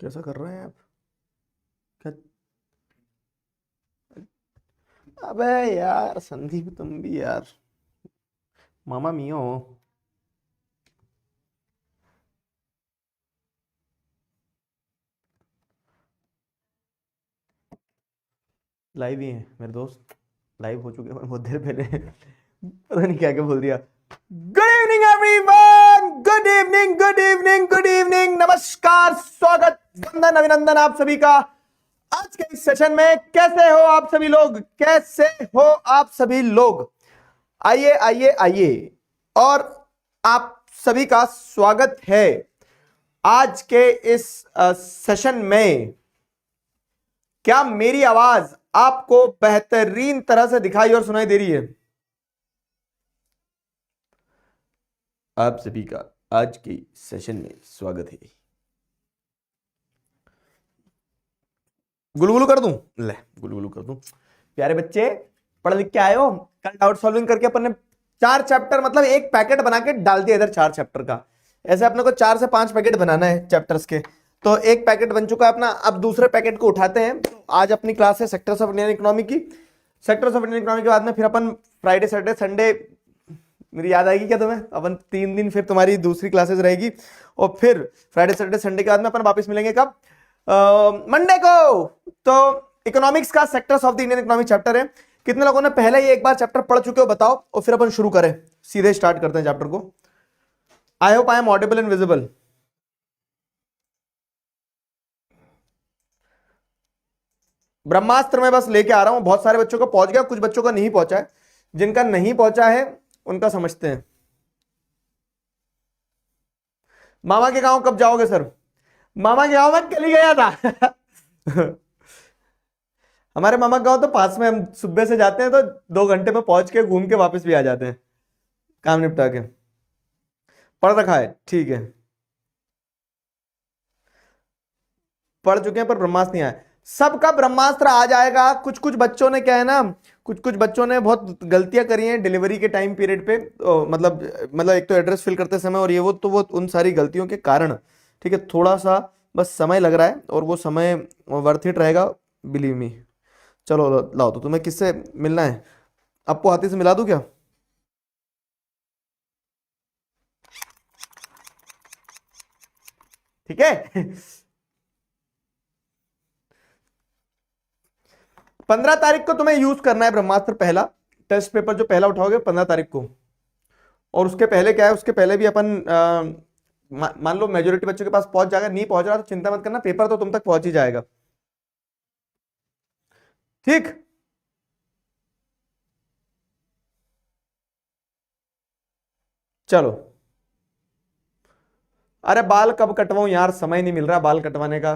कैसा कर रहे हैं आप? क्या? अबे यार संदीप, तुम भी यार। मामा मियो। लाइव ही हैं मेरे दोस्त। लाइव हो चुके हैं बहुत देर पहले। पता नहीं क्या क्या बोल दिया। Good evening everyone, good evening, good evening, good evening, नमस्कार, स्वागत, वंदन, अभिनंदन आप सभी का आज के इस सेशन में। कैसे हो आप सभी लोग? कैसे हो आप सभी लोग? आइए आइए आइए। और आप सभी का स्वागत है आज के इस सेशन में। क्या मेरी आवाज आपको बेहतरीन तरह से दिखाई और सुनाई दे रही है? आप सभी का आज के सेशन में स्वागत है। गुलगुलू कर दूं? ले, गुलगुलू कर दूं। प्यारे बच्चे, पढ़ लिख के आए हो? कल डाउट सॉल्विंग करके अपन ने 4 चैप्टर, मतलब एक पैकेट बना के डाल दिया इधर 4 चैप्टर का। ऐसे अपने को 4 से 5 पैकेट बनाना है चैप्टर्स के। तो एक पैकेट बन चुका है अपना, अब दूसरे पैकेट को उठाते हैं। तो आज अपनी क्लास है सेक्टर्स ऑफ इंडियन इकोनॉमी की। सेक्टर्स ऑफ इंडियन इकोनॉमी के बाद में फिर अपन फ्राइडे सैटरडे संडे, मेरी याद आएगी क्या तुम्हें? अपन 3 दिन फिर तुम्हारी दूसरी क्लासेस रहेगी। और फिर फ्राइडे सैटरडे संडे के बाद में अपन वापस मिलेंगे कब? मंडे को। तो इकोनॉमिक्स का sectors of the Indian economy chapter है। कितने लोगों ने पहले ही एक बार चैप्टर पढ़ चुके हो बताओ, और फिर अपन शुरू करें, सीधे स्टार्ट करते हैं चैप्टर को। I hope I am audible and visible. Brahmastra में बस लेके आ रहा हूं, बहुत सारे बच्चों का पहुंच गया, कुछ बच्चों का नहीं पहुंचा है। जिनका नहीं पहुंचा है उनका समझते हैं। मामा के गांव कब जाओगे सर? मामा के गांव में कल ही गया था। हमारे मामा गांव तो पास में, हम सुबह से जाते हैं तो 2 घंटे में पहुंच के घूम के वापस भी आ जाते हैं, काम निपटा के। पढ़ रखा है, ठीक है। पढ़ चुके हैं पर ब्रह्मास्त्र नहीं आया। सबका ब्रह्मास्त्र आ जाएगा। कुछ कुछ बच्चों ने क्या है ना, कुछ कुछ बच्चों ने बहुत गलतियां करी हैं डिलीवरी के टाइम पीरियड पे। मतलब एक तो एड्रेस फिल करते समय और ये वो, तो वो उन सारी गलतियों के कारण, ठीक है, थोड़ा सा बस समय लग रहा है, और वो समय वर्थ इट रहेगा, बिलीव मी। चलो लाओ, तो तुम्हें किससे मिलना है? आपको हाथी से मिला दूं क्या? ठीक है। 15 तारीख को तुम्हें यूज करना है ब्रह्मास्त्र पहला। टेस्ट पेपर जो पहला उठाओगे 15 तारीख को। और उसके पहले क्या है, उसके पहले भी अपन मान लो मेजोरिटी बच्चों के पास पहुंच जाएगा। नहीं पहुंच रहा तो चिंता मत करना, पेपर तो तुम तक पहुंच ही जाएगा। ठीक। चलो। अरे बाल कब कटवाऊं यार, समय नहीं मिल रहा बाल कटवाने का।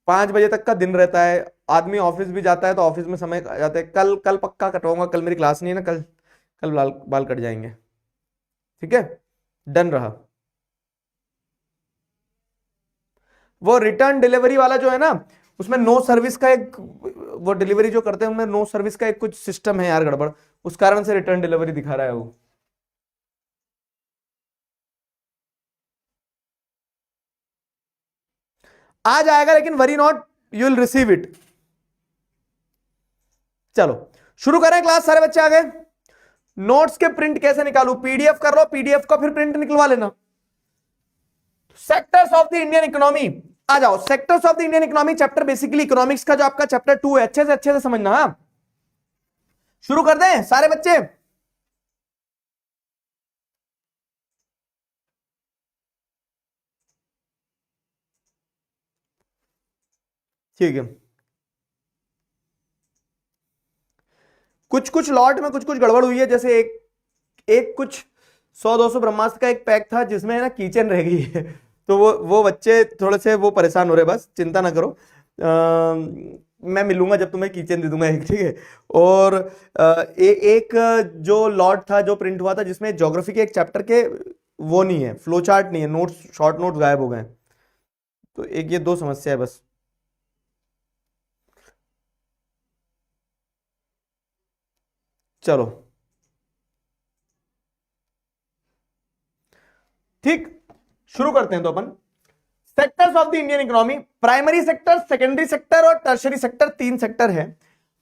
5 बजे तक का दिन रहता है, आदमी ऑफिस भी जाता है तो ऑफिस में समय आ जाता है। कल कल पक्का कटवाऊंगा, कल मेरी क्लास नहीं है ना। कल कल बाल बाल कट जाएंगे। ठीक है, डन रहा। वो रिटर्न डिलीवरी वाला जो है ना, उसमें नो सर्विस का एक, वो डिलीवरी जो करते हैं उनमें नो सर्विस का एक कुछ सिस्टम है यार गड़बड़, उस कारण से रिटर्न डिलीवरी दिखा रहा है वो। आ जाएगा लेकिन worry not, you will receive it. चलो शुरू करें क्लास। सारे बच्चे आ गए? नोट्स के प्रिंट कैसे निकालू? पीडीएफ कर लो, पीडीएफ का फिर प्रिंट निकलवा लेना। Sectors of the Indian economy, आ जाओ। Sectors of the Indian economy chapter basically economics का जो आपका चैप्टर 2 है, अच्छे से समझना। हाँ, शुरू कर दें सारे बच्चे? ठीक है। कुछ कुछ लॉट में कुछ कुछ गड़बड़ हुई है, जैसे एक एक कुछ 100-200 ब्रह्मास्त्र का एक पैक था जिसमें है ना कीचेन रह गई है। तो वो बच्चे थोड़े से वो परेशान हो रहे, बस चिंता ना करो। मैं मिलूंगा जब तुम्हें कीचेन दे दूंगा एक, ठीक है। और एक जो लॉट था जो प्रिंट हुआ था जिसमें ज्योग्राफी के एक चैप्टर के वो नहीं है, फ्लो चार्ट नहीं है, नोट्स, शॉर्ट नोट्स गायब हो गए हैं। तो एक ये 2 समस्या है बस। चलो ठीक, शुरू करते हैं तो अपन sectors of the Indian economy. Primary sector, secondary sector और टर्शरी सेक्टर, 3 सेक्टर है।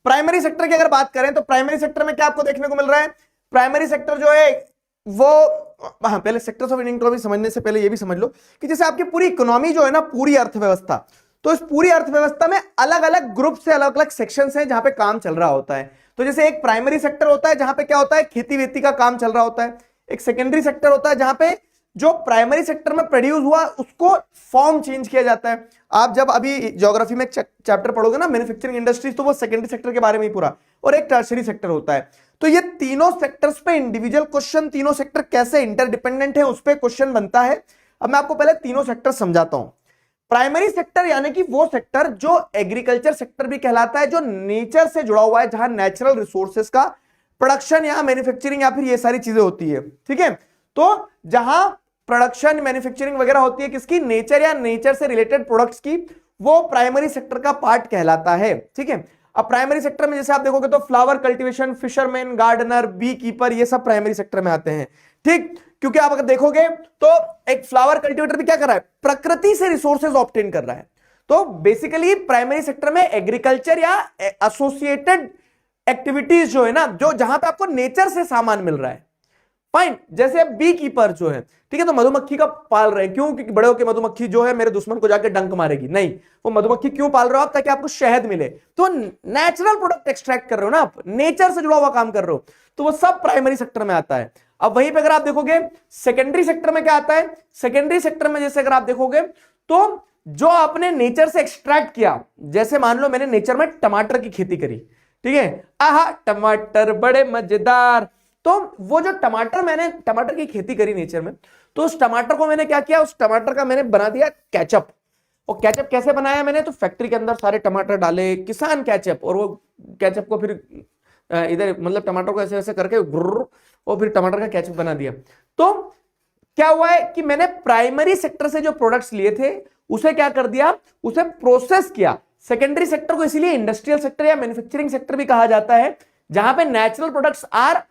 प्राइमरी सेक्टर की अगर बात करें तो प्राइमरी सेक्टर में क्या आपको देखने को मिल रहा है? प्राइमरी सेक्टर जो है वो, हाँ, पहले सेक्टर्स ऑफ इंडियन इकोनॉमी समझने से पहले ये भी समझ लो कि जैसे आपकी पूरी इकोनॉमी जो है ना, पूरी अर्थव्यवस्था, तो इस पूरी अर्थव्यवस्था में अलग अलग ग्रुप से अलग अलग सेक्शंस हैं जहां पे काम चल रहा होता है। तो जैसे एक प्राइमरी सेक्टर होता है जहां पे क्या होता है, खेती वेती का काम चल रहा होता है। एक सेकेंडरी सेक्टर होता है जहां पे जो प्राइमरी सेक्टर में प्रोड्यूस हुआ उसको फॉर्म चेंज किया जाता है। आप जब अभी ज्योग्राफी में चैप्टर पढ़ोगे ना मैन्युफैक्चरिंग इंडस्ट्रीज, तो वो सेकेंडरी सेक्टर के बारे में ही पूरा, और एक टर्शरी सेक्टर होता है। तो ये तीनों सेक्टर्स पे इंडिविजुअल क्वेश्चन, तीनों सेक्टर कैसे इंटरडिपेंडेंट है उस पर क्वेश्चन बनता है। अब मैं आपको पहले तीनों सेक्टर समझाता हूं। प्राइमरी सेक्टर यानी कि वो सेक्टर जो एग्रीकल्चर सेक्टर भी कहलाता है, जो नेचर से जुड़ा हुआ है, जहां नेचुरल रिसोर्सेज का प्रोडक्शन या मैन्युफैक्चरिंग या फिर ये सारी चीजें होती है। ठीक है, तो जहां प्रोडक्शन मैन्युफैक्चरिंग वगैरह होती है किसकी, नेचर या नेचर से रिलेटेड प्रोडक्ट्स की, वो प्राइमरी सेक्टर का पार्ट कहलाता है। ठीक है, अब प्राइमरी सेक्टर में जैसे आप देखोगे तो flower cultivation, fisherman, gardener, bee keeper, ये सब प्राइमरी सेक्टर में आते हैं। ठीक, क्योंकि आप अगर देखोगे तो एक फ्लावर कल्टीवेटर भी क्या कर रहा है, प्रकृति से रिसोर्सेज ऑब्टेन कर रहा है। तो बेसिकली प्राइमरी सेक्टर में एग्रीकल्चर या एसोसिएटेड एक्टिविटीज जो है ना, जो जहां पे आपको नेचर से सामान मिल रहा है। फाइन, जैसे बी कीपर जो है, ठीक है, तो मधुमक्खी का पाल रहे हैं, क्यों? क्योंकि बड़े होकर मधुमक्खी जो है मेरे दुश्मन को जाके डंक मारेगी, नहीं, वो मधुमक्खी क्यों पाल रहे हो आप? ताकि आपको शहद मिले। तो नेचुरल प्रोडक्ट एक्सट्रैक्ट कर रहे हो ना आप, नेचर से जुड़ा हुआ काम कर रहे हो, तो वो सब प्राइमरी सेक्टर में आता है। अब वहीं पे अगर आप देखोगे सेकेंडरी सेक्टर में क्या आता है, सेकेंडरी सेक्टर में जैसे अगर आप देखोगे तो जो आपने नेचर से एक्सट्रैक्ट किया, जैसे मान लो मैंने नेचर में टमाटर की खेती करी, ठीक है, आहा टमाटर बड़े मजेदार, तो वो जो मैंने टमाटर की खेती करी नेचर में, तो उस टमाटर को मैंने क्या किया, उस टमाटर का मैंने बना दिया केचप। और केचप कैसे बनाया मैंने, तो फैक्ट्री के अंदर सारे टमाटर डाले, किसान केचप, और वो केचप को फिर इधर मतलब टमाटर को ऐसे ऐसे करके और फिर टमाटर का केचप बना दिया। तो क्या हुआ है कि मैंने प्राइमरी सेक्टर से जो प्रोडक्ट्स लिए थे उसे क्या कर दिया, उसे प्रोसेस किया। सेकेंडरी सेक्टर को इसीलिए इंडस्ट्रियल सेक्टर या मैन्युफैक्चरिंग सेक्टर भी कहा जाता है, जहां पे natural products are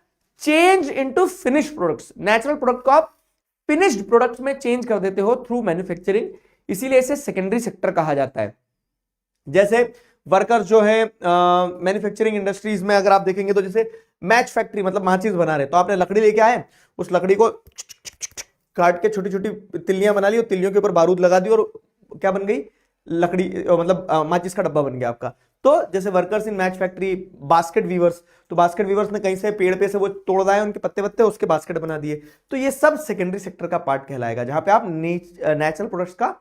change into finished products. Natural product को आप फिनिश्ड प्रोडक्ट्स में चेंज कर देते हो थ्रू मैन्युफैक्चरिंग, इसीलिए इसे सेकेंडरी सेक्टर कहा जाता है। जैसे वर्कर्स जो है मैन्युफैक्चरिंग इंडस्ट्रीज में अगर आप देखेंगे तो जैसे मैच फैक्ट्री, मतलब माचिस बना रहे, तो आपने लकड़ी लेके आए, उस लकड़ी को काट के छोटी छोटी तिल्लियां बना ली, और तिल्लियों के ऊपर बारूद लगा दी, और क्या बन गई, लकड़ी, मतलब माचिस का डब्बा बन गया आपका। तो जैसे workers in match factory, basket weavers, तो बास्केट वीवर्स ने कहीं से पेड़ पे से वो तोड़ लाए उनके पत्ते पत्ते, उसके बास्केट बना दिए। तो ये सब सेकेंडरी सेक्टर का पार्ट कहलाएगा, जहां पे आप नेचुरल प्रोडक्ट्स का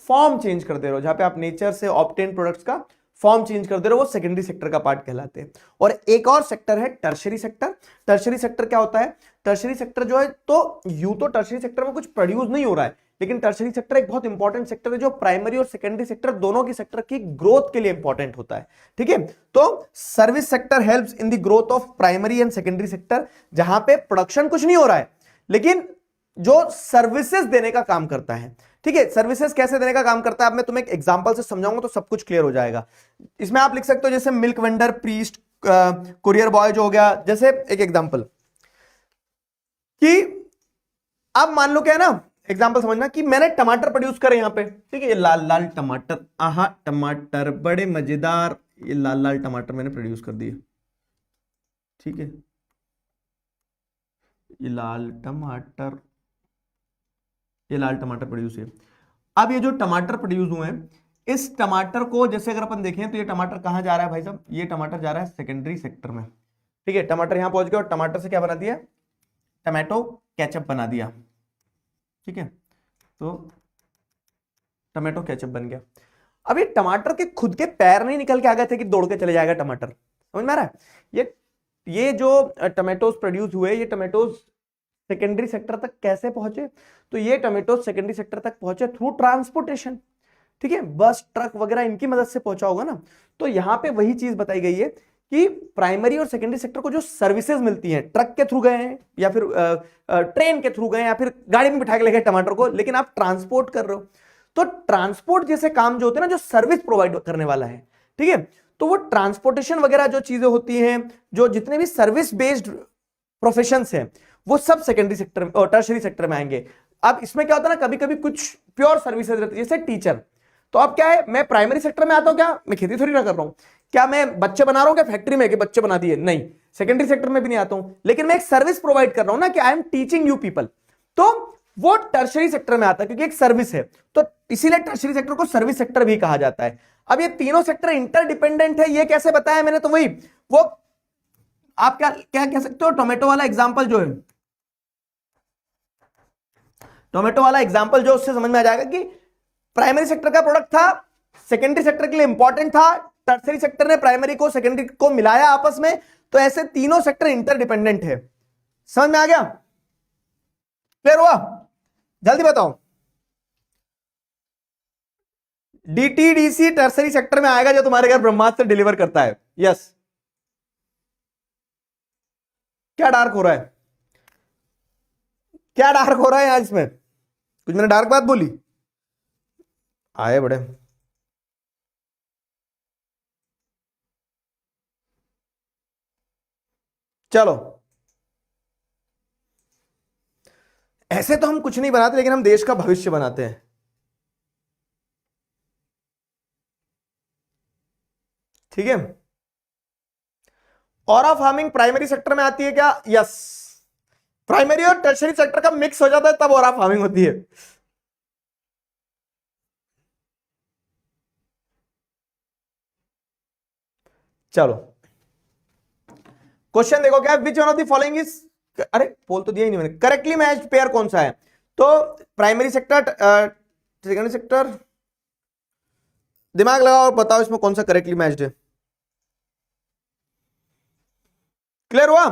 फॉर्म चेंज कर दे रहे हो, जहां पे आप नेचर से ऑब्टेन प्रोडक्ट्स का फॉर्म चेंज कर दे रहे हो, वो सेकेंडरी सेक्टर का पार्ट कहलाते हैं। और एक और सेक्टर है टर्शरी सेक्टर। टर्शरी सेक्टर क्या होता है, टर्शरी सेक्टर जो है, तो यूं तो टर्शरी सेक्टर में कुछ प्रोड्यूस नहीं हो रहा है, लेकिन टर्शरी सेक्टर एक बहुत इंपॉर्टेंट सेक्टर है जो प्राइमरी और सेकेंडरी सेक्टर दोनों की सेक्टर की ग्रोथ के लिए इंपॉर्टेंट होता है। ठीक है, तो service sector helps in the growth of primary and secondary sector, जहां पे प्रोडक्शन कुछ नहीं हो रहा है लेकिन जो सर्विसेज देने का काम करता है। ठीक है, सर्विसेज कैसे देने का काम करता है, अब मैं तुम्हें एक एग्जांपल से समझाऊंगा तो सब कुछ क्लियर हो जाएगा। इसमें आप लिख सकते हो जैसे milk vendor, priest, courier boy जो हो गया। जैसे एक एग्जांपल कि आप मान लो क्या है ना, एग्जांपल समझना कि मैंने टमाटर प्रोड्यूस करे यहाँ पे, ठीक है, ये लाल लाल टमाटर, आहा टमाटर बड़े मजेदार, ये लाल लाल टमाटर मैंने प्रोड्यूस कर दिए। ठीक है, ये लाल टमाटर, ये लाल टमाटर प्रोड्यूस है। अब ये जो टमाटर प्रोड्यूस हुए हैं, इस टमाटर को जैसे अगर अपन देखें तो ये टमाटर कहां जा रहा है भाई साहब, ये टमाटर जा रहा है सेकेंडरी सेक्टर में। ठीक है, टमाटर यहां पहुंच गया और टमाटर से क्या बना दिया, टमाटो केचप बना दिया। ठीक है, तो टमाटो केचप बन गया। अब ये टमाटर के खुद के पैर नहीं निकल के आ गए थे कि दौड़ के चले जाएगा टमाटर, समझ में आ रहा है? ये जो टमाटोज प्रोड्यूस हुए, ये टमाटोज सेकेंडरी सेक्टर तक कैसे पहुंचे, तो ये टमाटोज सेकेंडरी सेक्टर तक पहुंचे थ्रू ट्रांसपोर्टेशन। ठीक है, बस ट्रक वगैरह इनकी मदद से पहुंचा होगा ना। तो यहां पे वही चीज बताई गई है कि प्राइमरी और सेकेंडरी सेक्टर को जो सर्विसेज मिलती हैं, ट्रक के थ्रू गए हैं या फिर ट्रेन के थ्रू गए या फिर गाड़ी में बिठा के ले गए टमाटर को, लेकिन आप ट्रांसपोर्ट कर रहे हो। तो ट्रांसपोर्ट जैसे काम जो होते हैं ना, जो सर्विस प्रोवाइड करने वाला है, ठीक है, तो वो ट्रांसपोर्टेशन वगैरह जो चीजें होती हैं, जो जितने भी सर्विस बेस्ड प्रोफेशंस हैं, वो सब सेकेंडरी सेक्टर और टर्शरी सेक्टर में आएंगे। अब इसमें क्या होता है ना, कभी कभी कुछ प्योर सर्विसेज रहती है, जैसे टीचर। तो अब क्या है, मैं प्राइमरी सेक्टर में आता हूं क्या, मैं खेती थोड़ी ना कर रहा हूं, क्या मैं बच्चे बना रहा हूं क्या फैक्ट्री में कि बच्चे बना दिए, नहीं। सेकेंडरी सेक्टर में भी नहीं आता हूं, लेकिन मैं एक सर्विस प्रोवाइड कर रहा हूं ना, कि I am teaching you people, तो वो टर्शरी सेक्टर में आता है, क्योंकि एक सर्विस है, तो इसीलिए टर्शरी सेक्टर को सर्विस सेक्टर भी कहा जाता है। अब ये तीनों सेक्टर इंटरडिपेंडेंट है, ये कैसे बताया मैंने, तो वही वो आप क्या क्या कह सकते हो, टोमेटो वाला एग्जांपल जो है, टोमेटो वाला एग्जांपल जो, उससे समझ में आ जाएगा कि प्राइमरी सेक्टर का प्रोडक्ट था, सेकेंडरी सेक्टर के लिए इंपॉर्टेंट था, टर्सरी सेक्टर ने प्राइमरी को सेकेंडरी को मिलाया आपस में, तो ऐसे तीनों सेक्टर इंटरडिपेंडेंट है। समझ में आ गया, क्लियर हुआ, जल्दी बताओ। डीटीडीसी टर्सरी सेक्टर में आएगा, जो तुम्हारे घर ब्रह्मास्त्र डिलीवर करता है। यस, क्या डार्क हो रहा है, क्या डार्क हो रहा है आज इसमें, कुछ मैंने डार्क बात बोली, आए बड़े। चलो, ऐसे तो हम कुछ नहीं बनाते, लेकिन हम देश का भविष्य बनाते हैं। ठीक है, ऑरा फार्मिंग प्राइमरी सेक्टर में आती है क्या, यस। प्राइमरी और टर्शरी सेक्टर का मिक्स हो जाता है, तब ऑरा फार्मिंग होती है। चलो, क्वेश्चन देखो क्या, विच one of the following is, अरे पोल तो दिया ही नहीं मैंने, करेक्टली मैच्ड पेयर कौन सा है, तो प्राइमरी सेक्टर, सेकेंडरी सेक्टर, दिमाग लगाओ और बताओ इसमें कौन सा करेक्टली मैच्ड है। क्लियर हुआ,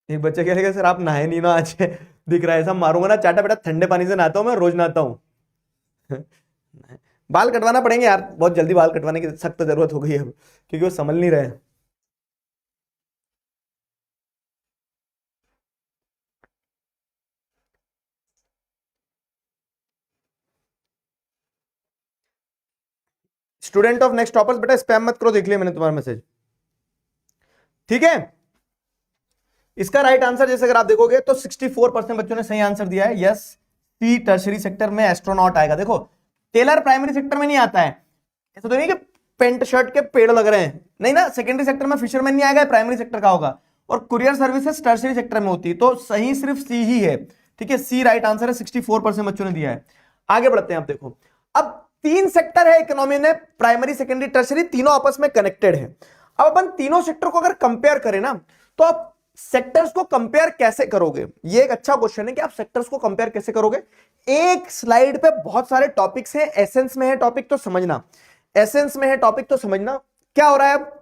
एक बच्चे कह रहे सर आप नहाए नहीं ना आज दिख रहा है, ऐसा मारूंगा ना चाटा बेटा, ठंडे पानी से नहाता हूं मैं, रोज नहाता हूं बाल कटवाना पड़ेंगे यार, बहुत जल्दी बाल कटवाने की सख्त जरूरत हो गई है अब, क्योंकि वो संभल नहीं रहे। स्टूडेंट ऑफ नेक्स्ट टॉपर्स, बेटा स्पैम मत करो, देख लिया मैंने तुम्हारा मैसेज। ठीक है, इसका राइट आंसर जैसे अगर आप देखोगे तो 64% बच्चों ने सही आंसर दिया है, यस, सी टर्शरी सेक्टर में एस्ट्रोनॉट आएगा। देखो टेलर प्राइमरी सेक्टर में नहीं आता है, ऐसा तो नहीं कि पेंट शर्ट के पेड़ लग रहे हैं, नहीं ना, सेकेंडरी सेक्टर में फिशरमैन नहीं आएगा, प्राइमरी सेक्टर का होगा, और कुरियर सर्विसेज टर्शरी सेक्टर में होती है, तो सही सिर्फ सी ही है। ठीक है, सी राइट आंसर है, 64% बच्चों ने दिया है। आगे बढ़ते हैं, आप देखो, अब 3 सेक्टर है इकोनॉमी में, प्राइमरी सेकेंडरी टर्शरी, तीनों आपस में कनेक्टेड है। अब अपन तीनों सेक्टर को अगर कंपेयर करें ना, तो आप सेक्टर्स को कंपेयर कैसे करोगे, ये एक अच्छा क्वेश्चन है कि आप सेक्टर्स को कंपेयर कैसे करोगे। एक स्लाइड पे बहुत सारे टॉपिक्स हैं, एसेंस में है टॉपिक तो समझना, एसेंस में है टॉपिक तो समझना क्या हो रहा है अब।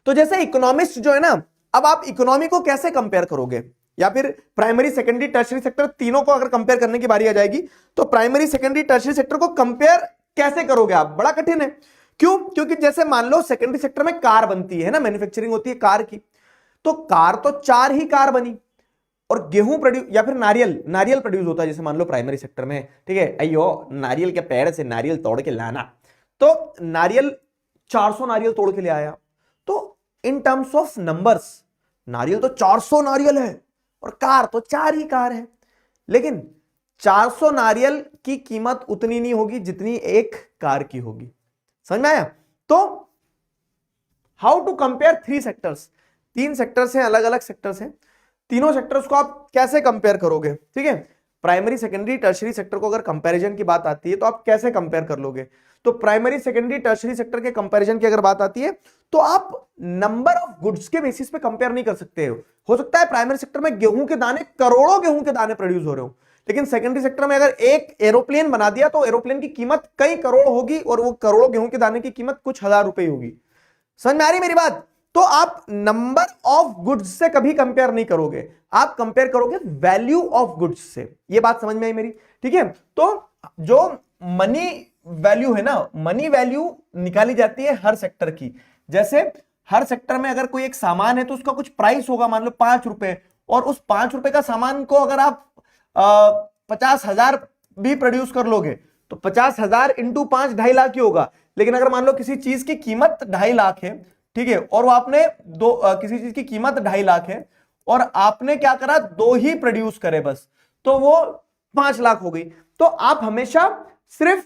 तो जैसे इकोनॉमिस्ट जो है ना, अब आप इकोनॉमी को कैसे कंपेयर करोगे, या फिर प्राइमरी सेकेंडरी टर्शरी सेक्टर तीनों को अगर कंपेयर करने की बारी आ जाएगी, तो प्राइमरी सेकेंडरी टर्शरी सेक्टर को कंपेयर कैसे करोगे आप, बड़ा कठिन है। क्यों, क्योंकि जैसे मान लो सेकेंडरी सेक्टर में कार बनती है ना, मैन्युफैक्चरिंग होती है कार की, तो कार तो 4 ही कार बनी, और गेहूं प्रोड्यूस या फिर नारियल, नारियल प्रोड्यूस होता है जैसे मान लो प्राइमरी सेक्टर में, ठीक है, अयो नारियल के पेड़ से नारियल तोड़ के लाना, तो नारियल 400 नारियल तोड़ के ले आया, तो इन टर्म्स ऑफ नंबर्स नारियल तो 400 नारियल है, और कार तो 4 ही कार है, लेकिन 400 नारियल की कीमत उतनी नहीं होगी जितनी एक कार की होगी। समझ में आया, तो how to compare 3 sectors, 3 sectors हैं, अलग अलग सेक्टर्स हैं, तीनों सेक्टर्स को आप कैसे कंपेयर करोगे। ठीक है, प्राइमरी सेकेंडरी टर्शरी सेक्टर को अगर कंपैरिजन की बात आती है तो आप कैसे कंपेयर कर लोगे, तो प्राइमरी सेकेंडरी टर्शरी सेक्टर के कंपैरिजन की अगर बात आती है तो आप नंबर ऑफ गुड्स के बेसिस पे कंपेयर नहीं कर सकते हो सकता है प्राइमरी सेक्टर में गेहूं के दाने, करोड़ों गेहूं के दाने प्रोड्यूस हो रहे हो, लेकिन सेकेंडरी सेक्टर में अगर एक एरोप्लेन बना दिया तो एरोप्लेन की कीमत कई करोड़ होगी, और वो करोड़ों गेहूं के दाने की कीमत कुछ हजार रुपए होगी। समझ में आ रही मेरी बात, तो आप नंबर ऑफ गुड्स से कभी कंपेयर नहीं करोगे, आप कंपेयर करोगे वैल्यू ऑफ गुड्स से। ये बात समझ में आई मेरी, ठीक है। तो जो मनी वैल्यू है ना, मनी वैल्यू निकाली जाती है हर सेक्टर की, जैसे हर सेक्टर में अगर कोई एक सामान है तो उसका कुछ प्राइस होगा, मान लो 5 रुपए, और उस 5 रुपए का सामान को अगर आप 50,000 भी प्रोड्यूस कर लोगे तो 50,000 इंटू 5 2.5 लाख ही होगा। लेकिन अगर मान लो किसी चीज की कीमत 2.5 लाख है, ठीक है, और वो आपने किसी चीज की कीमत 2.5 लाख है और आपने क्या करा, 2 ही प्रोड्यूस करे बस, तो वो 5 लाख हो गई। तो आप हमेशा सिर्फ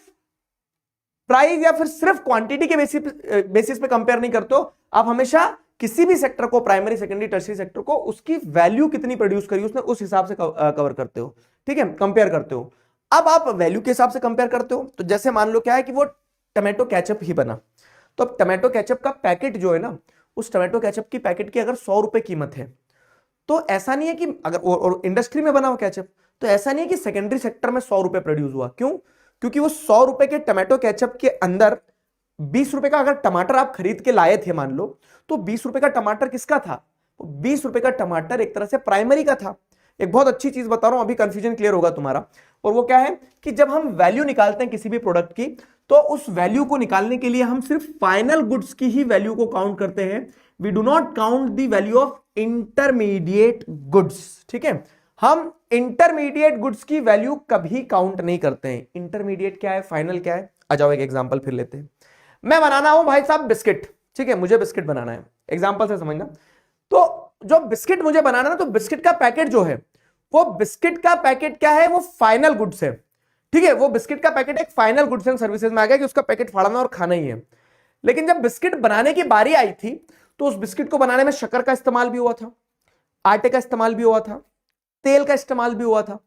प्राइस या फिर सिर्फ क्वांटिटी के बेसिस पे कंपेयर नहीं करते हो, आप हमेशा किसी भी सेक्टर को, प्राइमरी सेकेंडरी टर्शियरी सेक्टर को, उसकी वैल्यू कितनी प्रोड्यूस करी उसने, उस हिसाब से कवर करते हो, ठीक है, कंपेयर करते हो। अब आप वैल्यू के हिसाब से कंपेयर करते हो, तो जैसे मान लो क्या है कि वो टमाटो केचप ही बना, तो अब टमाटो केचप का पैकेट जो है ना, उस टमाटो केचप की पैकेट की अगर 100 रुपए कीमत है, तो ऐसा नहीं है कि अगर और इंडस्ट्री में बना हुआ केचप, तो ऐसा नहीं है कि सेकेंडरी सेक्टर में 100 रुपए प्रोड्यूस हुआ। क्यों? क्योंकि वो 100 रुपए के टमाटो केचप के अंदर 20 रुपए का अगर टमाटर आप खरीद के लाए थे मान लो, तो 20 रुपए का टमाटर किसका था? 20 रुपए का टमाटर एक तरह से प्राइमरी का था। एक बहुत अच्छी चीज बता रहा हूं, अभी कंफ्यूजन क्लियर होगा तुम्हारा। और वो क्या है कि जब हम वैल्यू निकालते हैं किसी भी प्रोडक्ट की, तो उस वैल्यू को निकालने के लिए हम सिर्फ फाइनल गुड्स की ही वैल्यू को काउंट करते हैं। We do not count the value of intermediate goods, ठीक है। हम इंटरमीडिएट गुड्स की वैल्यू कभी काउंट नहीं करते हैं। इंटरमीडिएट क्या है, फाइनल क्या है? आ जाओ एक एग्जांपल फिर लेते हैं। मैं बनाना हूं भाई साहब बिस्किट, ठीक है, मुझे बिस्किट बनाना है, एग्जांपल से समझना। तो जो बिस्किट मुझे बनाना है ना, तो बिस्किट का पैकेट जो है, वो बिस्किट का पैकेट क्या है, वो फाइनल गुड्स है, ठीक है। वो बिस्किट का पैकेट एक फाइनल गुड्स एंड सर्विसेज में आ गया कि उसका पैकेट फाड़ना और खाना ही है। लेकिन जब बिस्किट बनाने की बारी आई थी, तो उस बिस्किट को बनाने में शक्कर का इस्तेमाल भी हुआ था, आटे का इस्तेमाल भी हुआ था, तेल का इस्तेमाल भी हुआ था।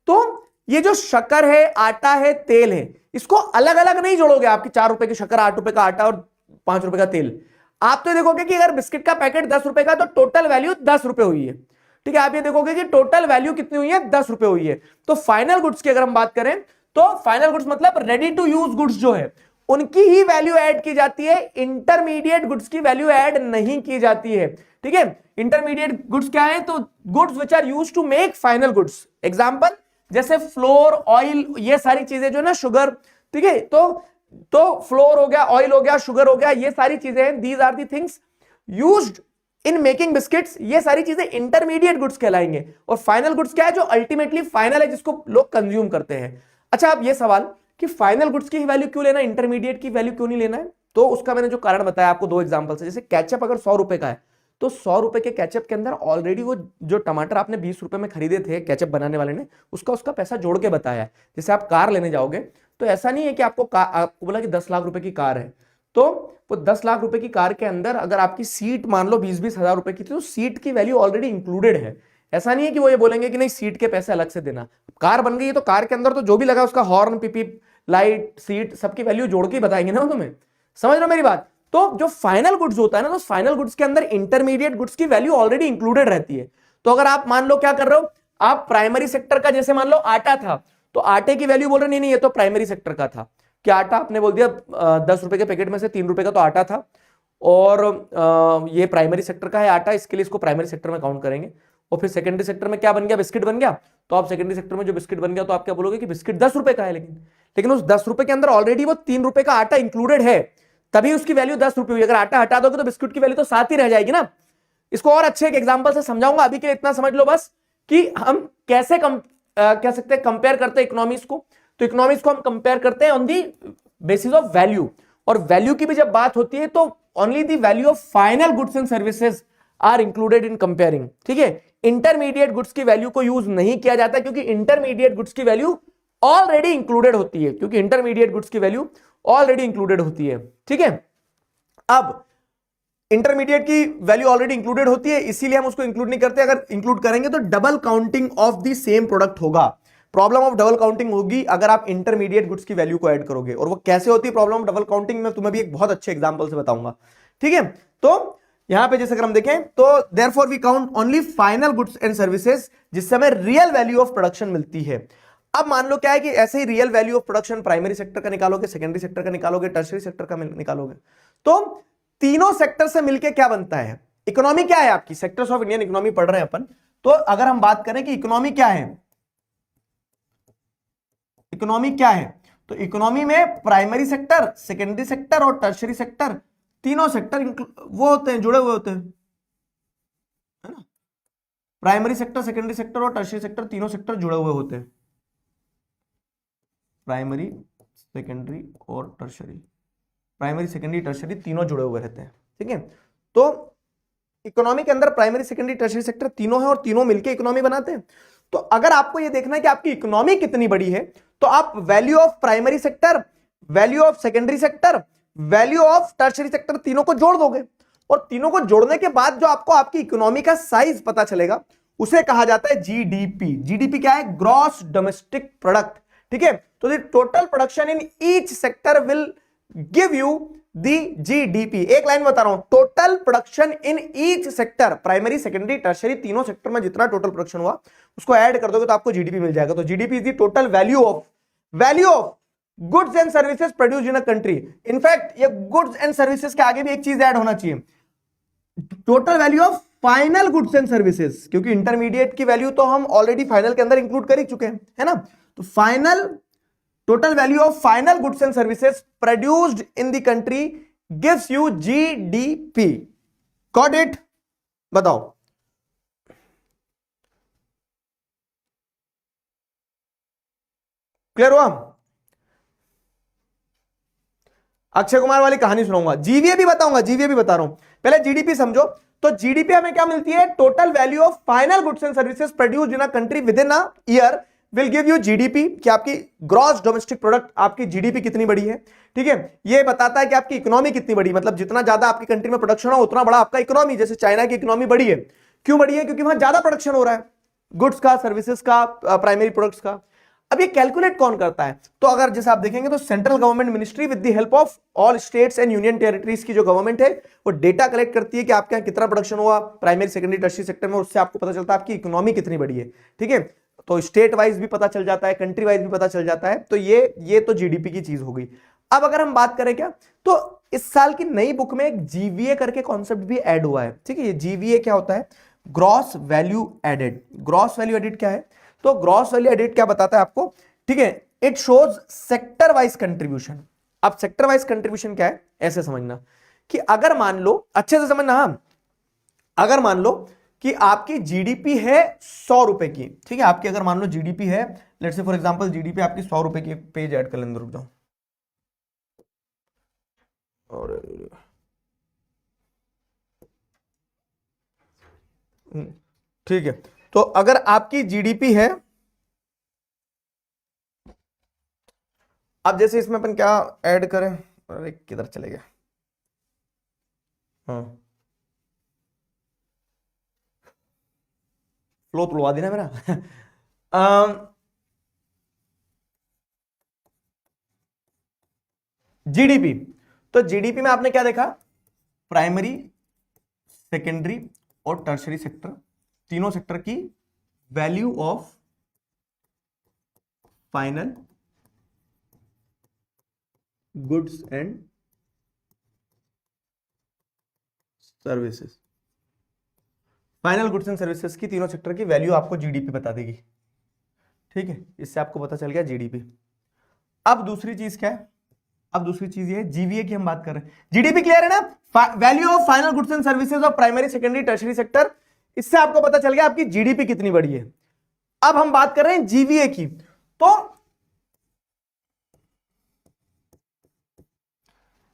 तो ये जो शक्कर है, आटा है, तेल है, इसको अलग अलग नहीं जोड़ोगे आपकी 4 रुपए की शक्कर, 8 रुपए का आटा और 5 रुपए का तेल। आप तो देखोगे कि अगर बिस्किट का पैकेट 10 रुपए का, तो टोटल वैल्यू 10 रुपए हुई है, ठीक है। आप ये देखोगे कि टोटल वैल्यू कितनी हुई है, 10 रुपए हुई है। तो फाइनल गुड्स की अगर हम बात करें, तो फाइनल गुड्स मतलब रेडी टू यूज गुड्स जो है, उनकी ही वैल्यू ऐड की जाती है, इंटरमीडिएट गुड्स की वैल्यू ऐड नहीं की जाती है, ठीक है। इंटरमीडिएट गुड्स क्या है? तो goods which are used to make final goods. Example जैसे फ्लोर, ऑयल, ये सारी चीजें जो ना, शुगर, ठीक है। तो फ्लोर हो गया, ऑयल हो गया, शुगर हो गया, ये सारी चीजें हैं, these are the things used in making biscuits. ये सारी चीजें इंटरमीडिएट गुड्स कहलाएंगे। और फाइनल गुड्स क्या है? जो अल्टीमेटली फाइनल है, जिसको लोग कंज्यूम करते हैं। अच्छा, अब ये सवाल कि फाइनल गुड्स की वैल्यू क्यों लेना है, इंटरमीडिएट की वैल्यू क्यों नहीं लेना है? तो उसका मैंने जो कारण बताया आपको 2 एग्जांपल से। जैसे केचप अगर 100 रुपए का है, तो 100 रुपए के केचप के अंदर ऑलरेडी वो जो टमाटर आपने 20 रुपए में खरीदे थे केचप बनाने वाले ने, उसका पैसा जोड़ के बताया है। जैसे आप कार लेने जाओगे, तो ऐसा नहीं है कि आपको बोला कि 10 लाख रुपए की कार है, तो वो 10 लाख रुपए की कार के अंदर अगर आपकी सीट मान लो 20-20 हजार रुपए की थी, तो सीट की वैल्यू ऑलरेडी इंक्लूडेड है। ऐसा नहीं है कि वो ये बोलेंगे कि नहीं सीट के पैसे अलग से देना। कार बन गई है तो कार के अंदर तो जो भी लगा, उसका हॉर्न, पीपी, लाइट, सीट, सबकी वैल्यू जोड़ के बताएंगे ना तुम्हें। समझ रहे हो मेरी बात? तो जो फाइनल गुड्स होता है ना, तो फाइनल गुड्स के अंदर इंटरमीडिएट गुड्स की वैल्यू ऑलरेडी इंक्लूडेड रहती है। तो अगर आप मान लो क्या कर रहे हो, आप प्राइमरी सेक्टर का, जैसे मान लो आटा था, तो आटे की वैल्यू बोल रहे नहीं नहीं, ये तो प्राइमरी सेक्टर का था। क्या आटा आपने बोल दिया 10 रुपए के पैकेट में से 3 रुपए का तो आटा था, और ये प्राइमरी सेक्टर का है आटा, इसके लिए इसको प्राइमरी सेक्टर में काउंट करेंगे। और फिर सेकेंडरी सेक्टर में क्या बन गया? बिस्किट बन गया। तो आप सेकेंडरी सेक्टर में जो बिस्किट बन गया, तो आप क्या बोलोगे कि बिस्किट 10 रुपए का है, लेकिन उस 10 रुपए के अंदर ऑलरेडी वो 3 रुपए का आटा इंक्लूडेड है, तभी उसकी वैल्यू 10 रुपए हुई। अगर आटा हटा दोगे तो बिस्कुट की वैल्यू तो 7 ही रह जाएगी ना। इसको और अच्छे एक एग्जांपल से समझाऊंगा, अभी के इतना समझ लो बस कि हम कैसे कह सकते हैं कंपेयर करते हैं इकोनॉमिक्स को। तो इकोनॉमिक्स को हम कंपेयर करते हैं on the basis of value, और वैल्यू की भी जब बात होती है तो only the value of final goods and services are included in comparing, ठीक है। इंटरमीडिएट गुड्स की वैल्यू को यूज नहीं किया जाता, क्योंकि इंटरमीडिएट गुड्स की वैल्यू ऑलरेडी इंक्लूडेड होती है, क्योंकि इंटरमीडिएट गुड्स की वैल्यू ऑलरेडी इंक्लूडेड होती है, ठीक है। अब इंटरमीडिएट की वैल्यू ऑलरेडी इंक्लूडेड होती है, इसीलिए हम उसको इंक्लूड नहीं करते। अगर इंक्लूड करेंगे तो double counting of the same product होगा। प्रॉब्लम ऑफ डबल काउंटिंग होगी अगर आप इंटरमीडिएट गुड्स की वैल्यू को ऐड करोगे। और वो कैसे होती है प्रॉब्लम ऑफ डबल काउंटिंग, मैं तुम्हें भी एक बहुत अच्छे एग्जांपल से बताऊंगा, ठीक है। तो यहां पे जैसे अगर हम देखें, तो therefore we count only final goods and services, जिससे हमें रियल वैल्यू ऑफ प्रोडक्शन मिलती है। अब मान लो क्या है कि ऐसे ही real value of production primary sector का निकालोगे, सेकेंडरी सेक्टर का निकालोगे, टर्शियरी सेक्टर का निकालोगे, तो तीनों सेक्टर से मिलकर क्या बनता है? इकोनॉमी क्या है आपकी? सेक्टर्स ऑफ इंडियन इकोनॉमी पढ़ रहे हैं अपन। तो अगर हम बात करें कि इकोनॉमी क्या है, इकोनॉमी क्या है, तो इकोनॉमी में प्राइमरी सेक्टर, सेकेंडरी सेक्टर और टर्शियरी सेक्टर, तीनों सेक्टर वो होते हैं, जुड़े हुए होते हैं, है ना। प्राइमरी सेक्टर, सेकेंडरी सेक्टर और टर्शियरी सेक्टर, तीनों सेक्टर जुड़े हुए होते हैं। प्राइमरी, सेकेंडरी और टर्शियरी, प्राइमरी सेकेंडरी टर्शियरी तीनों जुड़े हुए रहते हैं, ठीक है। तो इकोनॉमी के अंदर प्राइमरी सेकेंडरी टर्शियरी सेक्टर तीनों है और तीनों मिलकर इकोनॉमी बनाते हैं। तो अगर आपको यह देखना है कि आपकी इकोनॉमी कितनी बड़ी है, तो आप value of primary sector, value of secondary sector, value of tertiary sector तीनों को जोड़ दोगे, और तीनों को जोड़ने के बाद जो आपको आपकी इकोनॉमी का साइज पता चलेगा उसे कहा जाता है जीडीपी। जीडीपी क्या है? ग्रॉस डोमेस्टिक प्रोडक्ट, ठीक है। तो the total production in each sector will give you the GDP. एक लाइन बता रहा हूं, total production in each sector, primary secondary tertiary तीनों सेक्टर में जितना टोटल प्रोडक्शन हुआ उसको ऐड कर दोगे तो आपको जीडीपी मिल जाएगा। तो GDP is the total value of goods and services produced in a country. In fact ये गुड्स एंड सर्विसेज के आगे भी एक चीज ऐड होना चाहिए, total value of final goods and services, क्योंकि इंटरमीडिएट की वैल्यू तो हम ऑलरेडी फाइनल के अंदर इंक्लूड कर ही चुके हैं, है ना। तो final, total value of final goods and services produced in the country gives you GDP. Got it? बताओ। क्लियर हुआ? अक्षय कुमार वाली कहानी सुनाऊंगा, जीवीए भी बताऊंगा, जीवीए भी बता रहा हूं, पहले जीडीपी समझो। तो जीडीपी हमें क्या मिलती है? Total value of final goods and services produced in a country with in a year will give you GDP, कि आपकी ग्रॉस डोमेस्टिक प्रोडक्ट, आपकी जीडीपी कितनी बड़ी है, ठीक है। ये बताता है कि आपकी इकोनॉमी कितनी बड़ी, मतलब जितना ज्यादा आपकी कंट्री में प्रोडक्शन हो उतना बड़ा आपका इकोनॉमी। जैसे चाइना की इकोनॉमी बड़ी है, क्यों बड़ी है? क्योंकि वहां ज्यादा प्रोडक्शन हो रहा है गुड्स का, सर्विसेज का, प्राइमरी प्रोडक्ट्स का। अब ये कैलकुलेट कौन करता है? तो अगर जैसे आप देखेंगे तो central government ministry with the help of all states and union territories की जो गवर्नमेंट है वो डेटा कलेक्ट करती है कि आपके यहाँ कितना प्रोडक्शन हुआ प्राइमरी सेकेंडरी टर्शियरी सेक्टर में, उससे आपको पता चलता है आपकी इकोनॉमी कितनी बड़ी है, ठीक है। तो स्टेट वाइज भी पता चल जाता है, कंट्री वाइज भी पता चल जाता है। तो ये तो जीडीपी की चीज हो गई। अब अगर हम बात करें क्या, तो इस साल की नई बुक में एक जीवीए करके कॉन्सेप्ट भी ऐड हुआ है, ठीक है। ये जीवीए क्या होता है? Gross value added. Gross value added क्या है? तो ग्रॉस वैल्यू एडेड क्या बताता है आपको, ठीक है, it shows sector wise contribution. अब सेक्टर वाइज कंट्रीब्यूशन क्या है, ऐसे समझना कि अगर मान लो, अच्छे से समझना, हाँ, अगर मान लो कि आपकी जीडीपी है 100 रुपए की, ठीक है, आपकी अगर मान लो जीडीपी है, let's say for example GDP आपकी 100 रुपए की, पेज ऐड कर लेंगे, रुक जाओ। और ठीक है, तो अगर आपकी जीडीपी है, अब जैसे इसमें अपन क्या ऐड करें, अरे किधर चले गए, हाँ, फ्लो तुड़वा देना मेरा जीडीपी। तो जीडीपी में आपने क्या देखा? प्राइमरी, सेकेंडरी और टर्शियरी सेक्टर, तीनों सेक्टर की value of final goods and services, final goods and services की तीनों सेक्टर की वैल्यू आपको जीडीपी बता देगी, ठीक है। इससे आपको पता चल गया जीडीपी। अब दूसरी चीज क्या है? अब दूसरी चीज ये जीवीए की हम बात कर रहे हैं। जीडीपी क्लियर है ना? Value of final goods and services of primary secondary tertiary sector, इससे आपको पता चल गया आपकी जीडीपी कितनी बड़ी है। अब हम बात कर रहे हैं जीवीए की। तो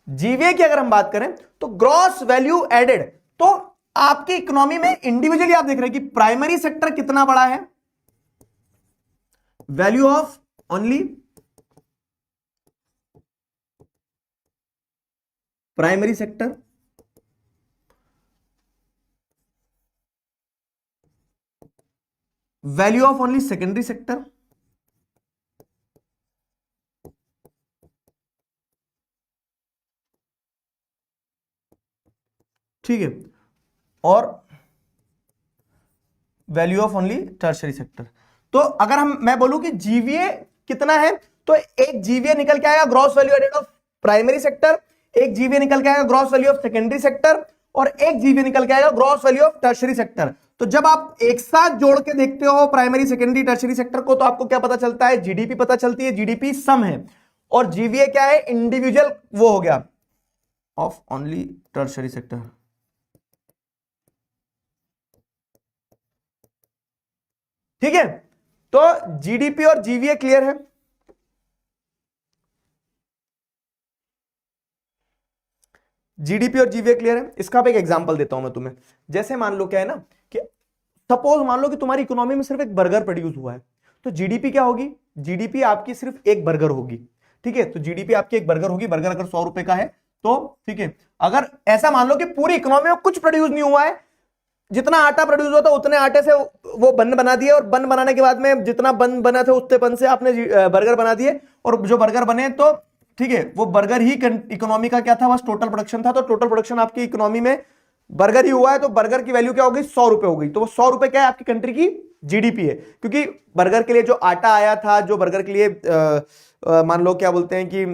जीवीए की अगर हम बात करें तो ग्रॉस वैल्यू एडेड, तो आपकी इकोनॉमी में इंडिविजुअली आप देख रहे हैं कि प्राइमरी सेक्टर कितना बड़ा है, value of only primary sector, value of only secondary sector, ठीक है, और value of only tertiary sector. तो अगर मैं बोलूं कि जीवीए कितना है, तो एक जीवीए निकल के आएगा gross value added of primary sector, एक जीवीए निकल के आएगा gross value of secondary sector, और एक जीवीए निकल के आएगा gross value of tertiary sector. तो जब आप एक साथ जोड़ के देखते हो प्राइमरी सेकेंडरी टर्शियरी सेक्टर को, तो आपको क्या पता चलता है? जीडीपी पता चलती है। जीडीपी सम है और जीवीए क्या है? इंडिविजुअल वो हो गया, ऑफ ओनली टर्शरी सेक्टर। ठीक है, तो जीडीपी और जीवीए क्लियर है। जीडीपी और जीवीए क्लियर है। इसका भी एक एग्जांपल देता हूं मैं तुम्हें। जैसे मान लो क्या है ना कि सपोज मान लो कि तुम्हारी इकोनॉमी में सिर्फ एक बर्गर प्रोड्यूस हुआ है, तो जीडीपी क्या होगी? जीडीपी आपकी सिर्फ एक बर्गर होगी। ठीक है, तो जीडीपी आपकी एक बर्गर होगी। बर्गर अगर 100 रुपए का है तो ठीक है, अगर ऐसा मान लो कि पूरी इकोनॉमी में कुछ प्रोड्यूस नहीं हुआ है, जितना आटा प्रोड्यूस होता उतने आटे से वो बन बना दिए, और बन बनाने के बाद में जितना बन बना था उतने बन से आपने बर्गर बना दिए, और जो बर्गर बने तो ठीक है, वो बर्गर ही इकोनॉमी का क्या था? बस टोटल प्रोडक्शन था। तो टोटल प्रोडक्शन आपकी इकोनॉमी में बर्गर ही हुआ है, तो बर्गर की वैल्यू क्या हो गई? 100 रुपए हो गई। तो वो 100 रुपए क्या है? आपकी कंट्री की जीडीपी है। क्योंकि बर्गर के लिए जो आटा आया था, जो बर्गर के लिए मान लो क्या बोलते हैं कि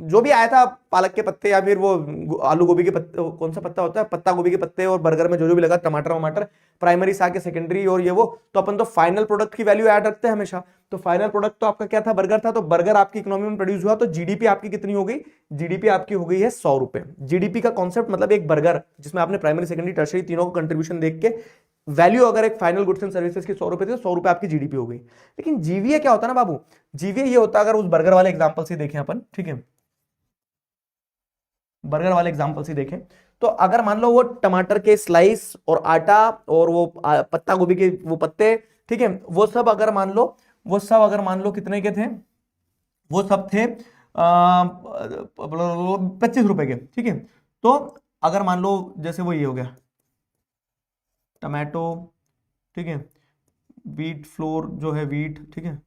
जो भी आया था, पालक के पत्ते या फिर वो आलू गोभी के पत्ते, कौन सा पत्ता होता है, पत्ता गोभी के पत्ते, और बर्गर में जो जो भी लगा, टमाटर वमाटर, प्राइमरी से आके सेकेंडरी और ये वो, तो अपन तो फाइनल प्रोडक्ट की वैल्यू ऐड रखते हैं हमेशा। तो फाइनल प्रोडक्ट तो आपका क्या था? बर्गर था। तो बर्गर आपकी इकोनॉमी में प्रोड्यूस हुआ, तो जीडीपी आपकी कितनी हो गई? जीडीपी आपकी हो गई है 100 रुपए। जीडीपी का कॉन्सेप्ट मतलब एक बर्गर जिसमें आपने प्राइमरी सेकेंडरी टर्शरी तीनों को कंट्रीब्यूशन देख के वैल्यू, अगर एक फाइनल गुड्स एंड सर्विसेज की 100 रुपए थी तो 100 रुपए आपकी जीडीपी हो गई। लेकिन जीवीए क्या होता है ना बाबू? जीवीए ये होता है, अगर उस बर्गर वाले एग्जांपल से देखें अपन, ठीक है, बर्गर वाले एग्जांपल से देखें, तो अगर मान लो वो टमाटर के स्लाइस और आटा और वो पत्ता गोभी के वो पत्ते, ठीक है, वो सब अगर मान लो, वो सब अगर मान लो कितने के थे? वो सब थे 25 रुपए के। ठीक है, तो अगर मान लो जैसे वो ये हो गया टमाटो, ठीक है, व्हीट फ्लोर जो है व्हीट, ठीक है,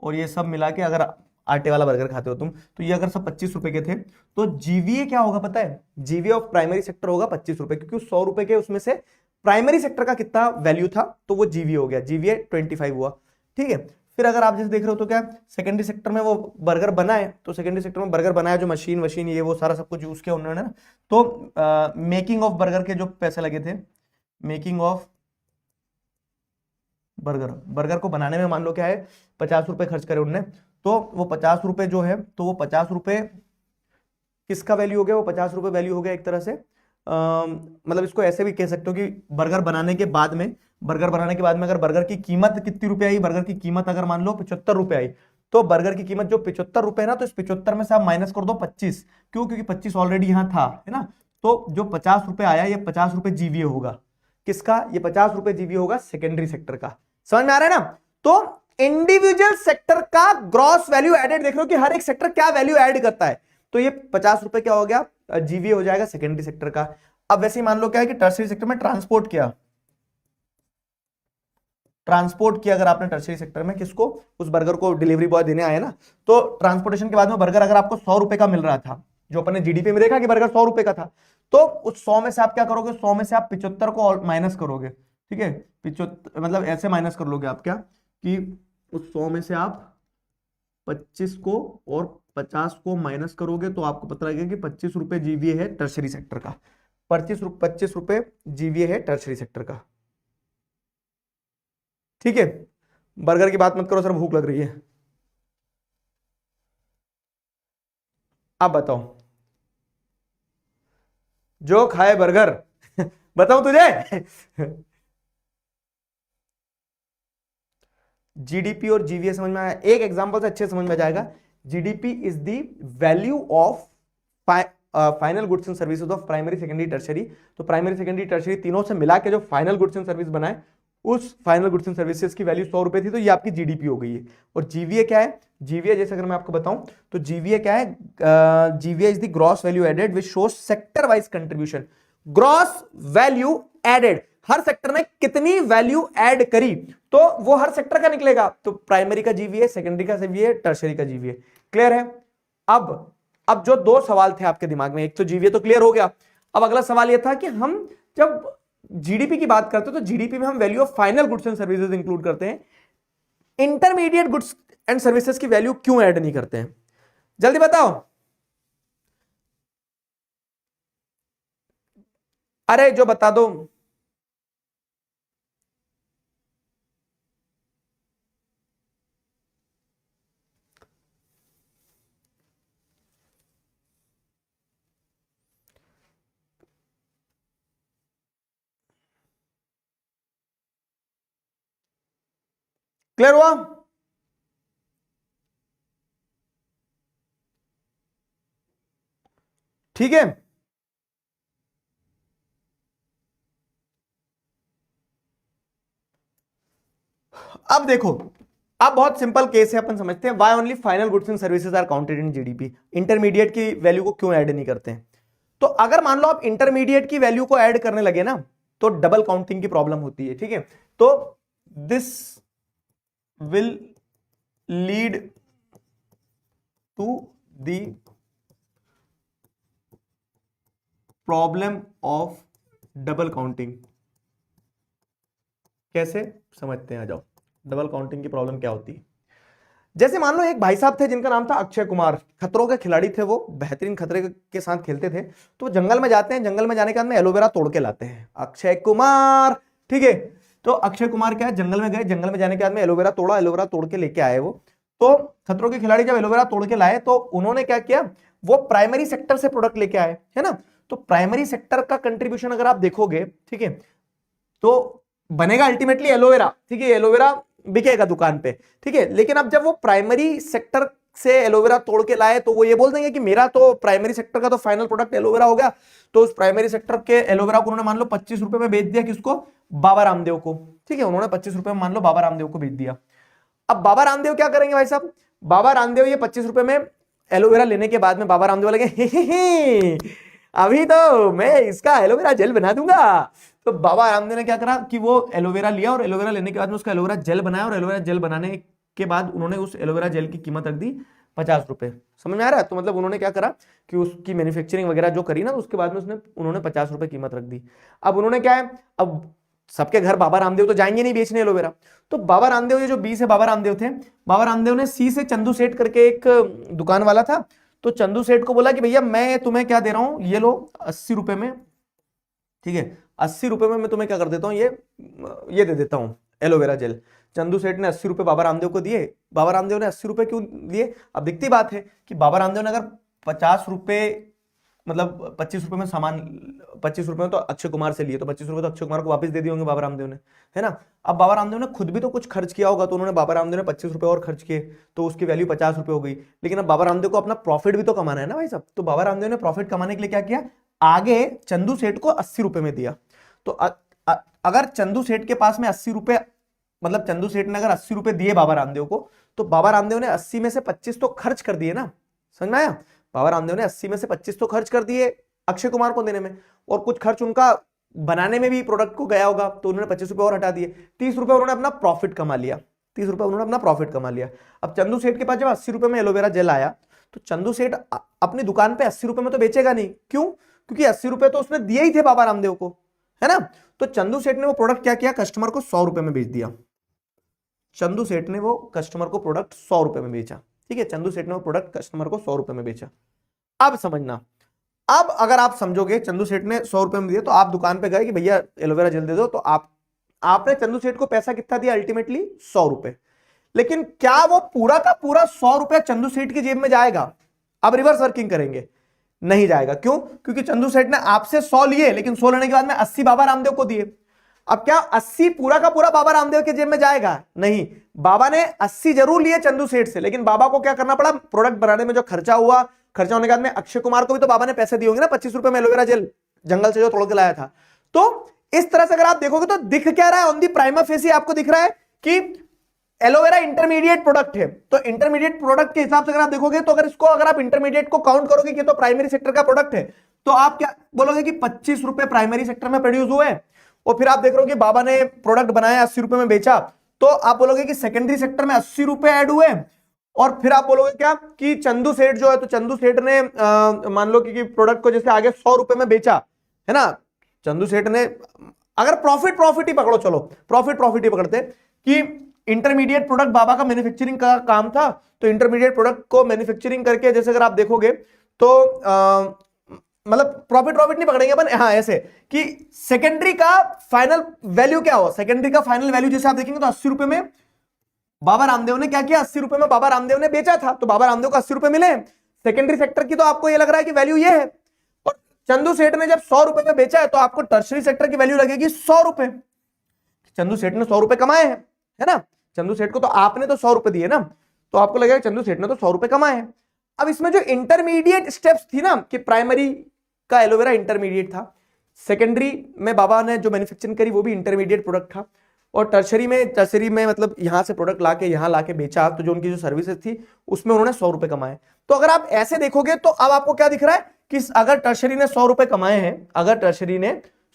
और ये सब मिला के अगर आटे वाला बर्गर खाते हो तुम, तो ये अगर सब 25 रुपए के थे, तो जीवीए क्या होगा पता है? जीवीए ऑफ प्राइमरी सेक्टर होगा 25 रुपए, क्योंकि 100 रुपए के उसमें से प्राइमरी सेक्टर का कितना वैल्यू था, तो वो जीवीए हो गया। जीवीए 25 हुआ। ठीक है, फिर अगर आप जैसे देख रहे हो तो क्या सेकेंडरी सेक्टर में वो बर्गर बना है, तो सेकेंडरी सेक्टर में बर्गर बनाया, जो मशीन वशीन ये वो सारा सब कुछ यूज किया उन्होंने ना, तो मेकिंग ऑफ बर्गर के जो पैसे लगे थे, मेकिंग ऑफ बर्गर, बर्गर को बनाने में मान लो क्या है, 50 रुपए खर्च करे उनने, तो वो 50 रुपए जो है, तो वो 50 रुपए किसका वैल्यू हो गया? वो 50 रुपए वैल्यू हो गया एक तरह से, मतलब इसको ऐसे भी कह सकते हो कि बर्गर बनाने के बाद में, बर्गर बनाने के बाद में अगर बर्गर की कीमत कितनी रुपए आई? बर्गर की कीमत अगर मान लो 75 रुपए आई, तो बर्गर की कीमत जो 75 रुपए है ना, तो इस 75 में से आप माइनस कर दो 25, क्यों? क्योंकि 25 ऑलरेडी यहां था, है ना। तो जो 50 रुपए आया, ये 50 रुपए जीवीए होगा। किसका? ये 50 रुपए जीवीए होगा सेकेंडरी सेक्टर का। समझ में आ रहा है ना? तो इंडिविजुअल सेक्टर का ग्रॉस वैल्यू एडेड देख लो कि हर एक सेक्टर क्या वैल्यू ऐड करता है, तो ये 50 रुपए क्या हो गया? जीवीए हो जाएगा सेकेंडरी सेक्टर का। अब वैसे ही मान लो क्या है कि टर्सरी सेक्टर में ट्रांसपोर्ट किया, ट्रांसपोर्ट किया अगर आपने टर्सरी सेक्टर में, किसको? उस बर्गर को डिलीवरी बॉय देने आए ना, तो ट्रांसपोर्टेशन के बाद में बर्गर अगर आपको 100 रुपए का मिल रहा था, जो अपने जीडीपी में देखा कि बर्गर 100 रुपए का था, तो उस 100 में से आप क्या करोगे? 100 में से आप 75 को माइनस करोगे। ठीक है, 75 मतलब ऐसे माइनस कर लोगे आप क्या, कि उस 100 में से आप 25 को और 50 को माइनस करोगे, तो आपको पता लगेगा कि 25 रुपए जीवीए है टर्शरी सेक्टर का। 25 रुपए जीवीए है टर्शरी सेक्टर का। ठीक है, बर्गर की बात मत करो सर, भूख लग रही है। आप बताओ, जो खाए बर्गर बताऊं तुझे जीडीपी और जीवीए समझ में आया? एक एग्जांपल से अच्छे समझ में आ जाएगा। GDP is the value of final goods and services of primary secondary tertiary. तो प्राइमरी सेकेंडरी टर्शरी तीनों से मिला के जो फाइनल गुड्स एंड सर्विस बनाए, उस फाइनल गुड्स एंड सर्विसेज की वैल्यू 100 रुपए थी, तो ये आपकी जीडीपी हो गई है। और जीवीए क्या है? जीवीए जैसे अगर मैं आपको बताऊं, तो जीवीए क्या है? GVA is the gross value added which shows sector wise contribution. Gross value added, हर सेक्टर ने कितनी वैल्यू ऐड करी, तो वो हर सेक्टर का निकलेगा। तो प्राइमरी का जीवीए, सेकेंडरी का जीवीए, टर्शरी का जीवीए। क्लियर है? अब जो दो सवाल थे आपके दिमाग में, एक तो जीवीए तो क्लियर हो गया। अब अगला सवाल यह था कि हम जब जीडीपी की बात करते हैं, तो जीडीपी में हम value of final goods and services include करते हैं, इंटरमीडिएट गुड्स एंड सर्विसेज की वैल्यू क्यों ऐड नहीं करते हैं? जल्दी बताओ। अरे जो बता दो। क्लियर हुआ? ठीक है, अब देखो, अब बहुत सिंपल केस है, अपन समझते हैं why only final goods and services are counted in GDP. Intermediate की वैल्यू को क्यों ऐड नहीं करते हैं? तो अगर मान लो आप इंटरमीडिएट की वैल्यू को ऐड करने लगे ना, तो डबल काउंटिंग की प्रॉब्लम होती है। ठीक है, तो this will lead to the problem of double counting. कैसे समझते हैं, आ जाओ। डबल काउंटिंग की प्रॉब्लम क्या होती है? जैसे मान लो एक भाई साहब थे जिनका नाम था अक्षय कुमार, खतरों के खिलाड़ी थे वो, बेहतरीन खतरे के साथ खेलते थे। तो जंगल में जाते हैं, जंगल में जाने के बाद में एलोवेरा तोड़ के लाते हैं अक्षय कुमार। ठीक है, तो अक्षय कुमार क्या है, जंगल में गए, जंगल में जाने के बाद में एलोवेरा तोड़ा, एलोवेरा तोड़ के लेके आए वो। तो खतरों के खिलाड़ी जब एलोवेरा तोड़ के लाए तो उन्होंने क्या किया, वो प्राइमरी सेक्टर से प्रोडक्ट लेके आए, है ना। तो प्राइमरी सेक्टर का कंट्रीब्यूशन अगर आप देखोगे, ठीक है, तो बनेगा अल्टीमेटली एलोवेरा। ठीक है, एलोवेरा बिकेगा दुकान पे। ठीक है, लेकिन अब जब वो प्राइमरी सेक्टर से एलोवेरा तोड़ के लाए तो वो ये बोल देंगे कि मेरा तो प्राइमरी सेक्टर का तो फाइनल प्रोडक्ट एलोवेरा हो गया। तो उस प्राइमरी सेक्टर के एलोवेरा को उन्होंने मान लो 25 रुपए में बेच दिया, किसको, बाबा रामदेव को। ठीक है, उन्होंने 25 रुपए में मान लो बाबा रामदेव को बेच दिया। अब बाबा रामदेव क्या करेंगे भाई साहब, बाबा रामदेव ये 25 रुपए में एलोवेरा लेने के बाद में बाबा रामदेव लगे अभी तो मैं इसका एलोवेरा जेल बना दूंगा। तो बाबा रामदेव ने क्या करा कि वो एलोवेरा लिया और एलोवेरा लेने के बाद में उसका एलोवेरा जेल बनाया, और एलोवेरा जेल बनाने के बाद उन्होंने उस एलोवेरा जेल की कीमत रख दी 50 रुपए। समझ में आ रहा है? तो मतलब उन्होंने क्या करा कि उसकी मैन्युफैक्चरिंग वगैरह जो करी ना, उसके बाद में उन्होंने 50 रुपए कीमत रख दी। अब उन्होंने क्या है, अब सबके घर बाबा रामदेव तो जाएंगे नहीं बेचने एलोवेरा। तो बाबा रामदेव, ये जो बी से बाबा रामदेव थे, बाबा रामदेव ने सी से चंदू सेठ करके एक दुकान वाला था, तो चंदू सेठ को बोला कि भैया मैं तुम्हें क्या दे रहा हूं, ये लो 80 रुपए में। ठीक है, 80 रुपए में मैं तुम्हें क्या कर देता हूं, ये दे देता हूं एलोवेरा जेल। चंदू सेठ ने 80 रुपए बाबा रामदेव को दिए। बाबा रामदेव ने 80 रुपए क्यों दिए? अब दिखती बात है कि बाबा रामदेव ने अगर 50 रुपए, मतलब 25 रुपए में सामान, 25 रुपए में तो अक्षय कुमार से लिए, तो 25 रुपए तो अक्षय कुमार को वापस दे दिए होंगे बाबा रामदेव ने, है ना। अब बाबा रामदेव ने खुद भी तो कुछ खर्च किया होगा, तो उन्होंने बाबा रामदेव ने 25 रुपए और खर्च किए, तो उसकी वैल्यू 50 रुपए हो गई। लेकिन अब बाबा रामदेव को अपना प्रॉफिट भी तो कमाना है ना भाई साहब। तो बाबा रामदेव ने प्रॉफिट कमाने के लिए क्या किया, आगे चंदू सेठ को 80 रुपए में दिया। तो अगर चंदू सेठ के पास में 80 रुपए, मतलब चंदू सेठ ने अगर 80 रुपए दिए बाबा रामदेव को, तो बाबा रामदेव ने 80 में से 25 तो खर्च कर दिए ना। समझ में आया? बाबा रामदेव ने 80 में से 25 तो खर्च कर दिए अक्षय कुमार को देने में, और कुछ खर्च उनका बनाने में भी प्रोडक्ट को गया होगा, तो उन्होंने 25 रुपए और हटा दिए। 30 रुपए उन्होंने अपना प्रॉफिट कमा लिया। 30 रुपए उन्होंने अपना प्रॉफिट कमा लिया। अब चंदू सेठ के पास जब 80 रुपए में एलोवेरा जेल आया, तो चंदू सेठ अपनी दुकान पे 80 रुपए में तो बेचेगा नहीं। क्यों? क्योंकि 80 रुपए तो उसने दिए ही थे बाबा रामदेव को, है ना। तो चंदू सेठ ने वो प्रोडक्ट क्या किया, कस्टमर को 100 रुपए में बेच दिया। चंदू सेठ ने वो कस्टमर को प्रोडक्ट 100 रुपए में बेचा। ठीक है, चंदू सेठ ने वो प्रोडक्ट कस्टमर को 100 रुपए में बेचा। अब समझना, अब अगर आप समझोगे चंदू सेठ ने 100 रुपए में दिए, तो आप दुकान पे गए कि भैया एलोवेरा जेल दे दो, तो आपने चंदू सेठ को पैसा कितना दिया, अल्टीमेटली 100 रुपए। लेकिन क्या वो पूरा का पूरा 100 रुपया चंदू सेठ की जेब में जाएगा? अब रिवर्स वर्किंग करेंगे, नहीं जाएगा। क्यों? क्योंकि चंदू सेठ ने आपसे 100 लिए, लेकिन 100 लेने के बाद में 80 बाबा रामदेव को दिए। अब क्या 80 पूरा का पूरा बाबा रामदेव के जेब में जाएगा? नहीं। बाबा ने 80 जरूर लिए चंदू सेठ से, लेकिन बाबा को क्या करना पड़ा, प्रोडक्ट बनाने में जो खर्चा हुआ, खर्चा होने के बाद में अक्षय कुमार को भी तो बाबा ने पैसे दिए होंगे ना, 25 रुपए में एलोवेरा जेल जंगल से जो तोड़ के लाया था। तो इस तरह से अगर आप देखोगे तो दिख क्या रहा है, ऑन दी प्राइमा फेसी आपको दिख रहा है कि एलोवेरा इंटरमीडिएट प्रोडक्ट है। तो इंटरमीडिएट प्रोडक्ट के हिसाब से अगर आप देखोगे, तो अगर आप इंटरमीडिएट को काउंट करोगे कि तो प्राइमरी सेक्टर का प्रोडक्ट है, तो आप क्या बोलोगे कि 25 रुपए प्राइमरी सेक्टर में प्रोड्यूस हुए, और फिर आप देख रहे हो कि बाबा ने प्रोडक्ट बनाया 80 रुपए में बेचा, तो आप बोलोगे कि सेकेंडरी सेक्टर में 80 रुपए ऐड हुए। और फिर आप बोलोगे क्या कि चंदू सेठ जो है, तो चंदू सेठ ने मान लो कि प्रोडक्ट को जैसे आगे 100 रुपए में बेचा, है ना। चंदू सेठ ने अगर प्रॉफिट ही पकड़ो, चलो प्रॉफिट ही पकड़ते कि इंटरमीडिएट प्रोडक्ट बाबा का मैन्युफैक्चरिंग का काम था, तो इंटरमीडिएट प्रोडक्ट को मैन्युफैक्चरिंग करके जैसे अगर आप देखोगे तो मतलब प्रॉफिट नहीं पकड़ेंगे अपन, हाँ ऐसे कि सेकेंडरी का फाइनल वैल्यू क्या हो, सेकेंडरी का फाइनल वैल्यू जैसे आप देखेंगे तो 80 रुपए में बाबा रामदेव ने क्या किया, 80 रुपए में बाबा रामदेव ने बेचा था, तो बाबा रामदेव को 80 रुपए मिले। सेकेंडरी सेक्टर की तो आपको ये लग रहा है कि वैल्यू ये है, और चंदू सेठ ने जब 100 रुपए में बेचा है, तो आपको टर्शरी सेक्टर की वैल्यू लगेगी 100 रुपए। चंदू सेठ ने 100 रुपए कमाए हैं, है ना। चंदू सेठ को, तो आपने तो 100 रुपए दिए ना, तो आपको लगेगा चंदू सेठ ने तो 100 रुपए कमाए हैं। अब इसमें जो इंटरमीडिएट स्टेप्स थी ना, कि प्राइमरी का एलोवेरा इंटरमीडिएट था, सेकेंडरी में बाबा ने जो मैन्युफैक्चरिंग करी वो भी इंटरमीडिएट प्रोडक्ट था, और टर्शरी में मतलब यहां से प्रोडक्ट लाके यहां लाके बेचा, तो जो उनकी जो सर्विसेज थी उसमें उन्होंने 100 रुपए कमाए। तो अगर आप ऐसे देखोगे तो अब आपको क्या दिख रहा है कि अगर टर्शरी ने 100 रुपए कमाए हैं, अगर टर्शरी ने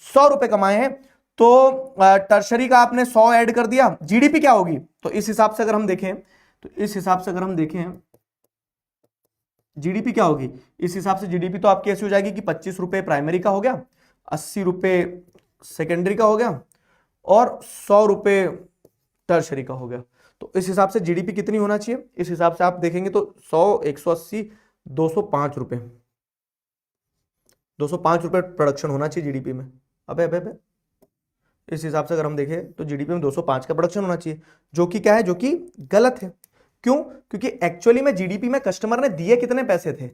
100 रुपए कमाए हैं, तो टर्शरी का आपने 100 ऐड कर दिया, जीडीपी क्या होगी, तो इस हिसाब से अगर हम देखें, तो इस हिसाब से अगर हम देखें जीडीपी क्या होगी, इस हिसाब से जीडीपी तो आपकी ऐसी हो जाएगी कि 25 रुपए प्राइमरी का हो गया, 80 रुपए सेकेंडरी का हो गया, और 100 रुपए टर्शरी का हो गया। तो इस हिसाब से जीडीपी कितनी होना चाहिए, इस हिसाब से आप देखेंगे तो 100, 180, 205 रुपए, 205 रुपए प्रोडक्शन होना चाहिए जीडीपी में। अबे अबे अबे, इस हिसाब से अगर हम देखें तो जीडीपी में 205 का प्रोडक्शन होना चाहिए, जो कि क्या है, जो कि गलत है। क्यों? क्योंकि एक्चुअली में जीडीपी में कस्टमर ने दिए कितने पैसे थे,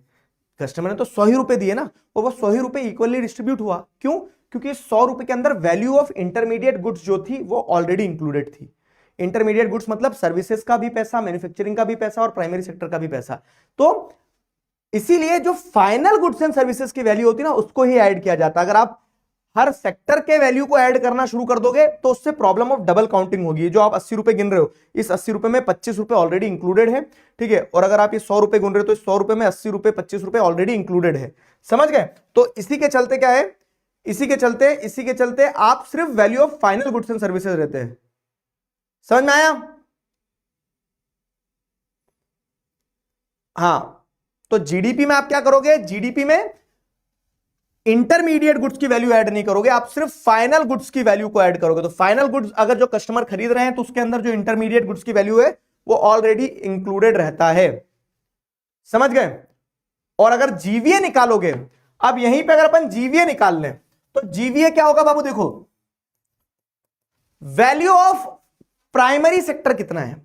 कस्टमर ने तो 100 ही रुपए दिए ना, और वो 100 ही रुपए इक्वली डिस्ट्रीब्यूट हुआ। क्यों? क्योंकि 100 रुपए के अंदर वैल्यू ऑफ इंटरमीडिएट गुड्स जो थी वो ऑलरेडी इंक्लूडेड थी। इंटरमीडिएट गुड्स मतलब सर्विसेज का भी पैसा, मैन्युफैक्चरिंग का भी पैसा, और प्राइमरी सेक्टर का भी पैसा। तो इसीलिए जो फाइनल गुड्स एंड सर्विसेज की वैल्यू होती है ना, उसको ही ऐड किया जाता है। अगर आप हर सेक्टर के वैल्यू को ऐड करना शुरू कर दोगे तो उससे प्रॉब्लम ऑफ डबल काउंटिंग होगी। जो आप 80 रुपए गिन रहे हो, इस 80 रुपए में 25 रुपए ऑलरेडी इंक्लूडेड है, ठीक है, और अगर आप ये 100 रुपए गिन रहे हो तो इस 100 रुपए में 80 रुपए 25 रुपए ऑलरेडी इंक्लूडेड है। समझ गए? तो इसी के चलते क्या है, इसी के चलते आप सिर्फ value of final goods and services रहते हैं। समझ में आया? हाँ, तो जीडीपी में आप क्या करोगे, जीडीपी में इंटरमीडिएट गुड्स की वैल्यू ऐड नहीं करोगे, आप सिर्फ फाइनल गुड्स की वैल्यू को ऐड करोगे। तो फाइनल गुड्स अगर जो कस्टमर खरीद रहे हैं तो उसके अंदर जो इंटरमीडिएट गुड्स की वैल्यू है वो ऑलरेडी इंक्लूडेड रहता है। समझ गए? और अगर जीवीए निकालोगे, अब यहीं पे अगर अपन जीवीए निकाल लें तो जीवीए क्या होगा बाबू, देखो वैल्यू ऑफ प्राइमरी सेक्टर कितना है,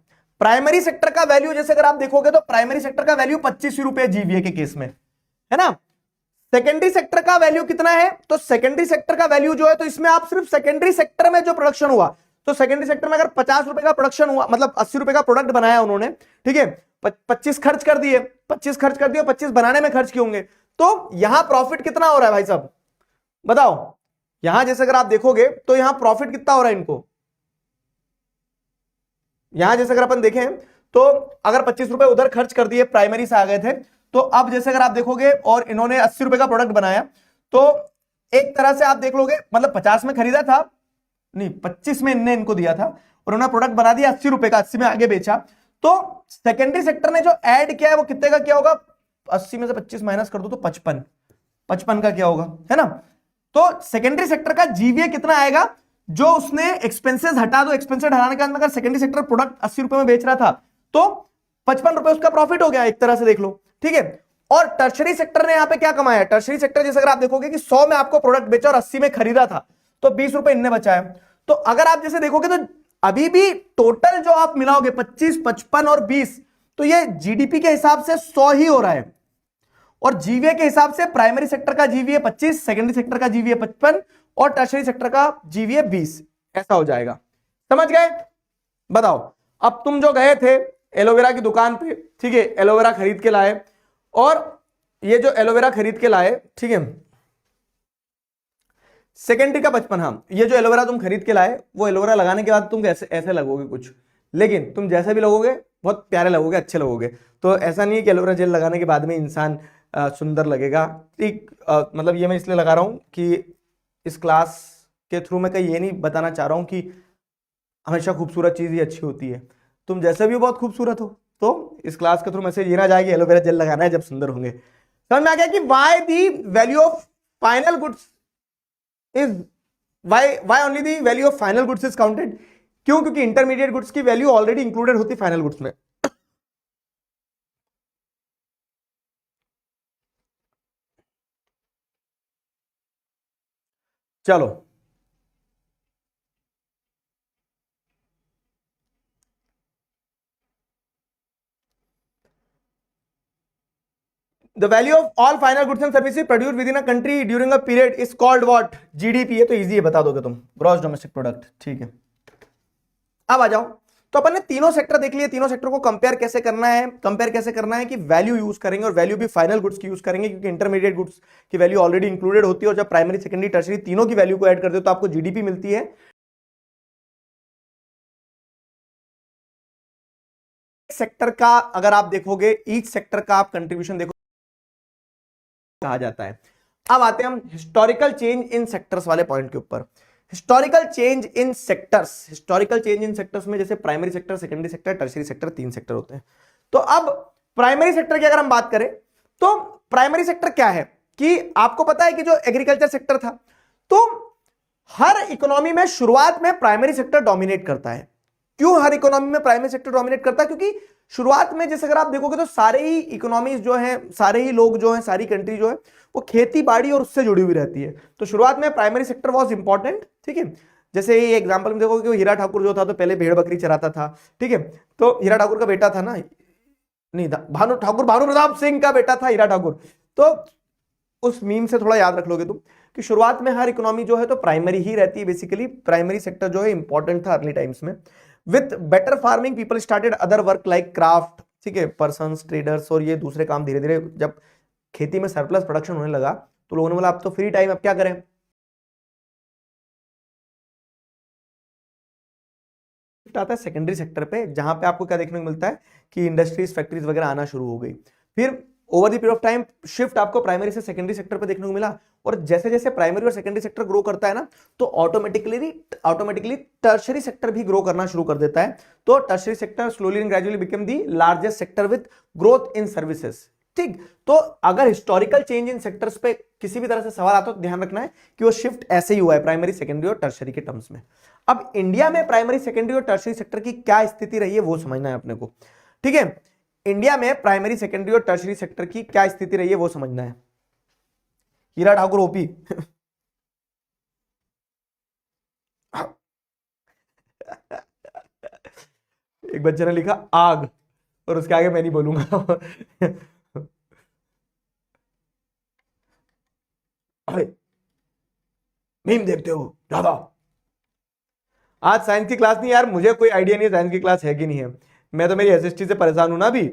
प्राइमरी सेक्टर का वैल्यू जैसे अगर आप देखोगे तो प्राइमरी सेक्टर का वैल्यू 25 रुपए जीवीए के केस में, है ना। सेकेंडरी सेक्टर का वैल्यू कितना है, तो सेकेंडरी सेक्टर का वैल्यू जो है, तो इसमें आप सिर्फ सेकेंडरी सेक्टर में जो प्रोडक्शन हुआ, तो सेकेंडरी सेक्टर में अगर 50 रुपए का प्रोडक्शन हुआ, मतलब 80 रुपए का प्रोडक्ट बनाया उन्होंने, ठीक है, 25 खर्च कर दिए, 25 बनाने में खर्च किए होंगे, तो यहां प्रॉफिट कितना हो रहा है भाई साहब, बताओ। यहां जैसे अगर आप देखोगे तो यहां प्रॉफिट कितना हो रहा है इनको, यहां जैसे अगर अपन देखें तो अगर 25 रुपए उधर खर्च कर दिए, प्राइमरी से आ गए थे, तो अब जैसे अगर आप देखोगे और इन्होंने 80 रुपए का प्रोडक्ट बनाया, तो एक तरह से आप देख लोगे, मतलब 50 में खरीदा था, नहीं 25 में इनने इनको दिया था, और उन्होंने प्रोडक्ट बना दिया 80 रुपए का, 80 में आगे बेचा, तो सेकेंडरी सेक्टर ने जो ऐड किया है वो कितने का क्या होगा, 80 में से 25 माइनस कर दो तो 55 का क्या होगा, है ना। तो सेकेंडरी सेक्टर का जीवीए कितना आएगा, जो उसने एक्सपेंसेस हटा दो, एक्सपेंसेस हटाने के बाद अगर सेकेंडरी सेक्टर प्रोडक्ट 80 रुपए में बेच रहा था तो 55 रुपए उसका प्रॉफिट हो गया, एक तरह से देख लो, ठीक है। और टर्शरी सेक्टर ने यहां पे क्या कमाया, टर्शरी सेक्टर जैसे अगर आप देखोगे कि 100 में आपको प्रोडक्ट बेचा और 80 में खरीदा था, तो 20 रुपए इनने बचाया। तो अगर आप जैसे देखोगे तो अभी भी टोटल जो आप मिलाओगे 25, 55 और 20, तो ये जीडीपी के हिसाब से 100 ही हो रहा है, और जीवीए के हिसाब से प्राइमरी सेक्टर का जीवीए 25, सेकेंडरी सेक्टर का जीवीए 55 और टर्शरी सेक्टर का जीवीए 20, ऐसा हो जाएगा। समझ गए? बताओ, अब तुम जो गए थे एलोवेरा की दुकान पे, ठीक है, एलोवेरा खरीद के लाए, और ये जो एलोवेरा खरीद के लाए, ठीक है, सेकेंडरी का 55, हाँ, ये जो एलोवेरा तुम खरीद के लाए, वो एलोवेरा लगाने के बाद तुम ऐसे ऐसे लगोगे कुछ, लेकिन तुम जैसे भी लगोगे बहुत प्यारे लगोगे, अच्छे लगोगे। तो ऐसा नहीं है कि एलोवेरा जेल लगाने के बाद में इंसान सुंदर लगेगा, ठीक, मतलब ये मैं इसलिए लगा रहा हूं कि इस क्लास के थ्रू मैं कहीं ये नहीं बताना चाह रहा हूं कि हमेशा खूबसूरत चीज ही अच्छी होती है, तुम जैसे भी बहुत खूबसूरत हो, तो इस क्लास के थ्रू मैसेज ये ना जाए कि एलोवेरा जेल लगाना है जब सुंदर होंगे। समझ में आ गया कि why the value of final goods is why only the value of final goods is counted, क्यों? क्योंकि इंटरमीडिएट गुड्स की वैल्यू ऑलरेडी इंक्लूडेड होती फाइनल गुड्स में। चलो, the value of all final goods and services produced within a country during a period is called what, GDP। ये तो easy है, बता दोगे तुम, ग्रॉस डोमेस्टिक प्रोडक्ट, ठीक है। अब आ जाओ, तो अपन ने तीनों सेक्टर देख लिए, तीनों सेक्टर को कंपेयर कैसे करना है, कंपेयर कैसे करना है कि वैल्यू यूज करेंगे, और वैल्यू भी फाइनल गुड्स की यूज करेंगे, क्योंकि इंटरमीडिएट गुड्स की वैल्यू ऑलरेडी इंक्लूडेड होती है, और जब प्राइमरी सेकेंडरी टर्शरी तीनों की वैल्यू को ऐड करते हो तो आपको जीडीपी मिलती है। सेक्टर का अगर आप देखोगे, ईच सेक्टर का आप कंट्रीब्यूशन देखो कहा जाता है। अब आते हैं हम हिस्टोरिकल चेंज इन सेक्टर्स वाले पॉइंट के ऊपर। Historical change in sectors, historical change in sectors में जैसे primary sector, secondary sector, tertiary sector, 3 sector होते हैं। तो अब प्राइमरी सेक्टर की अगर हम बात करें तो प्राइमरी सेक्टर क्या है कि आपको पता है कि जो एग्रीकल्चर सेक्टर था, तो हर इकोनॉमी में शुरुआत में प्राइमरी सेक्टर डोमिनेट करता है। क्यों हर इकोनॉमी में प्राइमरी सेक्टर डोमिनेट करता है? क्योंकि शुरुआत में जैसे अगर आप देखोगे तो सारे ही इकोनॉमीज जो हैं, सारे ही लोग जो हैं, सारी कंट्री जो है वो खेती बाड़ी और उससे जुड़ी हुई रहती है। तो शुरुआत में प्राइमरी सेक्टर वाज इंपॉर्टेंट, ठीक है। जैसे ये एग्जांपल में देखोगे कि हीरा ठाकुर जो था तो पहले भेड़ बकरी चराता था, ठीक है। तो हीरा ठाकुर का बेटा था ना, नहीं था, भानु ठाकुर, भानु प्रताप सिंह का बेटा था हीरा ठाकुर। तो उस मीम से थोड़ा याद रख लोगे तुम कि शुरुआत में हर इकोनॉमी जो है तो प्राइमरी ही रहती है। बेसिकली प्राइमरी सेक्टर जो है इंपॉर्टेंट था अर्ली टाइम्स में। With better farming people started other work like craft, ठीक है, पर्सन्स, ट्रेडर्स और ये दूसरे काम। धीरे धीरे जब खेती में सरप्लस प्रोडक्शन होने लगा तो लोगों ने बोला अब तो फ्री टाइम, अब क्या करें। आता है सेकेंडरी सेक्टर पे, जहां पे आपको क्या देखने को मिलता है कि इंडस्ट्रीज, फैक्ट्रीज वगैरह आना शुरू हो गई। फिर over the period of time shift आपको प्राइमरी से सेकेंडरी सेक्टर पे देखने को मिला, और जैसे जैसे प्राइमरी और सेकेंडरी सेक्टर ग्रो करता है ना, तो ऑटोमेटिकली टर्शियरी सेक्टर भी ग्रो करना शुरू कर देता है। तो tertiary sector slowly and gradually become the largest sector with growth in services, ठीक। तो अगर हिस्टोरिकल चेंज इन सेक्टर्स पे किसी भी तरह से सवाल आता तो ध्यान रखना है कि वो शिफ्ट ऐसे ही हुआ है प्राइमरी, सेकेंडरी और टर्शियरी के टर्म्स में। अब इंडिया में प्राइमरी, सेकेंडरी और टर्शियरी सेक्टर की क्या स्थिति रही है वो समझना है अपने को, ठीक है। इंडिया में प्राइमरी, सेकेंडरी और टर्शियरी सेक्टर की क्या स्थिति रही है वो समझना है। हीरा ठाकुर ओपी एक बच्चे ने लिखा आग, और उसके आगे मैं नहीं बोलूंगा अरे मीम देखते हो ज्यादा। आज साइंस की क्लास नहीं यार, मुझे कोई आइडिया नहीं है साइंस की क्लास है कि नहीं है। मैं तो मेरी एसएसटी से परेशान हूं ना अभी।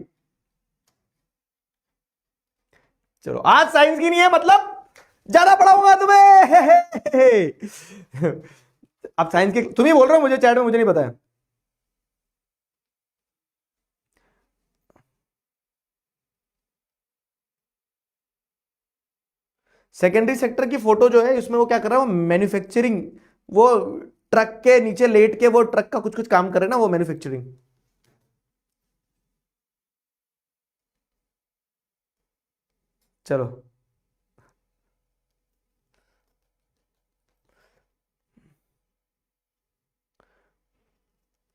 चलो आज साइंस की नहीं है मतलब ज्यादा पढ़ाऊंगा तुम्हें अब साइंस की तुम ही बोल रहे हो मुझे चैट में, मुझे नहीं पता है। सेकेंडरी सेक्टर की फोटो जो है इसमें वो क्या कर रहा है, वो मैन्युफैक्चरिंग, वो ट्रक के नीचे लेट के वो ट्रक का कुछ कुछ काम कर रहे हैं ना, वो मैन्युफैक्चरिंग। चलो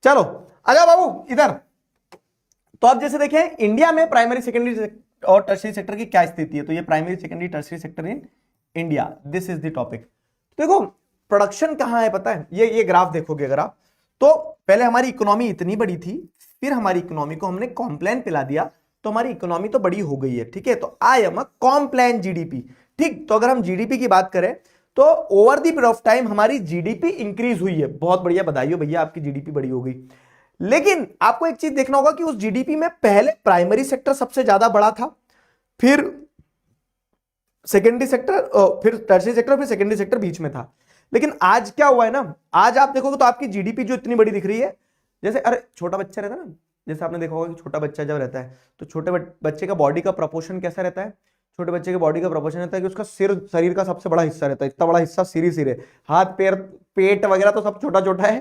चलो आजा बाबू इधर। तो आप जैसे देखें इंडिया में प्राइमरी, सेकेंडरी और टर्शियरी सेक्टर की क्या स्थिति है, तो ये primary, secondary, tertiary sector in India, this is the topic. देखो प्रोडक्शन कहां है पता है, ये ग्राफ देखोगे अगर आप, तो पहले हमारी इकोनॉमी इतनी बड़ी थी, फिर हमारी इकोनॉमी को हमने कॉम्प्लान पिला दिया तो हमारी इकोनॉमी तो बड़ी हो गई है, ठीक है। तो आई एम अ कॉम्प्लान जीडीपी, ठीक। तो अगर हम जीडीपी की बात करें तो over the period of time हमारी जीडीपी इंक्रीज हुई है, बहुत बढ़िया, बधाई हो भैया आपकी जीडीपी बड़ी हो गई। लेकिन आपको एक चीज देखना होगा कि उस जीडीपी में पहले प्राइमरी सेक्टर सबसे ज्यादा बड़ा था, फिर सेकेंडरी सेक्टर, फिर टर्शियरी सेक्टर, फिर सेकेंडरी सेक्टर बीच में था। लेकिन आज क्या हुआ है ना, आज आप देखोगे तो आपकी जीडीपी जो इतनी बड़ी दिख रही है, जैसे अरे छोटा बच्चा रहता है ना, जैसे आपने देखा होगा कि छोटा बच्चा जब रहता है तो छोटे बच्चे का बॉडी का प्रोपोर्शन कैसा रहता है, छोटे बच्चे के बॉडी का प्रोपोर्शन रहता है कि उसका सिर शरीर का सबसे बड़ा हिस्सा रहता है, इतना बड़ा हिस्सा सिर ही सिर है, हाथ पैर पेट वगैरह तो सब छोटा छोटा है,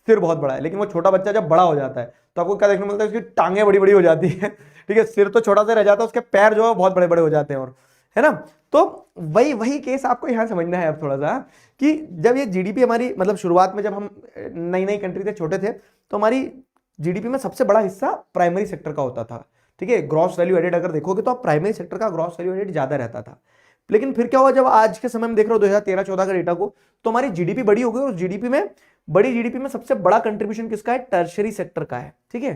सिर बहुत बड़ा है। लेकिन वो छोटा बच्चा जब बड़ा हो जाता है तो आपको क्या देखने को मिलता है, उसकी टांगे बड़ी बड़ी हो जाती है, ठीक है, सिर तो छोटा सा रह जाता है, उसके पैर जो है बहुत बड़े बड़े हो जाते हैं, और है ना। तो वही वही केस आपको यहां समझना है अब थोड़ा सा, कि जब ये जीडीपी हमारी, मतलब शुरुआत में जब हम नई नई कंट्री थे, छोटे थे, तो हमारी जीडीपी में सबसे बड़ा हिस्सा प्राइमरी सेक्टर का होता था, ठीक है। ग्रॉस वैल्यू एडेड अगर देखोगे तो प्राइमरी सेक्टर का ग्रॉस वैल्यू एडेड ज्यादा रहता था। लेकिन फिर क्या हुआ, जब आज के समय में देख रहे हो 2013-14 का डेटा को, तो हमारी जीडीपी बड़ी हो गई, और जीडीपी में, बड़ी जीडीपी में सबसे बड़ा कंट्रीब्यूशन किसका है, टर्शियरी सेक्टर का है, ठीक है।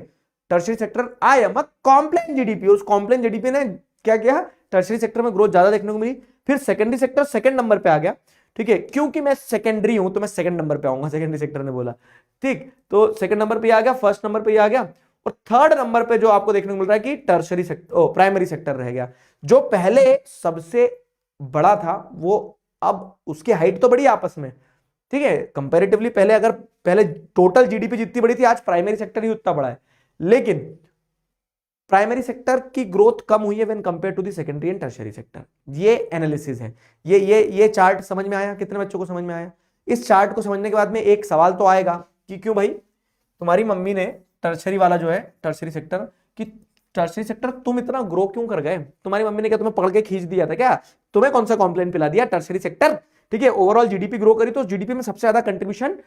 Tertiary sector I am a complain GDP, उस कॉम्प्लेन जीडीपी ने क्या किया, टर्शियरी सेक्टर में ग्रोथ ज्यादा देखने को मिली। फिर सेकेंडरी सेक्टर सेकंड नंबर पे आ गया, ठीक है, क्योंकि मैं सेकेंडरी हूं तो मैं सेकंड नंबर पे आऊंगा, सेकेंडरी सेक्टर ने बोला। ठीक, तो सेकंड नंबर पे आ गया, फर्स्ट नंबर पे आ गया, और थर्ड नंबर पे जो आपको देखने को मिल रहा है कि टर्शरी सेक्टर, प्राइमरी सेक्टर रह गया। जो पहले सबसे बड़ा था वो अब उसकी हाइट तो बड़ी आपस में, ठीक है, कंपैरेटिवली पहले अगर पहले टोटल जीडीपी जितनी बड़ी थी, आज प्राइमरी सेक्टर ही उतना बड़ा है, लेकिन प्राइमरी सेक्टर की ग्रोथ कम हुई है when compare to the secondary and tertiary sector. ये एनालिसिस है। ये चार्ट समझ में आया? कितने बच्चों को समझ में आया? इस चार्ट को समझने के बाद में एक सवाल तो आएगा कि क्यों भाई तुम्हारी मम्मी ने टर्शरी वाला जो है टर्शरी सेक्टर, कि टर्शरी सेक्टर तुम इतना ग्रो क्यों कर गए? तुम्हारी मम्मी ने क्या तुम्हें पकड़ के खींच दिया था क्या? तुम्हें कौन सा कॉम्प्लेन पिला दिया? टर्शरी सेक्टर, ठीक है, ओवरऑल जीडीपी ग्रो करी तो जीडीपी में सबसे ज्यादा कंट्रीब्यूशन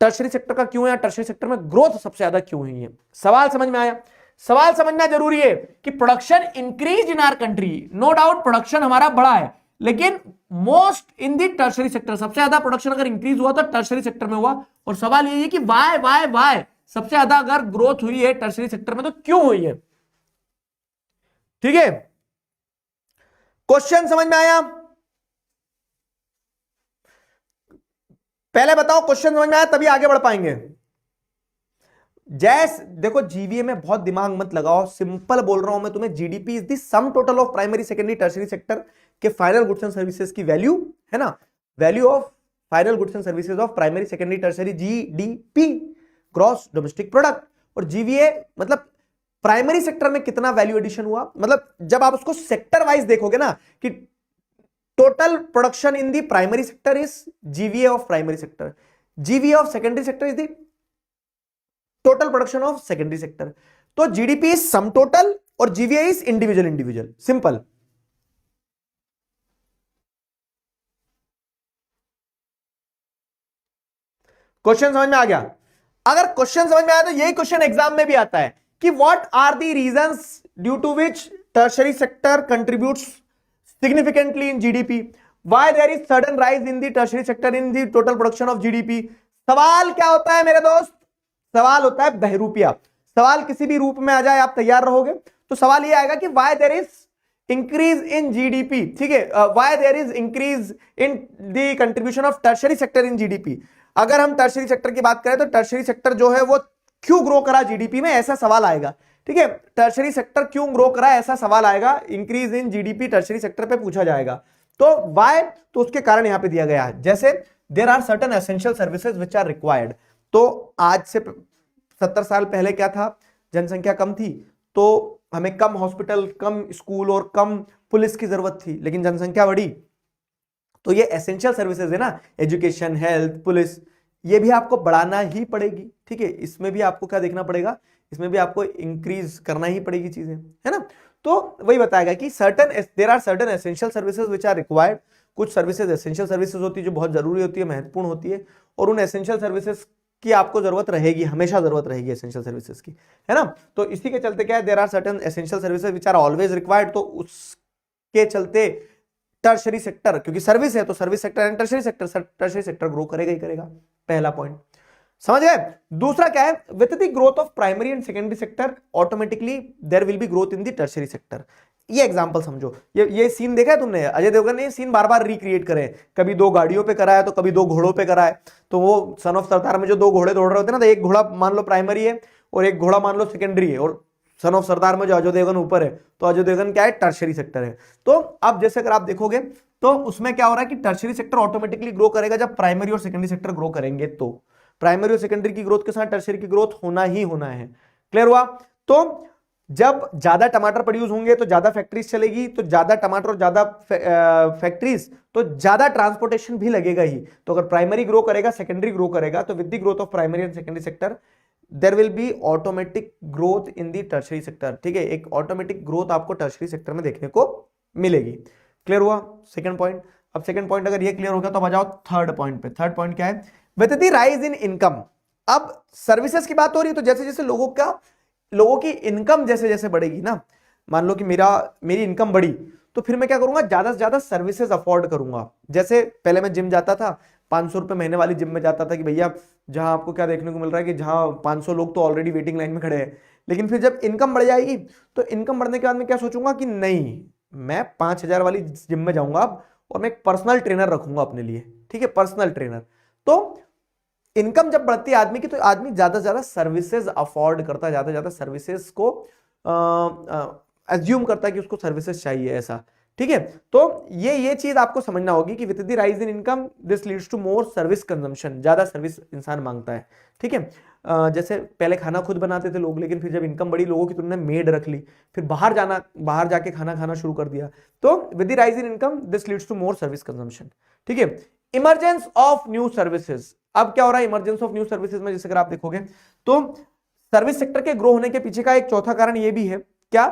टर्शरी सेक्टर का क्यों है? टर्शरी सेक्टर में ग्रोथ सबसे ज्यादा क्यों हुई है? सवाल समझ में आया? सवाल समझना जरूरी है कि production increase in our country, no doubt production हमारा बड़ा है, लेकिन most in the tertiary sector, सबसे ज्यादा प्रोडक्शन अगर इंक्रीज हुआ तो टर्शरी सेक्टर में हुआ। और सवाल ये है कि वाई वाई वाई सबसे ज्यादा अगर ग्रोथ हुई है टर्शरी सेक्टर में तो क्यों हुई है? ठीक है, क्वेश्चन समझ में आया? पहले बताओ क्वेश्चन समझ में आया, तभी आगे बढ़ पाएंगे। जैस देखो जीवीए में बहुत दिमाग मत लगाओ, सिंपल बोल रहा हूं मैं तुम्हें, GDP is the sum total of primary secondary tertiary sector के फाइनल गुड्स एंड सर्विसेज की वैल्यू, है ना, value of final goods and services of primary secondary tertiary, GDP, gross domestic product. और जीवीए मतलब प्राइमरी सेक्टर में कितना value addition हुआ, मतलब जब आप उसको सेक्टर वाइज देखोगे ना कि total production in the primary sector is GVA of primary sector, GVA of secondary sector is the total production of secondary sector. तो जीडीपी इज सम टोटल और GVA is individual individual, simple. Question समझ में आ गया? अगर question समझ में आया तो यही क्वेश्चन एग्जाम में भी आता है कि what are the reasons due to which tertiary sector contributes significantly in GDP, why there is sudden rise in the tertiary sector in the total production of GDP। सवाल क्या होता है मेरे दोस्त? सवाल होता है बहरूपिया। सवाल किसी भी रूप में आ जाए, आप तैयार रहोगे तो सवाल ये आएगा कि why there is increase in GDP, ठीक है, why there is increase in the contribution of tertiary sector in GDP। अगर हम टर्शरी सेक्टर की बात करें तो टर्शरी सेक्टर जो है वो क्यों ग्रो करा जीडीपी में, ऐसा सवाल आएगा, ठीक है, टर्शरी सेक्टर क्यों ग्रो करा ऐसा सवाल आएगा, increase in GDP tertiary sector पे पूछा जाएगा। तो व्हाई, तो उसके कारण यहां पे दिया गया है, जैसे there are certain essential services which are required. तो आज से 70 साल पहले क्या था, जनसंख्या कम थी तो हमें कम हॉस्पिटल, कम स्कूल और कम पुलिस की जरूरत थी, लेकिन जनसंख्या बढ़ी तो ये एसेंशियल सर्विसेज है ना, एजुकेशन, हेल्थ, पुलिस, ये भी आपको बढ़ाना ही पड़ेगी, ठीक है, इसमें भी आपको क्या देखना पड़ेगा, इसमें भी आपको इंक्रीज करना ही पड़ेगी चीजें, है ना। तो वही बताएगा कि there are certain essential services which are required. कुछ सर्विसेज एसेंशियल सर्विसेज होती है जो बहुत जरूरी होती है, महत्वपूर्ण होती है, और उन एसेंशियल सर्विसेज की आपको जरूरत रहेगी, हमेशा जरूरत रहेगी एसेंशियल सर्विसेज की, है ना। तो इसी के चलते क्या है, there are certain essential services which are always required, तो उसके चलते टर्शरी सेक्टर, क्योंकि सर्विस है तो service sector and tertiary sector grow करेगा ही करेगा, पहला पॉइंट समझ गए। दूसरा क्या है, with the growth of primary and secondary sector automatically there will be growth in the tertiary sector. ये एग्जांपल समझो, ये सीन देखा है तुमने, अजय देवगन ने ये सीन बार बार रिक्रिएट करे, कभी 2 गाड़ियों पे कराया तो कभी 2 घोड़ों पे कराया। तो वो सन ऑफ सरदार में जो 2 घोड़े दौड़ रहे होते हैं ना, तो एक घोड़ा मान लो प्राइमरी है और एक घोड़ा मान लो सेकेंडरी है, और सन ऑफ सरदार में जो अजय देवगन ऊपर है तो अजय देवगन क्या है, टर्शरी सेक्टर है। तो अब जैसे अगर आप देखोगे तो उसमें क्या हो रहा है कि टर्शरी सेक्टर ऑटोमेटिकली ग्रो करेगा जब प्राइमरी और सेकेंडरी सेक्टर ग्रो करेंगे, तो प्राइमरी और सेकेंडरी की ग्रोथ के साथ टर्शरी की ग्रोथ होना ही होना है। क्लियर हुआ? तो जब ज्यादा टमाटर प्रोड्यूस होंगे तो ज्यादा फैक्ट्रीज चलेगी, तो ज्यादा टमाटर और ज्यादा फैक्ट्रीज तो ज्यादा ट्रांसपोर्टेशन भी लगेगा ही। तो अगर प्राइमरी ग्रो करेगा, सेकेंडरी ग्रो करेगा, तो with the growth of primary and secondary sector there will be automatic growth in the tertiary sector, ठीक है, एक ऑटोमेटिक ग्रोथ आपको टर्शरी सेक्टर में देखने को मिलेगी। क्लियर हुआ सेकंड पॉइंट? अब सेकंड पॉइंट अगर ये क्लियर हो गया तो आ जाओ थर्ड पॉइंट पे। थर्ड पॉइंट क्या है, with the rise in income. अब सर्विसेज की बात हो रही है तो जैसे जैसे लोगों की इनकम जैसे जैसे बढ़ेगी ना, मान लो कि मेरी इनकम बढ़ी तो फिर मैं क्या करूंगा, ज्यादा से ज्यादा सर्विसेज अफोर्ड करूंगा। जैसे पहले मैं जिम जाता था, 500 रुपए महीने वाली जिम में जाता था कि भैया जहां आपको क्या देखने को मिल रहा है कि जहां 500 लोग तो ऑलरेडी वेटिंग लाइन में खड़े हैं। लेकिन फिर जब इनकम बढ़ जाएगी तो इनकम बढ़ने के बाद मैं क्या सोचूंगा कि नहीं, मैं 5000 वाली जिम में जाऊंगा अब, और मैं एक पर्सनल ट्रेनर रखूंगा अपने लिए, ठीक है, पर्सनल ट्रेनर। तो इनकम जब बढ़ती है आदमी की, तो आदमी ज्यादा से ज्यादा सर्विसेज अफोर्ड करता है, ज्यादा से ज्यादा सर्विसेज को एज्यूम करता है कि उसको सर्विसेज चाहिए, ऐसा, ठीक है। तो ये चीज आपको समझना होगी कि with the rise in income this leads to more service consumption, ज्यादा सर्विस इंसान मांगता है, ठीक है। जैसे पहले खाना खुद बनाते थे लोग, लेकिन फिर जब इनकम बढ़ी, लोगों की तुलना में मेड रख ली, फिर बाहर जाके खाना खाना शुरू कर दिया। तो with the rise in income this leads to more service consumption, ठीक है। इमरजेंस ऑफ न्यू सर्विसेज, अब क्या हो रहा है इमरजेंस ऑफ न्यू सर्विसेज में, जैसे अगर आप देखोगे तो सर्विस सेक्टर के ग्रो होने के पीछे का एक चौथा कारण ये भी है क्या,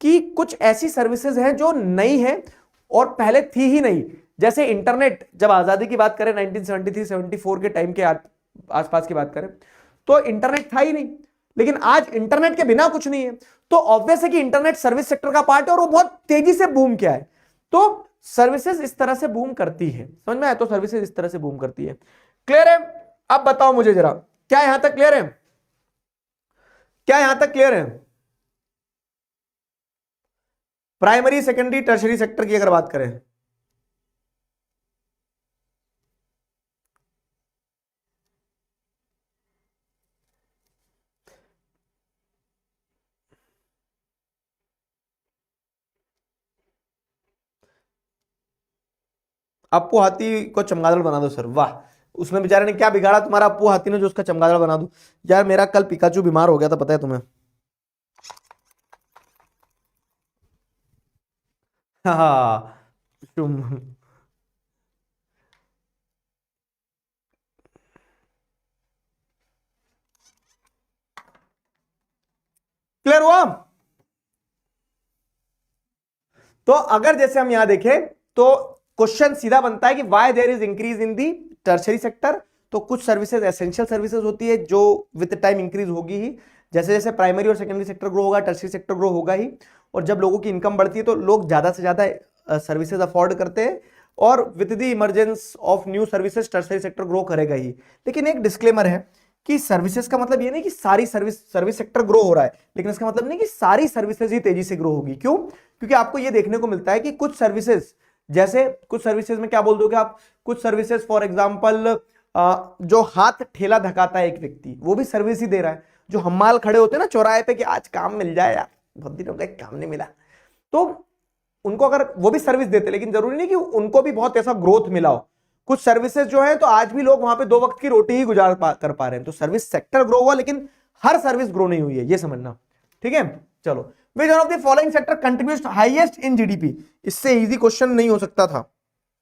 कि कुछ ऐसी सर्विसेज हैं जो नई है और पहले थी ही नहीं। जैसे इंटरनेट, जब आजादी की बात करें 1973-74 के टाइम के आसपास की बात करें, तो इंटरनेट था ही नहीं, लेकिन आज इंटरनेट के बिना कुछ नहीं है। तो ऑब्वियस है कि इंटरनेट सर्विस सेक्टर का पार्ट है और वो बहुत तेजी से बूम किया है। तो सर्विसेज इस तरह से बूम करती है, समझ में आया, तो सर्विसेज इस तरह से बूम करती है। क्लियर है? अब बताओ मुझे जरा, क्या यहां तक क्लियर है? क्या यहां तक क्लियर है? प्राइमरी, सेकेंडरी, टर्शरी सेक्टर की अगर बात करें, अप्पू हाथी को चमगादड़ बना दो सर, वाह, उसने बेचारे ने क्या बिगाड़ा तुम्हारा अप्पू हाथी ने जो उसका चमगादड़ बना दो। यार मेरा कल पिकाचू बीमार हो गया था, पता है तुम्हें? हाँ, तुम क्लियर हुआ? तो अगर जैसे हम यहां देखें तो क्वेश्चन सीधा बनता है कि why there is increase in the tertiary sector. तो कुछ सर्विसेज एसेंशियल सर्विसेज होती है जो विद टाइम इंक्रीज होगी ही, जैसे जैसे प्राइमरी और सेकेंडरी सेक्टर ग्रो होगा, टर्शरी सेक्टर ग्रो होगा ही। और जब लोगों की इनकम बढ़ती है तो लोग ज्यादा से ज्यादा सर्विसेज अफोर्ड करते हैं, और with the emergence of new services tertiary sector grow करेगा ही। लेकिन एक डिस्क्लेमर है कि सर्विसेज का मतलब ये नहीं कि सारी सर्विस सेक्टर ग्रो हो रहा है, लेकिन इसका मतलब नहीं कि सारी सर्विसेज ही तेजी से ग्रो होगी। क्यों? क्योंकि आपको ये देखने को मिलता है कि कुछ सर्विसेज, जैसे कुछ सर्विसेज में क्या बोल दोगे आप, कुछ सर्विसेज फॉर एग्जांपल जो हाथ ठेला धकाता है एक व्यक्ति, वो भी सर्विस ही दे रहा है। जो हम्माल खड़े होते हैं ना चौराहे पे कि आज काम मिल जाए यार, बहुत दिन हो गए काम नहीं मिला, तो उनको अगर वो भी सर्विस देते, लेकिन जरूरी नहीं कि उनको भी बहुत ऐसा ग्रोथ मिला हो। कुछ सर्विसेज जो है तो आज भी लोग वहां पे 2 वक्त की रोटी ही कर पा रहे हैं। तो सर्विस सेक्टर ग्रो हुआ, लेकिन हर सर्विस ग्रो नहीं हुई है, ये समझना, ठीक है। चलो, विच one of the following sector contributes highest in GDP. इससे इजी क्वेश्चन नहीं हो सकता था,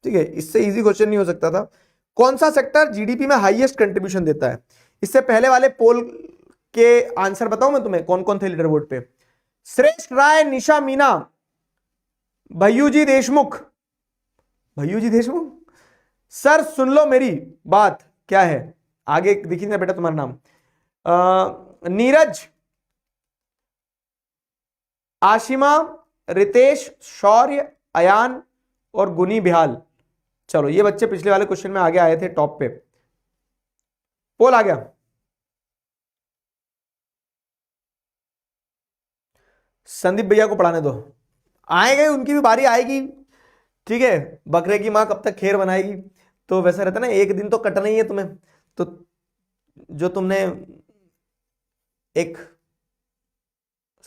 ठीक है, इससे इजी क्वेश्चन नहीं हो सकता था। कौन सा सेक्टर जीडीपी में हाईएस्ट कंट्रीब्यूशन देता है? इससे पहले वाले पोल के आंसर बताऊं मैं तुम्हें, कौन कौन थे लीडर बोर्ड पे? श्रेष्ठ राय, निशा मीना, भैयूजी देशमुख, भैयूजी देशमुख। सर सुन लो मेरी बात, क्या है आगे दिखी ना बेटा तुम्हारा नाम, नीरज, आशिमा, रितेश, शौर्य, अयान और गुनी बिहाल। चलो, ये बच्चे पिछले वाले क्वेश्चन में आगे आए थे टॉप पे, पोल आ गया। संदीप भैया को पढ़ाने दो, आएंगे, उनकी भी बारी आएगी, ठीक है। बकरे की मां कब तक खीर बनाएगी, तो वैसा रहता ना, एक दिन तो कटना ही है तुम्हें। तो जो तुमने एक,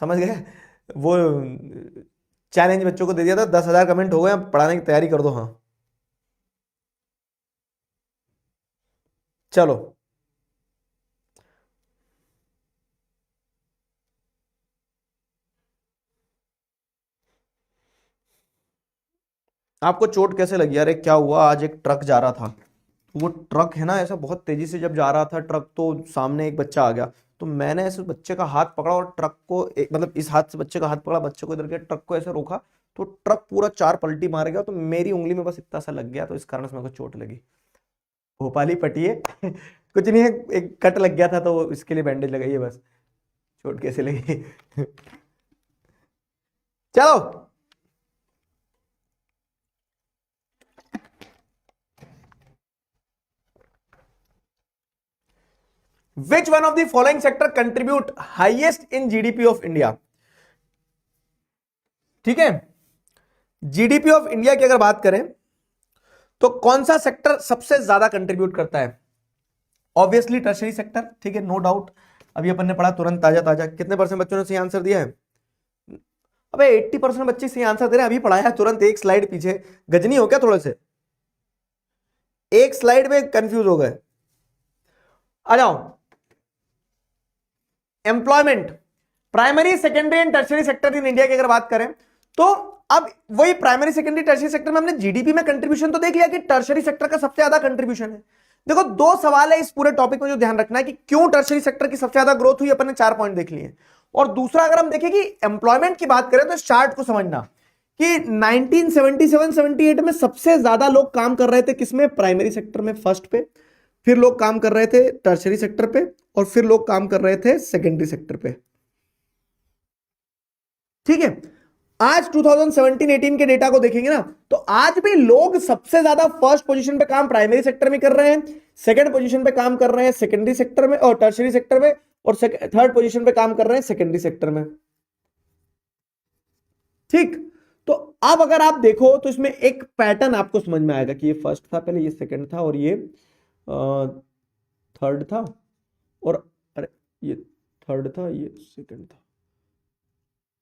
समझ गए, वो चैलेंज बच्चों को दे दिया था, 10,000 कमेंट हो गए, पढ़ाने की तैयारी कर दो। हाँ चलो, आपको चोट कैसे लगी? अरे क्या हुआ, आज एक ट्रक जा रहा था, वो ट्रक है ना ऐसा बहुत तेजी से जब जा रहा था ट्रक, तो सामने एक बच्चा आ गया, तो मैंने ऐसे बच्चे का हाथ पकड़ा और ट्रक को मतलब इस हाथ से बच्चे का हाथ पकड़ा, बच्चे को इधर के ट्रक को ऐसे रोका, तो ट्रक पूरा 4 पलटी मार गया। तो मेरी उंगली में बस इतना सा लग गया, तो इस कारण से मेरे को चोट लगी। भोपाली पट्टी है कुछ नहीं है, एक कट लग गया था तो इसके लिए बैंडेज लगाई है बस। चोट कैसे लगी चलो, विच one of the following sector contribute highest in GDP of India? ठीक है, जीडीपी ऑफ इंडिया की अगर बात करें तो कौन सा सेक्टर सबसे ज्यादा कंट्रीब्यूट करता है? ऑब्वियसली टर्शरी सेक्टर, ठीक है, नो डाउट। अभी अपन ने पढ़ा तुरंत ताजा ताजा। कितने परसेंट बच्चों ने सही आंसर दिया है? अबे 80% बच्चे सही आंसर दे रहे हैं, अभी पढ़ाया तुरंत, एक स्लाइड पीछे। गजनी हो क्या थोड़े से? एक स्लाइड में कंफ्यूज हो गए। आ जाओ, employment, primary secondary and tertiary sector in India की अगर बात करें तो अब वही प्राइमरी सेकेंडरी टर्शरी सेक्टर में हमने जीडीपी में कंट्रीब्यूशन तो देख लिया कि टर्शरी सेक्टर का सबसे ज्यादा कंट्रीब्यूशन है। देखो दो सवाल है इस पूरे टॉपिक में जो ध्यान रखना है कि क्यों टर्शरी सेक्टर की सबसे ज्यादा ग्रोथ हुई, अपन ने 4 पॉइंट देख लिए। और दूसरा अगर हम देखें कि एम्प्लॉयमेंट की बात करें तो इस चार्ट को समझना कि 1977-78 में सबसे ज्यादा लोग काम कर रहे थे किसमें? प्राइमरी सेक्टर में फर्स्ट पे, फिर लोग काम कर रहे थे टर्शरी सेक्टर पे, और फिर लोग काम कर रहे थे सेकेंडरी सेक्टर पे। ठीक है, आज 2017-18 के डेटा को देखेंगे ना तो आज भी लोग सबसे ज्यादा फर्स्ट पोजीशन पे काम प्राइमरी सेक्टर में कर रहे हैं, सेकंड पोजीशन पे काम कर रहे हैं सेकेंडरी सेक्टर में और टर्शरी सेक्टर में, और थर्ड पोजीशन पे काम कर रहे हैं सेकेंडरी सेक्टर में। ठीक, तो अब अगर आप देखो तो इसमें एक पैटर्न आपको समझ में आएगा कि ये फर्स्ट था पहले, ये सेकंड था, और ये थर्ड था, और अरे ये थर्ड था, ये सेकंड था।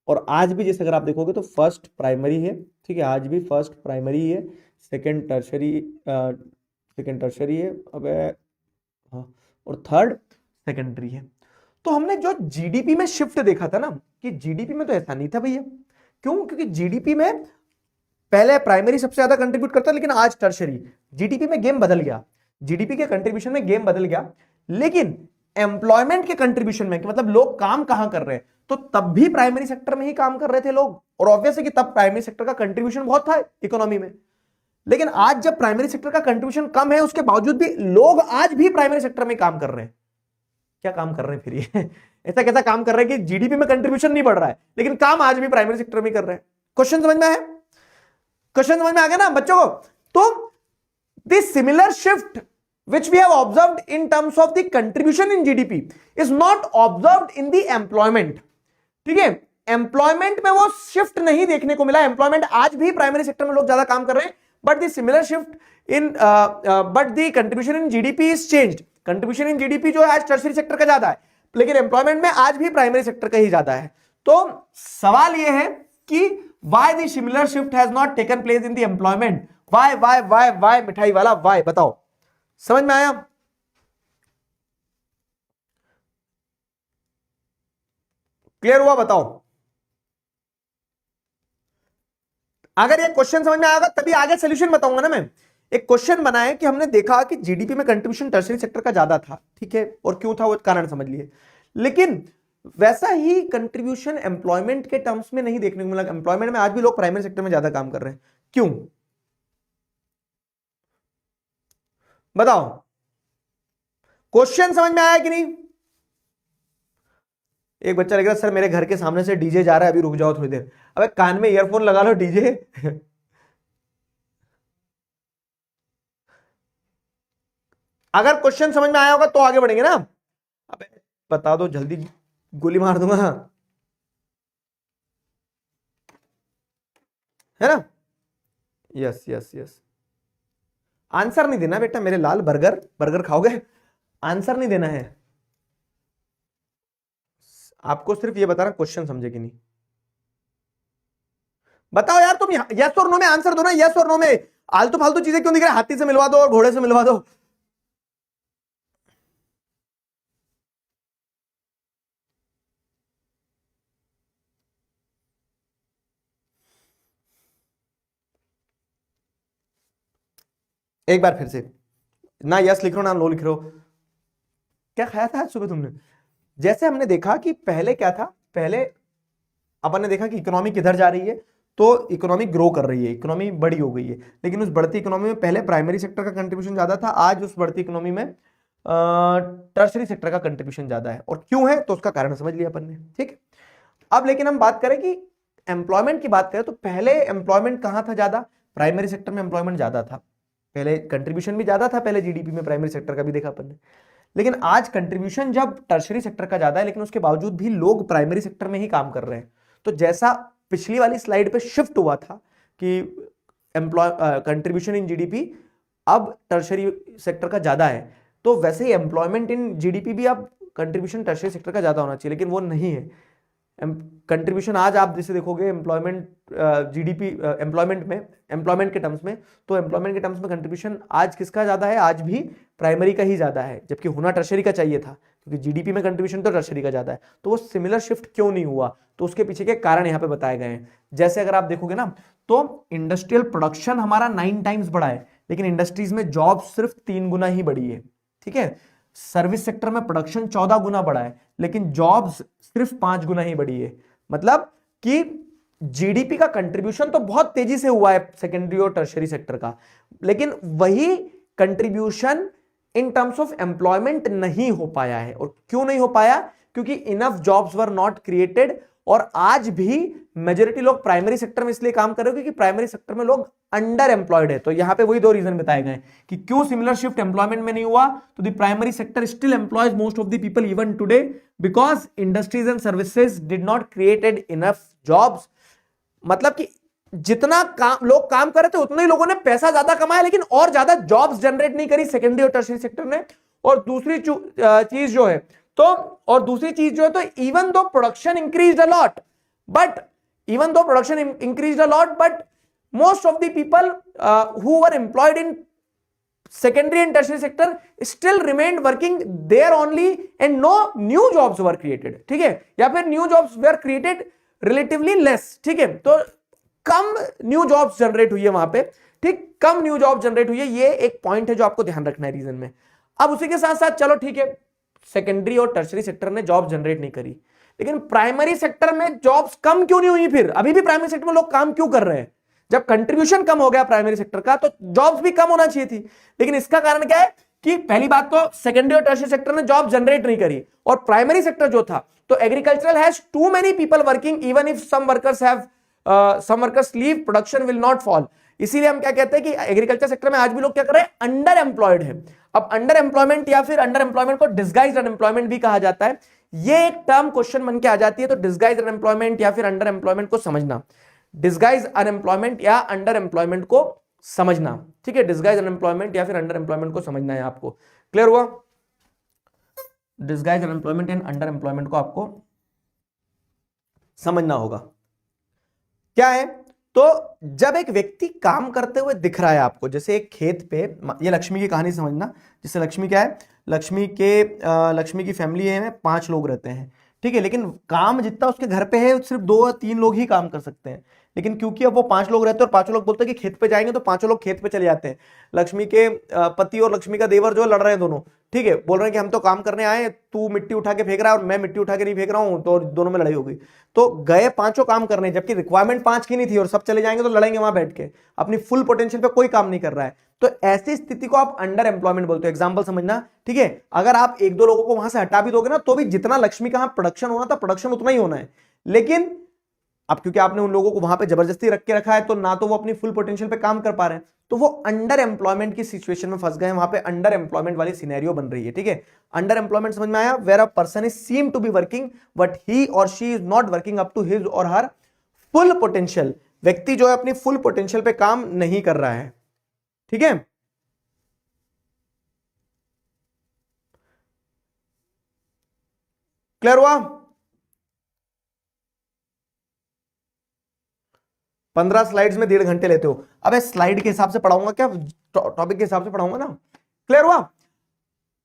और आज भी जैसे अगर आप देखोगे तो फर्स्ट प्राइमरी है, ठीक है, आज भी फर्स्ट प्राइमरी है, सेकंड टर्शरी है, अब हाँ, और थर्ड सेकेंडरी है। तो हमने जो जीडीपी में शिफ्ट देखा था ना कि जीडीपी में तो ऐसा नहीं था भैया। क्यों? क्योंकि जीडीपी में पहले प्राइमरी सबसे ज्यादा कंट्रीब्यूट करता, लेकिन आज टर्शरी। जीडीपी में गेम बदल गया, जीडीपी के कंट्रीब्यूशन में गेम बदल गया, लेकिन एम्प्लॉयमेंट के कंट्रीब्यूशन में, कि मतलब लोग काम कहां कर रहे हैं, तो तब भी प्राइमरी सेक्टर में ही काम कर रहे थे लोग। और ऑब्वियस है कि तब प्राइमरी सेक्टर का कंट्रीब्यूशन बहुत था इकोनॉमी में। लेकिन आज जब प्राइमरी सेक्टर का कंट्रीब्यूशन कम है, उसके बावजूद भी लोग आज भी प्राइमरी सेक्टर में काम कर रहे हैं। क्या काम कर रहे हैं फिर ये? ऐसा कैसा काम कर रहे हैं कि जीडीपी में कंट्रीब्यूशन नहीं बढ़ रहा है लेकिन काम आज भी प्राइमरी सेक्टर में कर रहे हैं? क्वेश्चन समझ में आया? क्वेश्चन समझ में आ गया ना बच्चों को? तो this similar shift which we have observed in terms of the contribution in GDP is not observed in the employment. ठीक है, एम्प्लॉयमेंट में वो शिफ्ट नहीं देखने को मिला। एम्प्लॉयमेंट आज भी प्राइमरी सेक्टर में लोग ज्यादा काम कर रहे हैं, but the similar shift in but the contribution in GDP is changed. Contribution in GDP जो है आज टर्शरी सेक्टर का ज्यादा है, लेकिन एम्प्लॉयमेंट में आज भी प्राइमरी सेक्टर का ही ज्यादा है। तो सवाल यह है कि why the similar shift has not taken place in the employment? why मिठाई वाला why? बताओ, समझ में आया? क्लियर हुआ? बताओ। अगर ये क्वेश्चन समझ में आएगा तभी आगे सॉल्यूशन बताऊंगा ना मैं। एक क्वेश्चन बना है कि हमने देखा कि जीडीपी में कंट्रीब्यूशन टर्शरी सेक्टर का ज्यादा था, ठीक है, और क्यों था वो कारण समझ लिए, लेकिन वैसा ही कंट्रीब्यूशन एम्प्लॉयमेंट के टर्म्स में नहीं देखने को मिला। एम्प्लॉयमेंट में आज भी लोग प्राइमरी सेक्टर में ज्यादा काम कर रहे हैं, क्यों? बताओ, क्वेश्चन समझ में आया कि नहीं? एक बच्चा लग रहा है सर मेरे घर के सामने से डीजे जा रहा है, अभी रुक जाओ थोड़ी देर। अबे कान में ईयरफोन लगा लो, डीजे अगर क्वेश्चन समझ में आया होगा तो आगे बढ़ेंगे ना। अबे बता दो जल्दी, गोली मार दूंगा, है ना? Yes yes yes. आंसर नहीं देना बेटा मेरे लाल। बर्गर बर्गर खाओगे? आंसर नहीं देना है आपको, सिर्फ ये बताना क्वेश्चन समझे कि नहीं। बताओ यार तुम, यस और नो में आंसर दो ना, यस और नो में। आलतू फालतू चीजें क्यों दिख रहा है? हाथी से मिलवा दो और घोड़े से मिलवा दो। एक बार फिर से, ना यस लिख रहे हो ना नो लिख रहे हो। क्या खाया था आज सुबह तुमने? जैसे हमने देखा कि पहले क्या था, पहले अपन ने देखा कि इकोनॉमी किधर जा रही है, तो इकोनॉमी ग्रो कर रही है, इकोनॉमी बड़ी हो गई है, लेकिन उस बढ़ती इकोनॉमी में पहले प्राइमरी सेक्टर का कंट्रीब्यूशन ज्यादा था, आज उस बढ़ती इकोनॉमी में टर्शरी सेक्टर का कंट्रीब्यूशन ज्यादा है। और क्यों है तो उसका कारण समझ लिया अपन ने, ठीक है। अब लेकिन हम बात करें कि एम्प्लॉयमेंट की बात करें तो पहले एम्प्लॉयमेंट कहां था ज्यादा? प्राइमरी सेक्टर में एम्प्लॉयमेंट ज्यादा था, पहले कंट्रीब्यूशन भी ज्यादा था, पहले जीडीपी में प्राइमरी सेक्टर का भी देखा अपन ने। लेकिन आज कंट्रीब्यूशन जब टर्शरी सेक्टर का ज्यादा है, लेकिन उसके बावजूद भी लोग प्राइमरी सेक्टर में ही काम कर रहे हैं। तो जैसा पिछली वाली स्लाइड पे शिफ्ट हुआ था कि एम्प्लॉय कंट्रीब्यूशन इन जीडीपी अब टर्शरी सेक्टर का ज्यादा है, तो वैसे ही एम्प्लॉयमेंट इन जीडीपी भी अब कंट्रीब्यूशन टर्शरी सेक्टर का ज्यादा होना चाहिए, लेकिन वो नहीं है। कंट्रीब्यूशन आज आप जैसे देखोगे एम्प्लॉयमेंट जीडीपी एम्प्लॉयमेंट के टर्म्स में, तो एम्प्लॉयमेंट के टर्म्स में कंट्रीब्यूशन आज किसका ज्यादा है? आज भी प्राइमरी का ही ज्यादा है, जबकि होना टर्शरी का चाहिए था, क्योंकि जीडीपी में कंट्रीब्यूशन तो टर्शरी का ज्यादा है। तो वो सिमिलर शिफ्ट क्यों नहीं हुआ? तो उसके पीछे के कारण यहाँ पे बताए गए हैं। जैसे अगर आप देखोगे ना, तो इंडस्ट्रियल प्रोडक्शन हमारा 9 टाइम्स बढ़ा है, लेकिन इंडस्ट्रीज में जॉब सिर्फ 3 गुना ही बढ़ी है। ठीक है, सर्विस सेक्टर में प्रोडक्शन 14 गुना बढ़ा है, लेकिन जॉब्स सिर्फ 5 गुना ही बढ़ी है। मतलब कि जीडीपी का कंट्रीब्यूशन तो बहुत तेजी से हुआ है सेकेंडरी और टर्शरी सेक्टर का, लेकिन वही contribution in terms of employment नहीं हो पाया है। और क्यों नहीं हो पाया? क्योंकि enough jobs were not created, और आज भी मेजोरिटी लोग प्राइमरी सेक्टर में इसलिए काम कर रहे हो क्योंकि प्राइमरी सेक्टर में लोग अंडर एम्प्लॉयड है। तो यहां पे वही 2 रीजन बताए गए कि क्यों सिमिलर शिफ्ट एम्प्लॉयमेंट में नहीं हुआ। तो the primary sector still employees most of the people even today, because industries and services did not created enough jobs. मतलब कि जितना लोग काम कर रहे थे उतने ही लोगों ने पैसा ज्यादा कमाया, लेकिन और ज्यादा जॉब्स जनरेट नहीं करी सेकेंडरी और टर्शरी सेक्टर ने। और दूसरी चीज जो है तो even though production increased a lot, but most of the people who were employed in secondary and tertiary sector still remained working there only, and no new jobs were created. ठीक है, या फिर new jobs were created relatively less. ठीक है, तो कम new jobs generate हुई है वहां पे। ठीक, कम न्यू जॉब जनरेट हुई है, ये एक पॉइंट है जो आपको ध्यान रखना है रीजन में। अब उसी के साथ साथ चलो ठीक है, सेकेंडरी और टर्शरी सेक्टर ने जॉब जनरेट नहीं करी, लेकिन प्राइमरी सेक्टर में जॉब्स कम क्यों नहीं हुई? फिर अभी भी प्राइमरी सेक्टर में लोग काम क्यों कर रहे हैं? जब कंट्रीब्यूशन कम हो गया प्राइमरी सेक्टर का, तो जॉब्स भी कम होना चाहिए थी। लेकिन इसका कारण क्या है कि पहली बात तो सेकेंडरी और टर्शरी सेक्टर ने जॉब जनरेट नहीं करी, और प्राइमरी सेक्टर जो था, तो agricultural has too many people working, even if some workers leave, production will not fall. इसीलिए हम क्या कहते हैं कि एग्रीकल्चर सेक्टर में आज भी लोग क्या कर रहे हैं? अंडर एम्प्लॉयड है। अब अंडर एम्प्लॉयमेंट या फिर अंडर एम्प्लॉयमेंट को डिस्गाइज्ड अनएम्प्लॉयमेंट भी कहा जाता है। ये एक टर्म क्वेश्चन बन के आ जाती है, तो डिस्गाइज्ड अनएम्प्लॉयमेंट या फिर अंडर एम्प्लॉयमेंट को समझना, डिस्गाइज अनएम्प्लॉयमेंट या अंडर एम्प्लॉयमेंट को समझना। ठीक है, डिस्गाइज अनएम्प्लॉयमेंट या फिर अंडर एम्प्लॉयमेंट को समझना है आपको। क्लियर हुआ? Disguise unemployment and under employment को आपको समझना होगा। क्या है? तो जब एक व्यक्ति काम करते हुए दिख रहा है आपको, जैसे एक खेत पे, ये लक्ष्मी की कहानी समझना। जैसे लक्ष्मी क्या है? लक्ष्मी की फैमिली में 5 लोग रहते हैं। ठीक है, लेकिन काम जितना उसके घर पे है सिर्फ 2 या 3 लोग ही काम कर सकते हैं। लेकिन क्योंकि अब वो 5 लोग रहते हैं और 5 लोग बोलते हैं कि खेत पे जाएंगे, तो 5 लोग खेत पे चले जाते हैं। लक्ष्मी के पति और लक्ष्मी का देवर जो लड़ रहे हैं दोनों, ठीक है, बोल रहे हैं कि हम तो काम करने आए, तू मिट्टी उठा के फेंक रहा है और मैं मिट्टी उठा के नहीं फेंक रहा हूं, तो दोनों में लड़ाई हो गई। तो गए 5 काम करने, जबकि रिक्वायरमेंट 5 की नहीं थी, और सब चले जाएंगे तो लड़ेंगे वहां बैठ के, अपनी फुल पोटेंशियल पे कोई काम नहीं कर रहा है। तो ऐसी स्थिति को आप अंडर एम्प्लॉयमेंट बोलते हो। एग्जांपल समझना, ठीक है, अगर आप 1-2 लोगों को वहां से हटा भी दोगे ना, तो भी जितना लक्ष्मी का प्रोडक्शन होना था, प्रोडक्शन उतना ही होना है। लेकिन अब क्योंकि आपने उन लोगों को वहां पे जबरदस्ती रख के रखा है, तो ना तो वो अपनी फुल पोटेंशियल पे काम कर पा रहे हैं, तो वो अंडर एम्प्लॉयमेंट की सिचुएशन में फंस गए हैं। वहां पे अंडर एम्प्लॉयमेंट वाली सिनेरियो बन रही है। ठीक है, अंडर एम्प्लॉयमेंट समझ में आया? Where a person is seem to be working but he or she is not working up to his और हर फुल पोटेंशियल। व्यक्ति जो है अपनी फुल पोटेंशियल पे काम नहीं कर रहा है। ठीक है, क्लियर हुआ? 15 स्लाइड्स में 1.5 घंटे लेते हो। अब स्लाइड के हिसाब से पढ़ाऊंगा क्या? टॉपिक के हिसाब से पढ़ाऊंगा ना। क्लियर हुआ?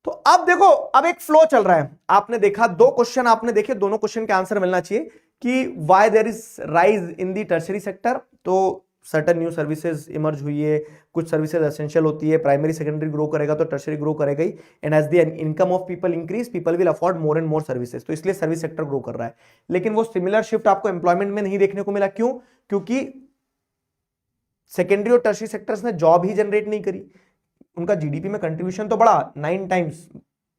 तो अब देखो, अब एक फ्लो चल रहा है। आपने देखा 2 क्वेश्चन आपने देखे, दोनों क्वेश्चन के आंसर मिलना चाहिए कि why there is rise in the tertiary sector. तो सर्टेन न्यू सर्विसेज इमर्ज हुई है, कुछ सर्विसेज एसेंशियल होती है, प्राइमरी सेकेंडरी ग्रो करेगा तो टर्शरी ग्रो करेगा ही, and as the income of people increase people will afford more and more services. तो इसलिए सर्विस सेक्टर ग्रो कर रहा है। लेकिन वो सिमिलर शिफ्ट आपको एम्प्लॉयमेंट में नहीं देखने को मिला। क्यों? क्योंकि सेकेंडरी और टर्शरी सेक्टर्स ने जॉब ही जनरेट नहीं करी। उनका जीडीपी में कंट्रीब्यूशन तो बढ़ा, 9 टाइम्स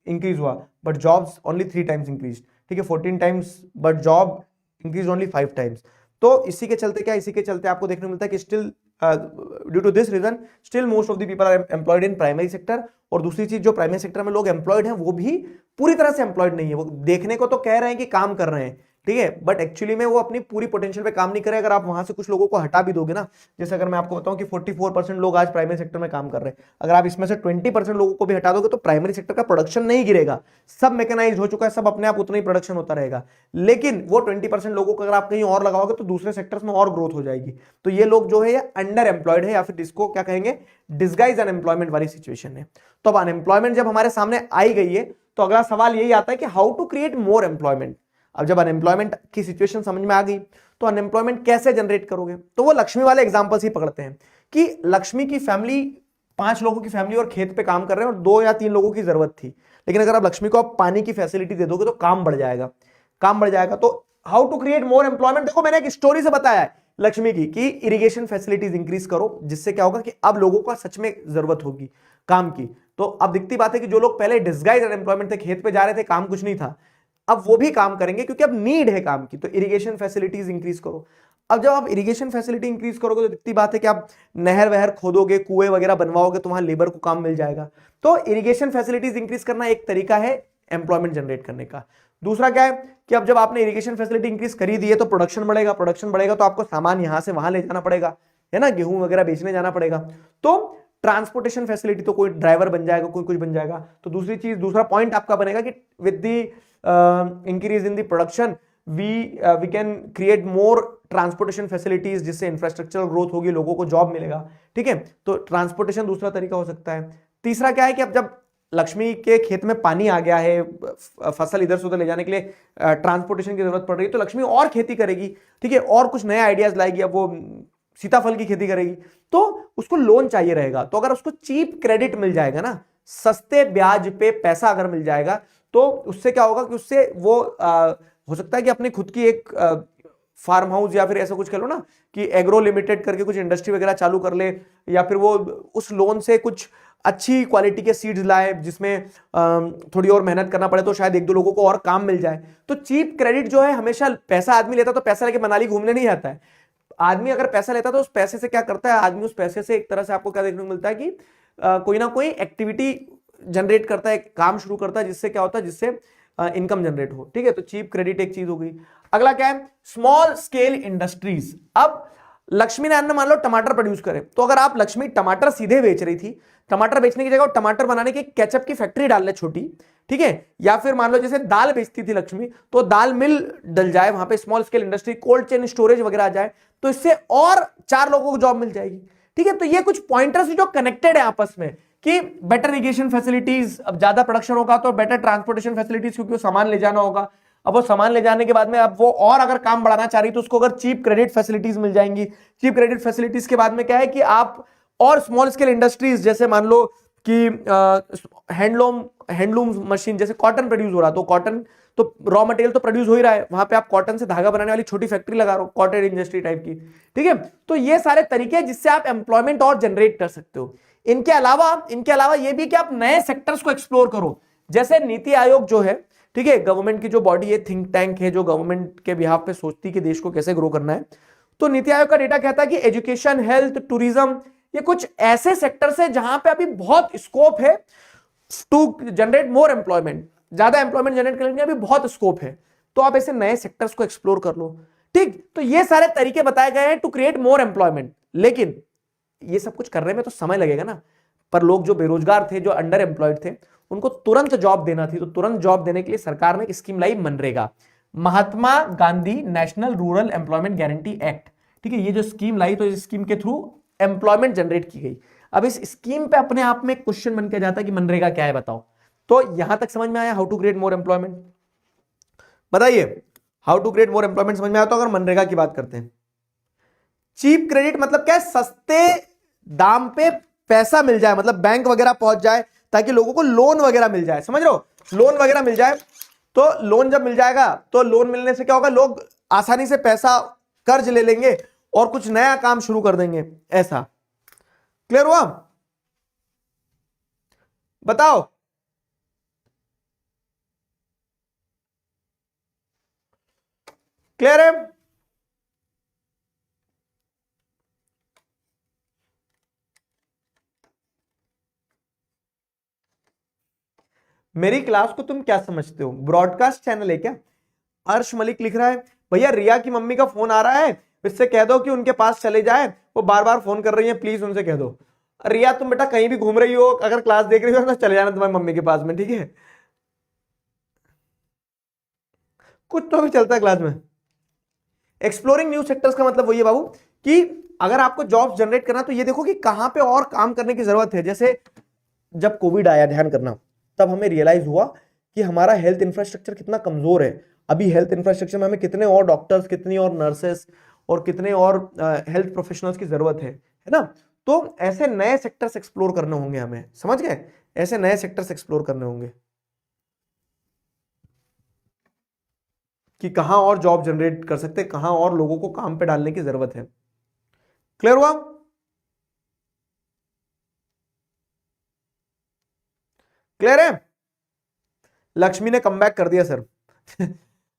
इंक्रीज हुआ, but jobs only 3 times increase. ठीक है, 14 times, but job increase only 5 times. तो इसी के चलते आपको देखने को मिलता है कि still due to this reason still most of the people are employed in primary sector. और दूसरी चीज, जो प्राइमरी सेक्टर में लोग एम्प्लॉयड हैं वो भी पूरी तरह से एम्प्लॉयड नहीं है। वो देखने को तो कह रहे हैं कि काम कर रहे हैं, ठीक है, बट एक्चुअली में वो अपनी पूरी पोटेंशियल पे काम नहीं करे। अगर आप वहां से कुछ लोगों को हटा भी दोगे ना, जैसे अगर मैं आपको बताऊं कि 44% लोग आज प्राइमरी सेक्टर में काम कर रहे हैं, अगर आप इसमें से 20% लोगों को भी हटा दोगे तो प्राइमरी सेक्टर का प्रोडक्शन नहीं गिरेगा, सब मैकेनाइज हो चुका है, सब अपने आप उतना ही प्रोडक्शन होता रहेगा। लेकिन वो 20% लोगों को अगर आप कहीं और लगाओगे तो दूसरे सेक्टर्स में और ग्रोथ हो जाएगी। तो ये लोग जो है ये अंडर एम्प्लॉयड है, या फिर इसको क्या कहेंगे, डिस्गाइज अनएम्प्लॉयमेंट वाली सिचुएशन है। तो अब अनएम्प्लॉयमेंट जब हमारे सामने आई गई है तो अगला सवाल यही आता है कि how to create more employment. अब जब अनएम्प्लॉयमेंट की सिचुएशन समझ में आ गई तो अनएम्प्लॉयमेंट कैसे जनरेट करोगे, तो वो लक्ष्मी वाले एग्जांपल्स ही पकड़ते हैं कि लक्ष्मी की फैमिली 5 लोगों की फैमिली और खेत पे काम कर रहे हैं और 2 या 3 लोगों की जरूरत थी, लेकिन अगर आप लक्ष्मी को आप पानी की फैसिलिटी दे दोगे तो काम बढ़ जाएगा, काम बढ़ जाएगा। तो how to create more employment, देखो मैंने एक स्टोरी से बताया है लक्ष्मी की कि इरिगेशन फैसिलिटीज इंक्रीज करो, जिससे क्या होगा कि अब लोगों का सच में जरूरत होगी काम की। तो अब दिखती बात है कि जो लोग पहले डिस्गाइज अनएम्प्लॉयमेंट थे, खेत पे जा रहे थे, काम कुछ नहीं था, अब वो भी काम करेंगे क्योंकि अब नीड है काम की। तो इरिगेशन फैसिलिटीज इंक्रीज करो। अब जब आप इरिगेशन फैसिलिटी इंक्रीज करोगे तो दिखती बात है कि आप नहर वहर खोदोगे, कुएं वगैरह बनवाओगे, तो वहां लेबर को काम मिल जाएगा। तो इरिगेशन फैसिलिटीज इंक्रीज करना एक तरीका है एम्प्लॉयमेंट जनरेट करने का। दूसरा क्या है कि अब जब आपने इरिगेशन फैसिलिटी इंक्रीज करी दी है तो प्रोडक्शन बढ़ेगा, प्रोडक्शन बढ़ेगा तो आपको सामान यहां से वहां ले जाना पड़ेगा, है ना, गेहूं वगैरह बेचने जाना पड़ेगा। तो ट्रांसपोर्टेशन फैसिलिटी, तो कोई ड्राइवर बन जाएगा, कोई कुछ बन जाएगा। तो दूसरी चीज, दूसरा पॉइंट आपका बनेगा कि with the increase in the production we can create more transportation facilities, जिससे इंफ्रास्ट्रक्चरल ग्रोथ होगी, लोगों को जॉब मिलेगा। ठीक है, तो ट्रांसपोर्टेशन दूसरा तरीका हो सकता है। तीसरा क्या है कि अब जब लक्ष्मी के खेत में पानी आ गया है, फसल इधर से उधर ले जाने के लिए ट्रांसपोर्टेशन की जरूरत पड़ रही है, तो लक्ष्मी और खेती करेगी, ठीक है, और कुछ नए आइडियाज लाएगी। अब वो सीताफल की खेती करेगी तो उसको लोन चाहिए रहेगा, तो अगर उसको चीप क्रेडिट मिल जाएगा ना, सस्ते ब्याज पे पैसा अगर मिल जाएगा, तो उससे क्या होगा कि उससे वो हो सकता है कि अपनी खुद की एक फार्म हाउस या फिर ऐसा कुछ कह लो ना कि एग्रो लिमिटेड करके कुछ इंडस्ट्री वगैरह चालू कर ले, या फिर वो उस लोन से कुछ अच्छी क्वालिटी के सीड्स लाए जिसमें थोड़ी और मेहनत करना पड़े, तो शायद 1-2 लोगों को और काम मिल जाए। तो चीप क्रेडिट जो है, हमेशा पैसा आदमी लेता तो पैसा लेके मनाली घूमने नहीं आता है। आदमी अगर पैसा लेता तो उस पैसे से क्या करता है, आदमी उस पैसे से एक तरह से आपको क्या देखने को मिलता है कि कोई ना कोई एक्टिविटी जनरेट करता है, काम शुरू करता है, जिससे क्या होता है, जिससे इनकम जनरेट हो। ठीक है, तो चीप क्रेडिट एक चीज हो गई। अगला क्या है, स्मॉल स्केल इंडस्ट्रीज। अब लक्ष्मी नारायण ने मान लो टमाटर प्रोड्यूस करे, तो अगर आप लक्ष्मी टमाटर सीधे बेच रही थी, टमाटर बेचने की जगह टमाटर बनाने की केचप की फैक्ट्री डाल ले छोटी, ठीक है, या फिर मान लो जैसे दाल बेचती थी लक्ष्मी, तो दाल मिल डल जाए वहां पे, small scale industry, cold chain storage वगैरह आ जाए, तो इससे और 4 लोगों को जॉब मिल जाएगी। ठीक है, तो ये कुछ पॉइंटर्स जो कनेक्टेड है आपस में कि बेटर इरिगेशन फैसिलिटीज, अब ज्यादा प्रोडक्शन होगा तो बेटर ट्रांसपोर्टेशन फैसिलिटीज, क्योंकि वो सामान ले जाना होगा। अब वो सामान ले जाने के बाद में अब वो और अगर काम बढ़ाना चाह रही तो उसको अगर चीप क्रेडिट फैसिलिटीज मिल जाएंगी। चीप क्रेडिट फैसिलिटीज के बाद में क्या है कि आप और स्मॉल स्केल इंडस्ट्रीज, जैसे मान लो कि हैंडलूम मशीन, जैसे कॉटन प्रोड्यूस हो रहा, तो कॉटन तो रॉ मटेरियल तो प्रोड्यूस हो ही रहा है, वहां पे आप कॉटन से धागा बनाने वाली छोटी फैक्ट्री लगा रहे हो, कॉटन इंडस्ट्री टाइप की। ठीक है, तो ये सारे तरीके हैं जिससे आप एम्प्लॉयमेंट और जनरेट कर सकते हो। इनके अलावा ये भी कि आप नए सेक्टर्स को एक्सप्लोर करो, जैसे नीति आयोग जो है, ठीक है, गवर्नमेंट की जो बॉडी है, थिंक टैंक है, जो गवर्नमेंट के बिहाफ पे सोचती है कि देश को कैसे ग्रो करना है। तो नीति आयोग का डेटा कहता है कि एजुकेशन, हेल्थ, टूरिज्म, ये कुछ ऐसे सेक्टर्स है जहां पे अभी बहुत स्कोप है टू जनरेट मोर एम्प्लॉयमेंट, ज्यादा एम्प्लॉयमेंट जनरेट करने में अभी बहुत स्कोप है। तो आप ऐसे नए सेक्टर्स को एक्सप्लोर कर लो। ठीक, तो ये सारे तरीके बताए गए हैं टू क्रिएट मोर एम्प्लॉयमेंट, लेकिन ये सब कुछ करने में तो समय लगेगा ना। पर लोग जो बेरोजगार थे, जो अंडर एम्प्लॉयड थे, उनको तुरंत जॉब देना थी, तो तुरंत जॉब देने के लिए सरकार ने एक स्कीम लाई, मनरेगा, Mahatma Gandhi national rural employment guarantee act. ठीक है, ये जो स्कीम लाई, तो इस स्कीम के थ्रू एम्प्लॉयमेंट जनरेट की गई। अब इस स्कीम पे अपने आप में क्वेश्चन बन के जाता है कि मनरेगा क्या है, बताओ। तो यहां तक समझ में आया how to create more employment? बताइए, how to create more employment समझ में आया? तो अगर मनरेगा की बात करते हैं, चीप क्रेडिट मतलब क्या है, सस्ते दाम पे पैसा मिल जाए, मतलब बैंक वगैरह पहुंच जाए ताकि लोगों को लोन वगैरह मिल जाए, समझ रहे हो, लोन वगैरह मिल जाए। तो लोन जब मिल जाएगा तो लोन मिलने से क्या होगा, लोग आसानी से पैसा कर्ज ले लेंगे और कुछ नया काम शुरू कर देंगे। ऐसा क्लियर हुआ? बताओ। क्लियर है? मेरी क्लास को तुम क्या समझते हो, ब्रॉडकास्ट चैनल है क्या? अर्श मलिक लिख रहा है भैया रिया की मम्मी का फोन आ रहा है, इससे कह दो कि उनके पास चले जाए, वो बार बार फोन कर रही है, प्लीज उनसे कह दो। रिया तुम बेटा कहीं भी घूम रही हो, अगर क्लास देख रही हो तो चले जाना तुम्हारी मम्मी के पास में, ठीक है। कुछ तो भी चलता है क्लास में। एक्सप्लोरिंग न्यू सेक्टर्स का मतलब वही है बाबू कि अगर आपको जॉब जनरेट करना तो ये देखो कि कहां पे और काम करने की जरूरत है। जैसे जब कोविड आया, ध्यान करना, तब हमें रियलाइज हुआ कि हमारा हेल्थ इंफ्रास्ट्रक्चर कितना कमजोर है। अभी हेल्थ इंफ्रास्ट्रक्चर में हमें कितने और डॉक्टर्स, कितनी और नर्सेस और कितने और हेल्थ प्रोफेशनल्स की जरूरत है ना। तो ऐसे नए सेक्टर्स एक्सप्लोर करने होंगे हमें, समझ गए, ऐसे नए सेक्टर्स एक्सप्लोर करने होंगे कि कहां और जॉब जनरेट कर सकते हैं, कहां और लोगों को काम पे डालने की जरूरत है। क्लियर हुआ? क्लियर है? लक्ष्मी ने कमबैक कर दिया सर।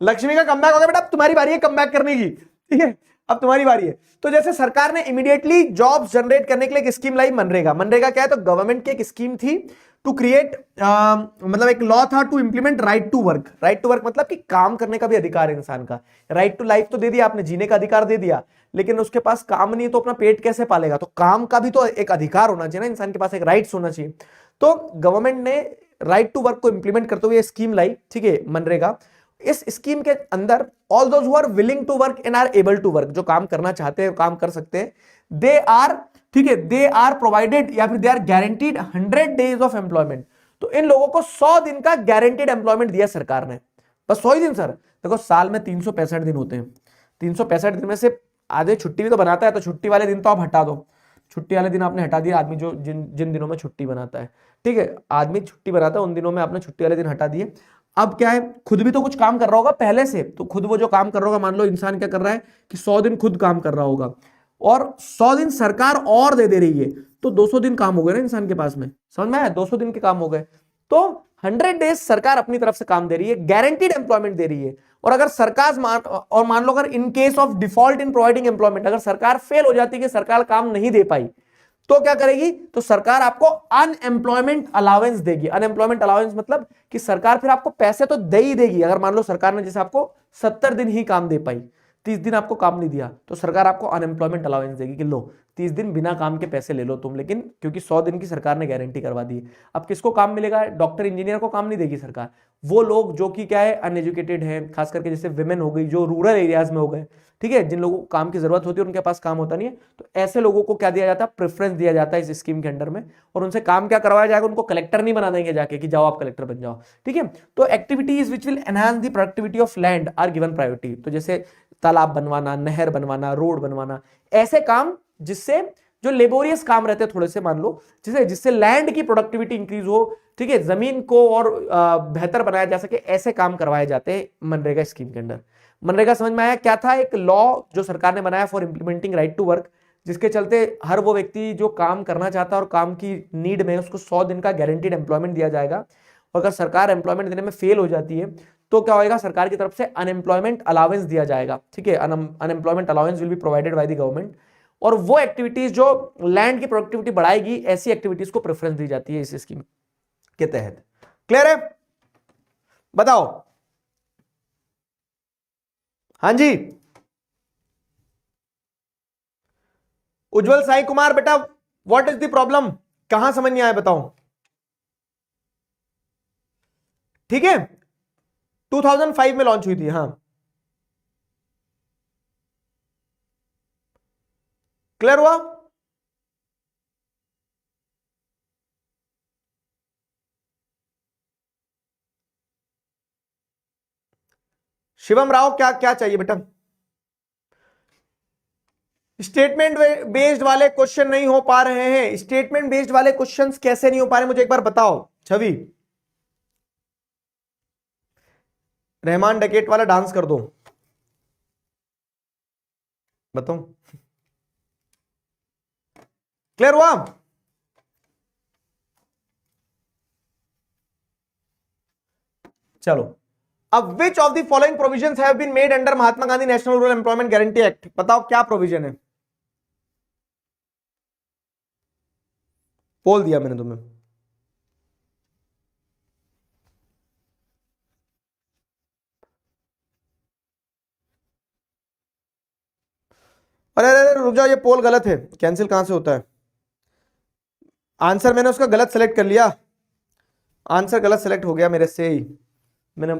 लक्ष्मी का कमबैक हो गया बेटा, अब तुम्हारी बारी है कमबैक करने की, ठीक है, अब तुम्हारी बारी है। तो जैसे सरकार ने इमीडिएटली जॉब जनरेट करने के लिए एक स्कीम लाई, मनरेगा। मनरेगा क्या है, तो गवर्नमेंट की एक स्कीम थी टू क्रिएट, मतलब एक लॉ था to implement right to work. Right to work मतलब कि काम करने का भी अधिकार है इंसान का। राइट टू लाइफ तो दे दिया आपने, जीने का अधिकार दे दिया, लेकिन उसके पास काम नहीं तो अपना पेट कैसे पालेगा, तो काम का भी तो एक अधिकार होना चाहिए ना, इंसान के पास एक राइट्स होना चाहिए। तो गवर्नमेंट ने राइट टू वर्क को इंप्लीमेंट करते हुए स्कीम लाई, ठीक है, मनरेगा। इस स्कीम के अंदर all those who are willing to work and are able to work, जो काम करना चाहते हैं काम कर सकते हैं, दे आर, ठीक है, दे आर प्रोवाइडेड या फिर they are guaranteed 100 days of employment. तो इन लोगों को 100 दिन का गारंटीड एम्प्लॉयमेंट दिया सरकार ने, बस 100 ही दिन सर। देखो साल में 365 दिन होते हैं, 365 दिन में से आधे छुट्टी भी तो बनाता है, तो छुट्टी वाले दिन तो आप हटा दो। छुट्टी वाले दिन आपने हटा दिया, आदमी जो जिन जिन दिनों में छुट्टी बनाता है, ठीक है, आदमी छुट्टी बनाता है उन दिनों में आपने छुट्टी वाले दिन हटा दिए। अब क्या है, खुद भी तो कुछ काम कर रहा होगा पहले से, तो खुद वो जो काम कर रहा होगा, मान लो इंसान क्या कर रहा है कि 100 दिन खुद काम कर रहा होगा और 100 दिन सरकार और दे दे रही है, तो 200 दिन काम हो गए ना इंसान के पास में, समझ में आया, 200 दिन के काम हो गए। तो 100 डेज सरकार अपनी तरफ से काम दे रही है, गारंटीड एम्प्लॉयमेंट दे रही है। और अगर सरकार मान लो अगर in case of default in providing employment, अगर सरकार फेल हो जाती है कि सरकार काम नहीं दे पाई, तो क्या करेगी, तो सरकार आपको अनएम्प्लॉयमेंट अलाउंस देगी। अनएम्प्लॉयमेंट अलाउंस मतलब कि सरकार फिर आपको पैसे तो दे ही देगी। अगर मान लो सरकार ने जैसे आपको 70 दिन ही काम दे पाई, 30 दिन आपको काम नहीं दिया, तो सरकार आपको अनएम्प्लॉयमेंट अलाउंस देगी कि लो 30 दिन बिना काम के पैसे ले लो तुम, लेकिन क्योंकि 100 दिन की सरकार ने गारंटी करवा दी है। अब किसको काम मिलेगा, डॉक्टर इंजीनियर को काम नहीं देगी सरकार, वो लोग जो कि क्या है अनएजुकेटेड है, खास करके जैसे विमेन हो गई, जो रूरल एरियाज में हो गए, ठीक है, जिन लोगों को काम की जरूरत होती है उनके पास काम होता नहीं है, तो ऐसे लोगों को क्या दिया जाता है, प्रेफरेंस दिया जाता है इस स्कीम के अंडर में। और उनसे काम क्या करवाया जाएगा, उनको कलेक्टर नहीं बना देंगे जाके कि जाओ आप कलेक्टर बन जाओ, ठीक है। तो activities which will enhance the productivity of land are given priority. तो जैसे तालाब बनवाना, नहर बनवाना, रोड बनवाना, ऐसे काम जिससे जो लेबोरियस काम रहते हैं थोड़े से, मान लो जिससे जिससे लैंड की प्रोडक्टिविटी इंक्रीज हो, ठीक है, जमीन को और बेहतर बनाया जा सके, ऐसे काम करवाए जाते हैं मनरेगा स्कीम के अंदर। मनरेगा समझ में आया क्या था, एक लॉ जो सरकार ने बनाया for implementing right to work, जिसके चलते हर वो व्यक्ति जो काम करना चाहता है और काम की नीड में उसको 100 दिन का गारंटीड एम्प्लॉयमेंट दिया जाएगा। और अगर सरकार एम्प्लॉयमेंट देने में फेल हो जाती है तो क्या होगा, सरकार की तरफ से अनएम्प्लॉयमेंट अलाउंस दिया जाएगा, ठीक है, unemployment allowance will be provided by the government. और वो एक्टिविटीज जो लैंड की प्रोडक्टिविटी बढ़ाएगी, ऐसी एक्टिविटीज को प्रेफरेंस दी जाती है इस स्कीम के तहत। क्लियर है? बताओ। हाँ जी, उज्जवल साई कुमार बेटा, व्हाट इज द प्रॉब्लम, कहां समझ नहीं आया बताओ। ठीक है, 2005 में लॉन्च हुई थी, हाँ। क्लियर हुआ? शिवम राव, क्या क्या चाहिए बेटा? स्टेटमेंट बेस्ड वाले क्वेश्चन नहीं हो पा रहे हैं। स्टेटमेंट बेस्ड वाले क्वेश्चंस कैसे नहीं हो पा रहे, मुझे एक बार बताओ छवि। रहमान डकेट वाला डांस कर दो, बताओ। क्लियर हुआ? चलो, अब which of the following provisions have been made under Mahatma Gandhi national rural employment guarantee act, बताओ क्या प्रोविजन है। बोल दिया मैंने तुम्हें। अरे अरे अरे, रुक जाओ, ये पोल गलत है, कैंसिल कहां से होता है? आंसर मैंने उसका गलत सेलेक्ट कर लिया, आंसर गलत सेलेक्ट हो गया मेरे से ही। मैंने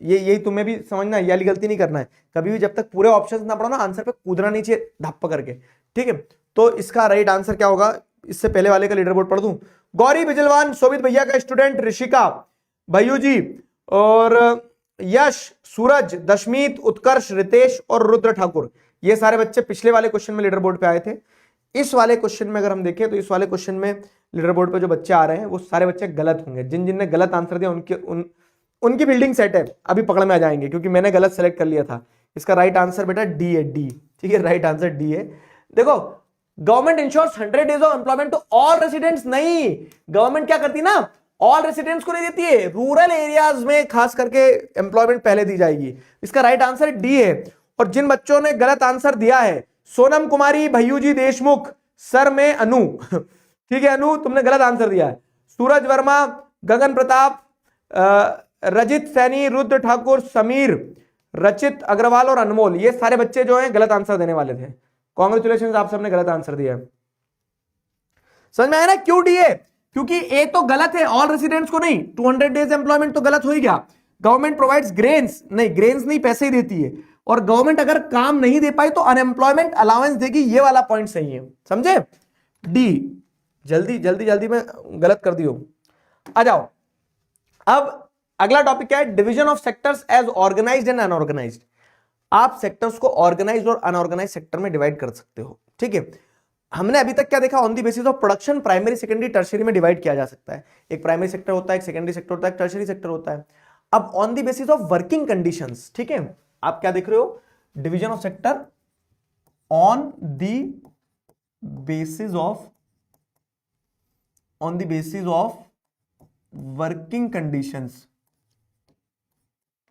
ये यही तुम्हें भी समझना है, ये वाली गलती नहीं करना है कभी भी, जब तक पूरे ऑप्शंस ना पढ़ो ना आंसर पे कूदना नहीं चाहिए धप्प करके, ठीक है। तो इसका राइट आंसर क्या होगा? इससे पहले वाले का लीडर बोर्ड पढ़ दूं। गौरी बिजलवान, शोभित भैया का स्टूडेंट, ऋषिका, भैयू जी, और यश, सूरज, दशमीत, उत्कर्ष, रितेश और रुद्र ठाकुर, ये सारे बच्चे पिछले वाले क्वेश्चन में लीडर बोर्ड पे आए थे। इस वाले क्वेश्चन में अगर हम देखें तो इस वाले क्वेश्चन में लीडर बोर्ड पे जो बच्चे आ रहे हैं वो सारे बच्चे गलत होंगे। जिन जिन ने गलत आंसर दिया उनकी बिल्डिंग सेट है, अभी पकड़ में आ जाएंगे, क्योंकि मैंने गलत सेलेक्ट कर लिया था। इसका राइट आंसर बेटा डी है, डी, ठीक है, राइट आंसर डी है। देखो, government ensures 100 days of employment to all residents, नहीं, गवर्नमेंट क्या करती ना, ऑल रेसिडेंट्स को नहीं देती है, रूरल एरियाज में खास करके एम्प्लॉयमेंट पहले दी जाएगी। इसका राइट आंसर डी है। और जिन बच्चों ने गलत आंसर दिया है, सोनम कुमारी, भैयू जी देशमुख, सर में अनु, ठीक है अनु, तुमने गलत आंसर दिया है। सूरज वर्मा, गगन प्रताप, रजित सैनी, रुद्र ठाकुर, समीर, रचित अग्रवाल और अनमोल, ये सारे बच्चे जो हैं गलत आंसर देने वाले थे। कॉन्ग्रेचुलेशन, आप सबने गलत आंसर दिया। समझ में आया ना क्यों डी है? क्योंकि ए तो गलत है, ऑल रेसिडेंट्स को नहीं, 200 डेज एम्प्लॉयमेंट तो गलत हो ही गया। गवर्नमेंट प्रोवाइड्स ग्रेन्स, नहीं ग्रेन्स नहीं, पैसे ही देती है। और गवर्नमेंट अगर काम नहीं दे पाई तो अनएम्प्लॉयमेंट अलाउंस देगी, ये वाला पॉइंट सही है, समझे? डी, जल्दी जल्दी जल्दी में गलत कर दियो। आ जाओ, अब अगला टॉपिक क्या है? Division of sectors as organised and unorganised. आप सेक्टर्स को ऑर्गेनाइज्ड और अनऑर्गेनाइज्ड सेक्टर में डिवाइड कर सकते हो, ठीक है। हमने अभी तक क्या देखा? On the basis of production primary secondary tertiary में डिवाइड किया जा सकता है। एक प्राइमरी सेक्टर होता है, एक सेकेंडरी सेक्टर होता है, एक टर्शियरी सेक्टर होता है। अब on the basis of working conditions, ठीक है, आप क्या देख रहे हो? Division of sector on the basis of working conditions.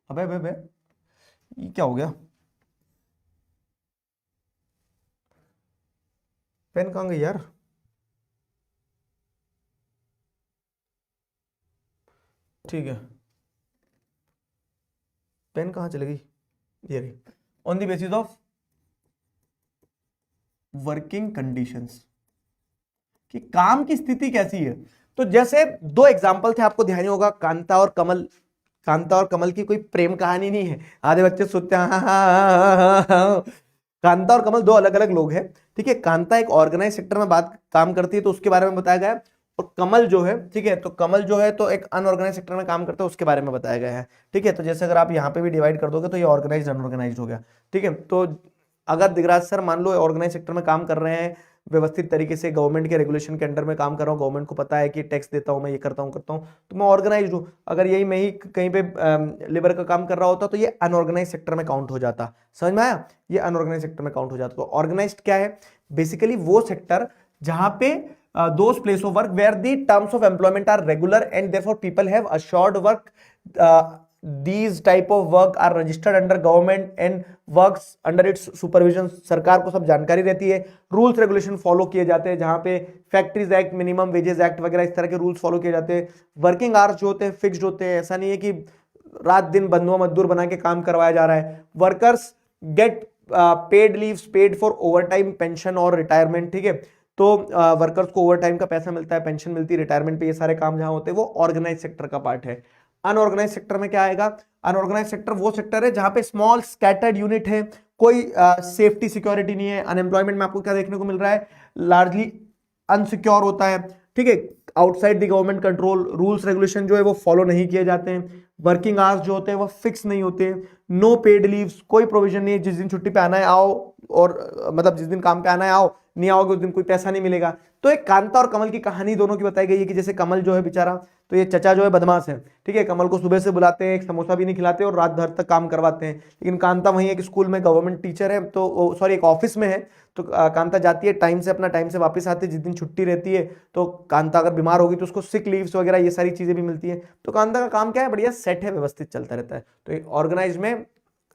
अबे अबे ये क्या हो गया? पेन कहां गई यार? ठीक है, पेन कहां चली गई? ये रही। On the basis of working conditions, कि काम की स्थिति कैसी है। तो जैसे दो एग्जांपल थे, आपको ध्यान होगा, कांता और कमल। कांता और कमल की कोई प्रेम कहानी नहीं है, आधे बच्चे सोचते हैं कांता और कमल दो अलग अलग लोग हैं, ठीक है। कांता एक ऑर्गेनाइज सेक्टर में काम करती है, तो उसके बारे में बताया गया है। और कमल जो है, ठीक है, तो कमल जो है तो एक अनऑर्गेनाइज सेक्टर में काम करता है, उसके बारे में बताया गया है, ठीक है। तो जैसे अगर आप यहाँ पे भी डिवाइड कर दोगे तो ये ऑर्गेनाइज अनऑर्गेनाइज हो गया, ठीक है। तो अगर दिगराज सर मान लो ऑर्गेनाइज सेक्टर में काम कर रहे हैं, व्यवस्थित तरीके से गवर्नमेंट के रेगुलेशन के अंडर में काम कर रहा हूँ, गवर्नमेंट को पता है कि टैक्स देता हूँ मैं, ये करता हूँ तो मैं ऑर्गेनाइज्ड हूँ। अगर यही मैं ही कहीं पे लेबर का काम कर रहा होता तो ये अनऑर्गेनाइज सेक्टर में काउंट हो जाता। समझ में आया? ये अनऑर्गेनाइज सेक्टर में काउंट हो जाता। तो ऑर्गेनाइज्ड क्या है? बेसिकली वो सेक्टर जहां पे those place of work where the terms of employment are regular and therefore people have assured work. These type of work are registered under government and works under its supervision. सरकार को सब जानकारी रहती है, rules regulation follow किए जाते हैं, जहां पे factories act, minimum wages act वगैरह इस तरह के रूल्स फॉलो किए जाते हैं। वर्किंग आवर्स जो होते हैं फिक्स्ड होते हैं, ऐसा नहीं है कि रात दिन बंधुआ मजदूर बना के काम करवाया जा रहा है। Workers get paid leaves, paid for over time, pension और रिटायरमेंट, ठीक है। तो वर्कर्स को ओवर टाइम का पैसा मिलता है, पेंशन मिलती है, रिटायरमेंट पे, ये सारे काम जहां होते हैं वो ऑर्गेनाइज सेक्टर का पार्ट है। अनऑर्गेनाइज सेक्टर में क्या आएगा? अनऑर्गेनाइज सेक्टर वो सेक्टर है जहां पे स्मॉल स्कैटर्ड यूनिट है, कोई सेफ्टी सिक्योरिटी नहीं है। अनएम्प्लॉयमेंट में आपको क्या देखने को मिल रहा है? लार्जली अनसिक्योर होता है, ठीक है। Outside the government control, rules regulation जो है वो फॉलो नहीं किए जाते हैं। वर्किंग आवर्स जो होते हैं वो फिक्स नहीं होते। नो पेड लीव्स, कोई प्रोविजन नहीं है, जिस दिन छुट्टी पे आना है आओ, और मतलब जिस दिन काम पे आना है आओ, नहीं आओगे उस दिन कोई पैसा नहीं मिलेगा। तो एक कांता और कमल की कहानी दोनों की बताई गई है कि जैसे कमल जो है बेचारा, तो ये चचा जो है बदमाश है, ठीक है। कमल को सुबह से बुलाते हैं, एक समोसा भी नहीं खिलाते और रात भर तक काम करवाते हैं। लेकिन कांता वहीं एक स्कूल में गवर्नमेंट टीचर है, तो सॉरी एक ऑफिस में है, तो कांता जाती है टाइम से, अपना टाइम से वापस आती है। जिस दिन छुट्टी रहती है तो कांता अगर बीमार होगी तो उसको सिक लीव्स वगैरह ये सारी चीजें भी मिलती है। तो कांता का काम क्या है? बढ़िया सेट है, व्यवस्थित चलता रहता है। तो ऑर्गेनाइज में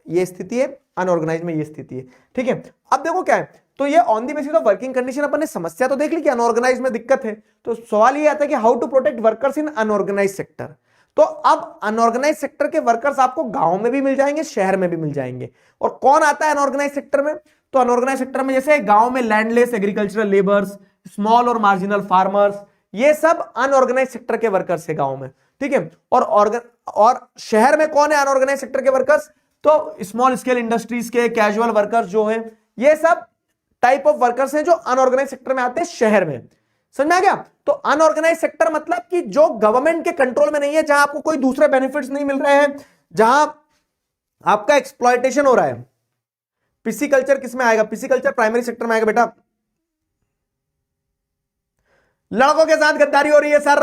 ये स्थिति है, अनऑर्गेनाइज में ये स्थिति है, ठीक है। अब देखो क्या है, तो ये on the basis of working condition अपन ने समस्या तो देख ली कि अनऑर्गेनाइज में दिक्कत है। तो सवाल ये आता है कि how to protect workers in unorganise sector. तो अब अनऑर्गेनाइज सेक्टर के वर्कर्स आपको गांव में भी मिल जाएंगे, शहर में भी मिल जाएंगे। और कौन आता है अनऑर्गेनाइज सेक्टर में? तो अनऑर्गेनाइज सेक्टर में जैसे गांव में लैंडलेस एग्रीकल्चरल लेबर्स, स्मॉल और मार्जिनल फार्मर्स, ये सब अनऑर्गेनाइज सेक्टर के वर्कर्स है गांव में, ठीक है। और शहर में कौन है अनऑर्गेनाइज सेक्टर के वर्कर्स? तो स्मॉल स्केल इंडस्ट्रीज के कैजुअल वर्कर्स जो है, ये सब टाइप ऑफ वर्कर्स हैं जो अनऑर्गेनाइज सेक्टर में आते हैं शहर में। समझ में आ गया? तो अनऑर्गेनाइज सेक्टर मतलब कि जो गवर्नमेंट के कंट्रोल में नहीं है, जहां आपको कोई दूसरे बेनिफिट्स नहीं मिल रहे हैं, जहां आपका एक्सप्लॉयटेशन हो रहा है। पिसिकल्चर किस में आएगा? पिसिकल्चर प्राइमरी सेक्टर में आएगा बेटा। लड़कों के साथ गद्दारी हो रही है सर।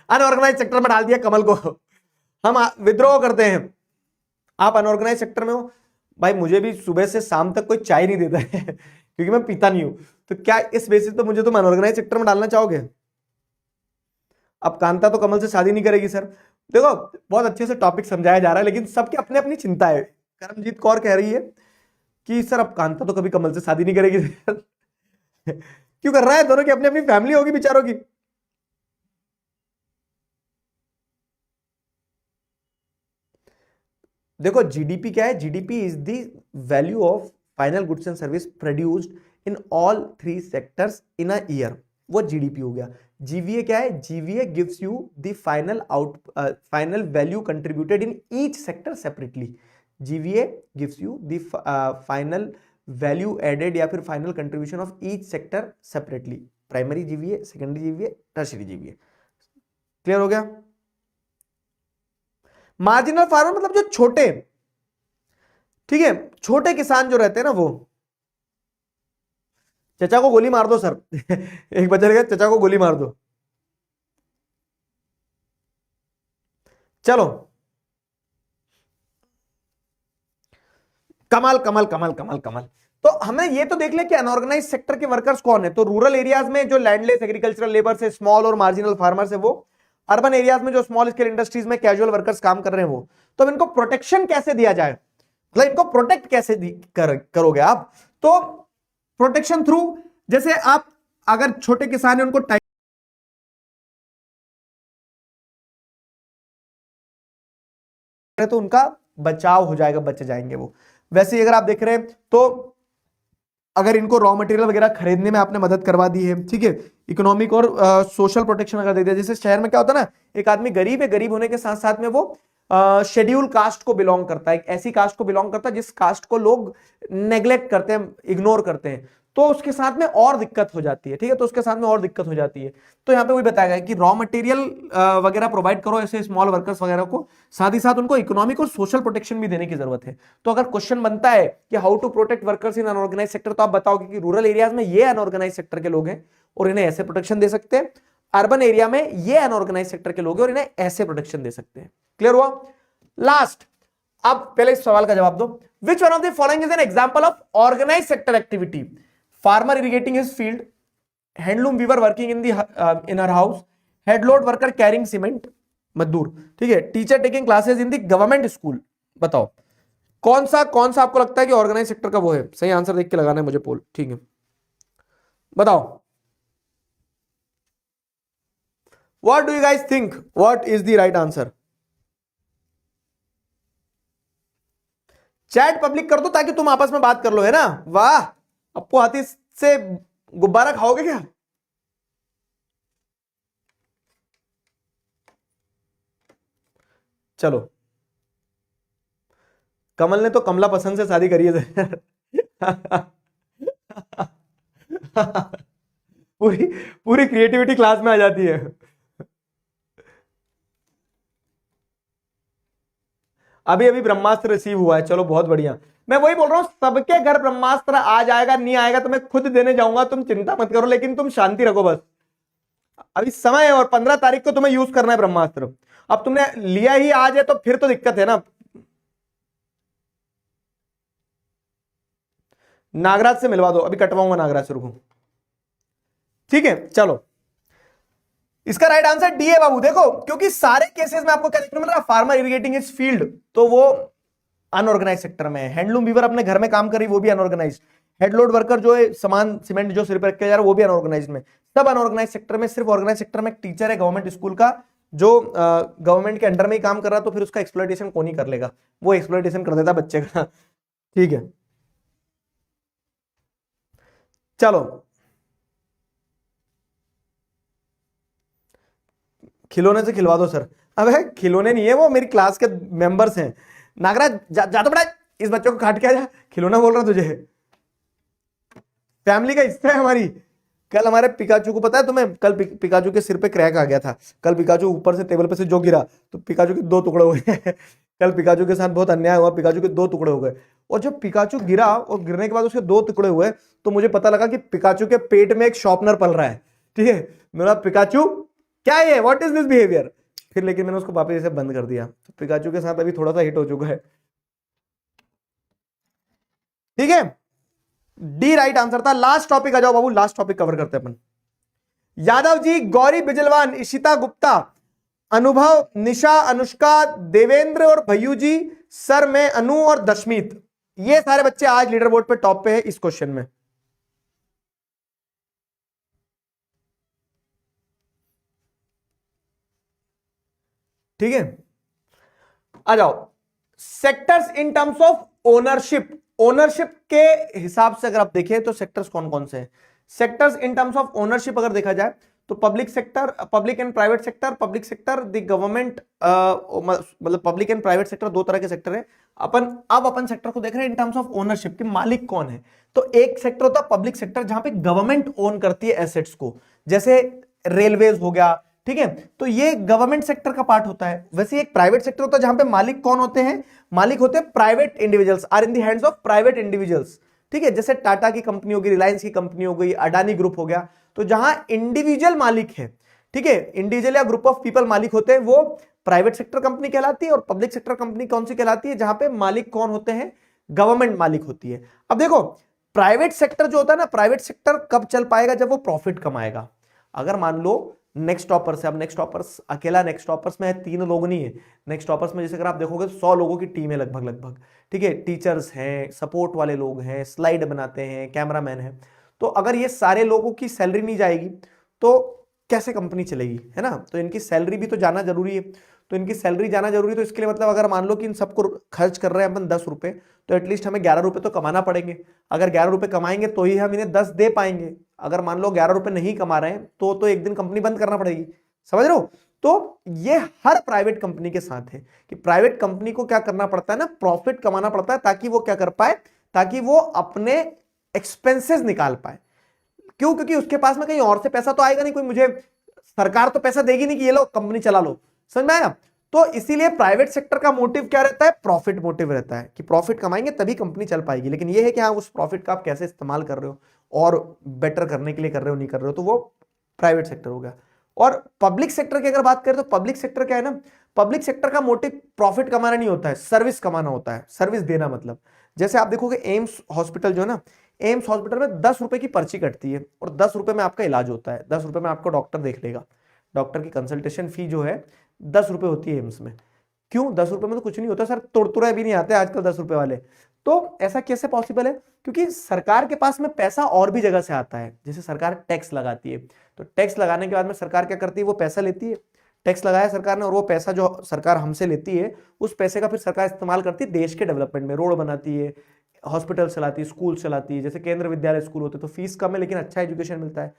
अनऑर्गेनाइज सेक्टर में डाल दिया कमल को, हम विद्रोह करते हैं। आप अनऑर्गेनाइज सेक्टर में हो भाई, मुझे भी सुबह से शाम तक कोई चाय नहीं देता है क्योंकि मैं पीता नहीं हूं, तो क्या इस बेसिस पे मुझे तुम अनऑर्गेनाइज सेक्टर में डालना चाहोगे? अब कांता तो कमल से शादी नहीं करेगी सर। देखो बहुत अच्छे से टॉपिक समझाया जा रहा है, लेकिन सबके अपने अपनी चिंता है। करमजीत कौर कह रही है कि सर अब कांता तो कभी कमल से शादी नहीं करेगी। क्यों कर रहा है? दोनों की अपनी अपनी फैमिली होगी बेचारों की। देखो जीडीपी क्या है? GDP is the value of final goods and service produced in all three sectors in a year, वो जीडीपी हो गया। जीवीए क्या है? GVA gives you the final value contributed in each sector separately. GVA gives you the final value added या फिर final contribution of each sector separately. Primary GVA, secondary GVA, tertiary GVA. Clear हो गया? Marginal farmer मतलब जो छोटे, ठीक है, छोटे किसान जो रहते हैं ना, वो। चचा को गोली मार दो सर। एक बच्चा गया, चचा को गोली मार दो। चलो, कमाल कमाल कमाल कमाल कमाल। तो हमें ये तो देख ले कि अनऑर्गेनाइज सेक्टर के वर्कर्स कौन है। तो रूरल एरियाज में जो लैंडलेस एग्रीकल्चरल लेबर्स है, स्मॉल और मार्जिनल फार्मर्स है वो। अर्बन एरियाज में जो स्मॉल स्केल इंडस्ट्रीज में कैजुअल वर्कर्स काम कर रहे हैं वो। तो इनको प्रोटेक्शन कैसे दिया जाए, मतलब इनको प्रोटेक्ट कैसे करोगे आप? तो प्रोटेक्शन थ्रू, जैसे आप अगर छोटे किसान है उनको टाइम, तो उनका बचाव हो जाएगा, बच जाएंगे वो। वैसे ही अगर आप देख रहे हैं तो अगर इनको रॉ मटेरियल वगैरह खरीदने में आपने मदद करवा दी है, ठीक है, इकोनॉमिक और सोशल प्रोटेक्शन अगर दे दिया। जैसे शहर में क्या होता है ना, एक आदमी गरीब है, गरीब होने के साथ साथ में वो शेड्यूल कास्ट को बिलोंग करता है, एक ऐसी कास्ट को बिलोंग करता है जिस कास्ट को लोग नेग्लेक्ट करते हैं, इग्नोर करते हैं, तो उसके साथ में और दिक्कत हो जाती है, ठीक है, तो उसके साथ में और दिक्कत हो जाती है। तो यहाँ पे वही बताया गया कि रॉ मटेरियल वगैरह प्रोवाइड करो ऐसे स्मॉल वर्कर्स वगैरह को, साथ ही साथ उनको इकोनॉमिक और सोशल प्रोटेक्शन भी देने की जरूरत है। तो अगर क्वेश्चन बनता है कि how to protect workers in unorganise sector, तो आप बताओगे कि रूरल एरियाज में ये अनऑर्गेनाइज सेक्टर के लोग हैं और इन्हें ऐसे प्रोटेक्शन दे सकते हैं, अर्बन एरिया में ये अनऑर्गेनाइज सेक्टर के लोग हैं और इन्हें ऐसे प्रोटेक्शन दे सकते हैं। क्लियर हुआ? लास्ट, अब पहले इस सवाल का जवाब दो। Which one of the following is an example of organise sector activity? Farmer irrigating his field, handloom weaver working in her house, headload worker carrying cement, मजदूर, ठीक है, teacher taking classes in the government school. बताओ कौन सा आपको लगता है कि ऑर्गेनाइज सेक्टर का वो है? सही आंसर देख के लगाना है मुझे पोल, ठीक है, बताओ। What do you guys think, what is the right answer? Chat public कर दो ताकि तुम आपस में बात कर लो, है ना? वाह, अपो हाथी से गुब्बारा खाओगे क्या? चलो, कमल ने तो कमला पसंद से शादी करी है। पूरी पूरी क्रिएटिविटी क्लास में आ जाती है। अभी अभी ब्रह्मास्त्र रिसीव हुआ है, चलो बहुत बढ़िया। मैं वही बोल रहा हूं, सबके घर ब्रह्मास्त्र आ जाएगा, नहीं आएगा तो मैं खुद देने जाऊंगा, तुम चिंता मत करो, लेकिन तुम शांति रखो बस। अभी समय है और 15 तारीख को तुम्हें यूज करना है ब्रह्मास्त्र। अब तुमने लिया ही आज है तो फिर तो दिक्कत है ना। नागराज से मिलवा दो, अभी कटवाऊंगा नागराज से, रुको, ठीक है। चलो, इसका राइट आंसर डी है बाबू। देखो, क्योंकि सारे केसेस में आपको क्या देखने मिल रहा है? फार्मर इरिगेटिंग इज फील्ड, तो वो अनऑर्गेनाइज सेक्टर में है। हैंडलूम वीवर अपने घर में काम कर रही, वो भी अनऑर्गेनाइज। हेडलोड वर्कर जो है सामान सीमेंट जो सिर पर रख के जा रहा है, वो भी अनऑर्गेनाइज में। सब अनऑर्गेनाइज सेक्टर में। सिर्फ ऑर्गेनाइज सेक्टर में एक टीचर है गवर्नमेंट स्कूल का, जो गवर्नमेंट के अंडर में ही काम कर रहा, तो फिर उसका एक्सप्लॉयटेशन कौन ही कर लेगा? वो एक्सप्लॉयटेशन कर देता बच्चे का। ठीक है, चलो खिलौने से खिलवा दो सर। अबे खिलौने नहीं है, वो मेरी क्लास के मेंबर्स हैं। नागराज जा तो बड़ा, इस बच्चों को काट के आ जा, खिलौना बोल रहा तुझे, फैमिली का हिस्सा है हमारी। कल हमारे पिकाचू को पता है तुम्हें, कल पिकाचू के सिर पे क्रैक आ गया था। कल पिकाचू ऊपर से टेबल पे से जो गिरा तो पिकाचू के 2 टुकड़े हो गए। कल पिकाचू के साथ बहुत अन्याय हुआ, पिकाचू के 2 टुकड़े हो गए। और जब पिकाचू गिरा और गिरने के बाद उसके 2 टुकड़े हुए तो मुझे पता लगा कि पिकाचू के पेट में एक शॉर्पनर पल रहा है। ठीक है, मेरा पिकाचू क्या है, व्हाट इज दिस बिहेवियर। फिर लेकिन मैंने उसको वापस इसे बंद कर दिया। तो पिकाचू के साथ अभी थोड़ा सा हिट हो चुका है। ठीक है, डी राइट आंसर था। लास्ट टॉपिक आ जाओ बाबू, लास्ट टॉपिक कवर करते हैं अपन। यादव जी, गौरी बिजलवान, इशिता गुप्ता, अनुभव, निशा, अनुष्का, देवेंद्र और भैयू जी, सर मैं अनु और दशमीत, ये सारे बच्चे आज लीडर बोर्ड पे टॉप पे है इस क्वेश्चन में। ठीक है, आ जाओ। Sectors in terms of ownership, ownership के हिसाब से अगर आप देखें तो सेक्टर्स कौन कौन से हैं। Sectors in terms of ownership अगर देखा जाए तो public sector, public and private sector, public sector the government, मतलब पब्लिक एंड प्राइवेट सेक्टर 2 तरह के सेक्टर है। अपन सेक्टर को देख रहे हैं इन टर्म्स ऑफ ओनरशिप कि मालिक कौन है। तो एक सेक्टर होता है पब्लिक सेक्टर जहां पे गवर्नमेंट ओन करती है एसेट्स को, जैसे रेलवेज हो गया। ठीक है, तो ये गवर्नमेंट सेक्टर का पार्ट होता है। वैसे एक प्राइवेट सेक्टर होता है जहां पे मालिक कौन होते हैं, मालिक होते हैं private individuals, are in the hands of private individuals. ठीक है, जैसे टाटा की कंपनी होगी, रिलायंस की कंपनी हो गई, अडानी ग्रुप हो गया। तो जहां इंडिविजुअल मालिक है, ठीक है, इंडिविजुअल या ग्रुप ऑफ पीपल मालिक होते हैं, वो प्राइवेट सेक्टर कंपनी कहलाती है। और पब्लिक सेक्टर कंपनी कौन सी कहलाती है, जहां पे मालिक कौन होते हैं, गवर्नमेंट मालिक होती है। अब देखो प्राइवेट सेक्टर जो होता है ना, प्राइवेट सेक्टर कब चल पाएगा, जब वो प्रॉफिट कमाएगा। अगर मान लो नेक्स्ट टॉपर्स है, अब नेक्स्ट टॉपर्स अकेला नेक्स्ट टॉपर्स में है, 3 लोग नहीं है। नेक्स्ट टॉपर्स में जैसे अगर आप देखोगे 100 लोगों की टीम है लगभग। ठीक है, टीचर्स हैं, सपोर्ट वाले लोग हैं, स्लाइड बनाते हैं, कैमरामैन है। तो अगर ये सारे लोगों की सैलरी नहीं जाएगी तो कैसे कंपनी चलेगी, है ना। तो इनकी सैलरी भी तो जाना जरूरी है। तो इनकी सैलरी जाना जरूरी है, तो इसके लिए मतलब अगर मान लो कि इन सबको खर्च कर रहे हैं अपन 10 रुपए, तो एटलीस्ट हमें 11 रुपए तो कमाना पड़ेंगे। अगर 11 रुपए कमाएंगे तो ही हम इन्हें 10 दे पाएंगे। अगर मान लो 11 रुपए नहीं कमा रहे हैं तो एक दिन कंपनी बंद करना पड़ेगी। समझ रहे हो। तो ये हर प्राइवेट कंपनी के साथ है कि प्राइवेट कंपनी को क्या करना पड़ता है ना, प्रॉफिट कमाना पड़ता है, ताकि वो क्या कर पाए, ताकि वो अपने एक्सपेंसेस निकाल पाए। क्यों, क्योंकि उसके पास में कहीं और से पैसा तो आएगा नहीं, कोई मुझे सरकार तो पैसा देगी नहीं कि ये लो कंपनी चला लो। समझ में आया। तो इसीलिए प्राइवेट सेक्टर का मोटिव क्या रहता है, प्रॉफिट मोटिव रहता है कि प्रॉफिट कमाएंगे तभी कंपनी चल पाएगी। लेकिन ये है कि हाँ उस प्रॉफिट का आप कैसे इस्तेमाल कर रहे हो और बेटर करने के लिए कर रहे हो नहीं कर रहे हो, तो वो प्राइवेट सेक्टर हो गया। और पब्लिक सेक्टर की अगर बात करें तो पब्लिक सेक्टर क्या है ना, पब्लिक सेक्टर का मोटिव प्रॉफिट कमाना नहीं होता है, सर्विस कमाना होता है, सर्विस देना। मतलब जैसे आप देखोगे एम्स हॉस्पिटल जो है ना, एम्स हॉस्पिटल में 10 रुपए की पर्ची कटती है और 10 रुपए में आपका इलाज होता है। 10 रुपए में आपको डॉक्टर देख लेगा। डॉक्टर की कंसल्टेशन फी जो है 10 रुपए होती है एम्स में। क्यों, 10 रुपए में तो कुछ नहीं होता सर, तुड़तुड़े भी नहीं आते आजकल 10 रुपए वाले। तो ऐसा कैसे पॉसिबल है, क्योंकि सरकार के पास में पैसा और भी जगह से आता है। जैसे सरकार टैक्स लगाती है, तो टैक्स लगाने के बाद में सरकार क्या करती है, वो पैसा लेती है। टैक्स लगाया सरकार ने और वो पैसा जो सरकार हमसे लेती है, उस पैसे का फिर सरकार इस्तेमाल करती है देश के डेवलपमेंट में। रोड बनाती है, हॉस्पिटल चलाती है, स्कूल चलाती है। जैसे केंद्र विद्यालय स्कूल होते हैं तो फीस कम है लेकिन अच्छा एजुकेशन मिलता है।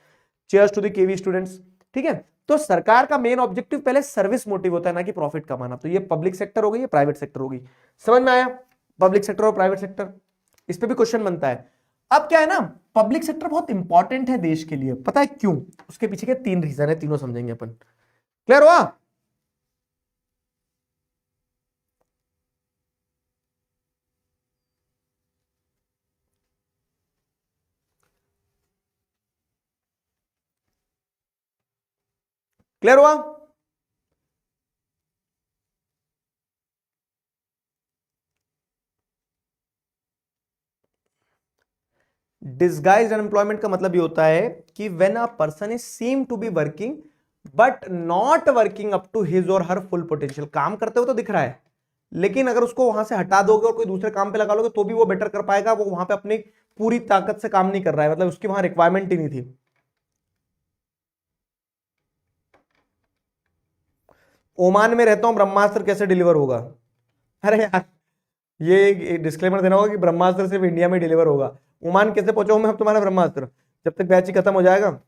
Cheers to the KV students. ठीक है, तो सरकार का मेन ऑब्जेक्टिव पहले सर्विस मोटिव होता है, ना कि प्रॉफिट कमाना। तो ये पब्लिक सेक्टर हो गई, ये प्राइवेट सेक्टर होगी। समझ में आया, पब्लिक सेक्टर और प्राइवेट सेक्टर। इस पे भी क्वेश्चन बनता है। अब क्या है ना, पब्लिक सेक्टर बहुत इंपॉर्टेंट है देश के लिए। पता है क्यों, उसके पीछे के 3 रीजन है, तीनों समझेंगे अपन। क्लियर हुआ। क्लियर हुआ। डिस्गाइज्ड अनएम्प्लॉयमेंट का मतलब ये होता है कि when a person is seem to be working but not working up to his और हर फुल पोटेंशियल। काम करते हुए तो दिख रहा है, लेकिन अगर उसको वहां से हटा दोगे और कोई दूसरे काम पे लगा लोगे तो भी वो बेटर कर पाएगा। वो वहां पे अपनी पूरी ताकत से काम नहीं कर रहा है, मतलब उसकी वहां रिक्वायरमेंट ही नहीं थी। ओमान में रहता हूं, ब्रह्मास्त्र कैसे डिलीवर होगा। अरे यार, ये डिस्क्लेमर देना होगा कि ब्रह्मास्त्र सिर्फ इंडिया में डिलीवर होगा। ओमान कैसे पहुंचाऊं मैं अब तुम्हारा ब्रह्मास्त्र। जब तक बैच ही खत्म हो जाएगा।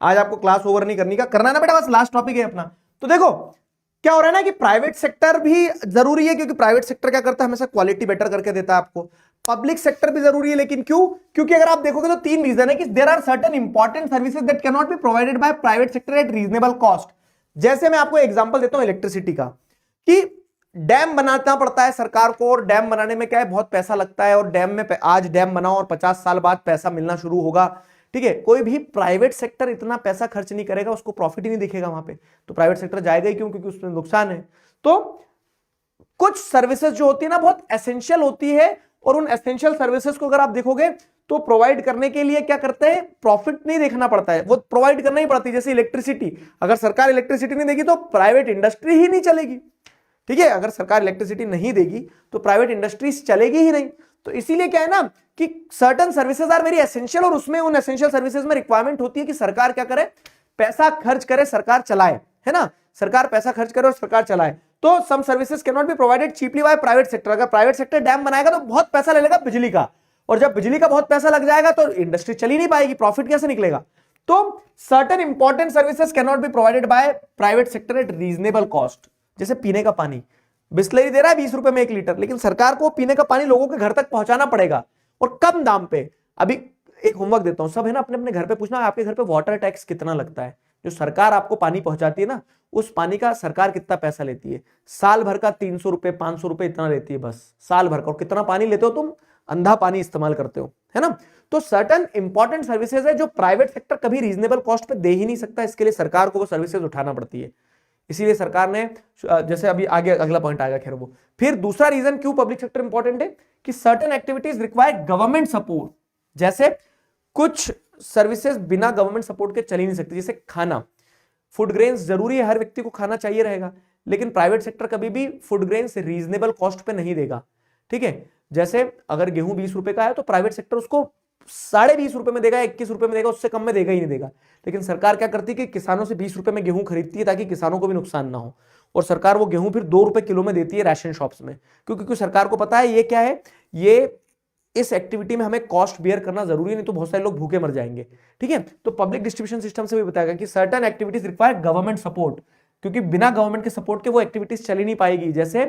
आज आपको क्लास ओवर नहीं करनी का, करना है ना बेटा, बस लास्ट टॉपिक है अपना। तो देखो क्या हो रहा है ना कि प्राइवेट सेक्टर भी जरूरी है, क्योंकि प्राइवेट सेक्टर क्या करता है, हमेशा क्वालिटी बेटर करके देता है आपको। पब्लिक सेक्टर भी जरूरी है, लेकिन क्यों? क्योंकि अगर आप देखोगे तो 3 रीजन है कि there are certain important services that can not be provided by private sector at reasonable cost. जैसे मैं आपको एग्जांपल देता हूं इलेक्ट्रिसिटी का, कि डैम बनाना पड़ता है सरकार को, और डैम बनाने में क्या है, बहुत पैसा लगता है, और डैम में आज डैम बनाओ और 50 साल बाद पैसा मिलना शुरू होगा। ठीक है, कोई भी प्राइवेट सेक्टर इतना पैसा खर्च नहीं करेगा, उसको प्रॉफिट ही नहीं दिखेगा वहां पे, तो प्राइवेट सेक्टर जाएगा ही क्यों? क्योंकि उसमें नुकसान है। तो कुछ सर्विसेज जो होती है ना बहुत एसेंशियल होती है, और उन एसेंशियल सर्विसेज को अगर आप देखोगे तो प्रोवाइड करने के लिए क्या करते हैं, प्रॉफिट नहीं देखना पड़ता है, वो प्रोवाइड करना ही पड़ती है। जैसे इलेक्ट्रिसिटी, अगर सरकार इलेक्ट्रिसिटी नहीं देगी तो प्राइवेट इंडस्ट्री ही नहीं चलेगी। ठीक है, अगर सरकार इलेक्ट्रिसिटी नहीं देगी तो प्राइवेट इंडस्ट्रीज चलेगी ही नहीं। तो इसीलिए क्या है ना कि certain services are very essential, और उसमें उन एसेंशियल सर्विसेज में रिक्वायरमेंट होती है कि सरकार क्या करे, पैसा खर्च करे, सरकार चलाए, है ना, सरकार पैसा खर्च करे और सरकार चलाए। तो some services can not be provided cheaply by private sector. अगर प्राइवेट सेक्टर डैम बनाएगा तो बहुत पैसा ले लेगा बिजली का, और जब बिजली का बहुत पैसा लग जाएगा तो इंडस्ट्री चल ही नहीं पाएगी, प्रॉफिट कैसे निकलेगा? तो certain important services can not be provided by private sector at reasonable cost. जैसे पीने का पानी, बिस्लरी दे रहा है 20 रुपए में 1 लीटर, लेकिन सरकार को पीने का पानी लोगों के घर तक पहुंचाना पड़ेगा और कम दाम पे। अभी एक होमवर्क देता हूं, सब है ना, अपने अपने घर पे पूछना आपके घर पे वाटर टैक्स कितना लगता है। जो सरकार आपको पानी पहुंचाती है ना, उस पानी का सरकार कितना पैसा लेती है? साल भर का 300 रुपए 500 रुपए इतना लेती है बस, साल भर का। और कितना पानी लेते हो तुम? अंधा पानी इस्तेमाल करते हो, है ना। तो सर्टेन इंपॉर्टेंट सर्विसेज है जो प्राइवेट सेक्टर कभी रीजनेबल कॉस्ट पे दे ही नहीं सकता, इसके लिए सरकार को वो सर्विसेज उठाना पड़ती है। इसीलिए सरकार ने, जैसे अभी आगे अगला पॉइंट आएगा, खैर वो। फिर दूसरा रीजन क्यों पब्लिक सेक्टर इंपॉर्टेंट है कि certain activities require government support. जैसे कुछ सर्विसेज बिना गवर्नमेंट सपोर्ट के चल ही नहीं सकती, जैसे खाना, फूड ग्रेन्स जरूरी है, हर व्यक्ति को खाना चाहिए रहेगा, लेकिन प्राइवेट सेक्टर कभी भी फूड ग्रेन्स रीजनेबल कॉस्ट पे नहीं देगा। ठीक है, जैसे अगर गेहूं 20 रुपए का है तो प्राइवेट सेक्टर उसको 20.5 रुपए में देगा, 21 रुपए में देगा, उससे कम में देगा ही नहीं देगा। लेकिन सरकार क्या करती है कि किसानों से 20 रुपए में गेहूं खरीदती है ताकि किसानों को भी नुकसान ना हो, और सरकार वो गेहूं फिर 2 रुपए किलो में देती है राशन शॉप्स में, क्योंकि सरकार को पता है ये क्या है, ये इस एक्टिविटी में हमें कॉस्ट बियर करना जरूरी, नहीं तो बहुत सारे लोग भूखे मर जाएंगे। ठीक है, तो पब्लिक डिस्ट्रीब्यूशन सिस्टम से भी बताएगा कि certain activities require government support, क्योंकि बिना गवर्नमेंट के सपोर्ट के वो एक्टिविटीज चल ही नहीं पाएगी। जैसे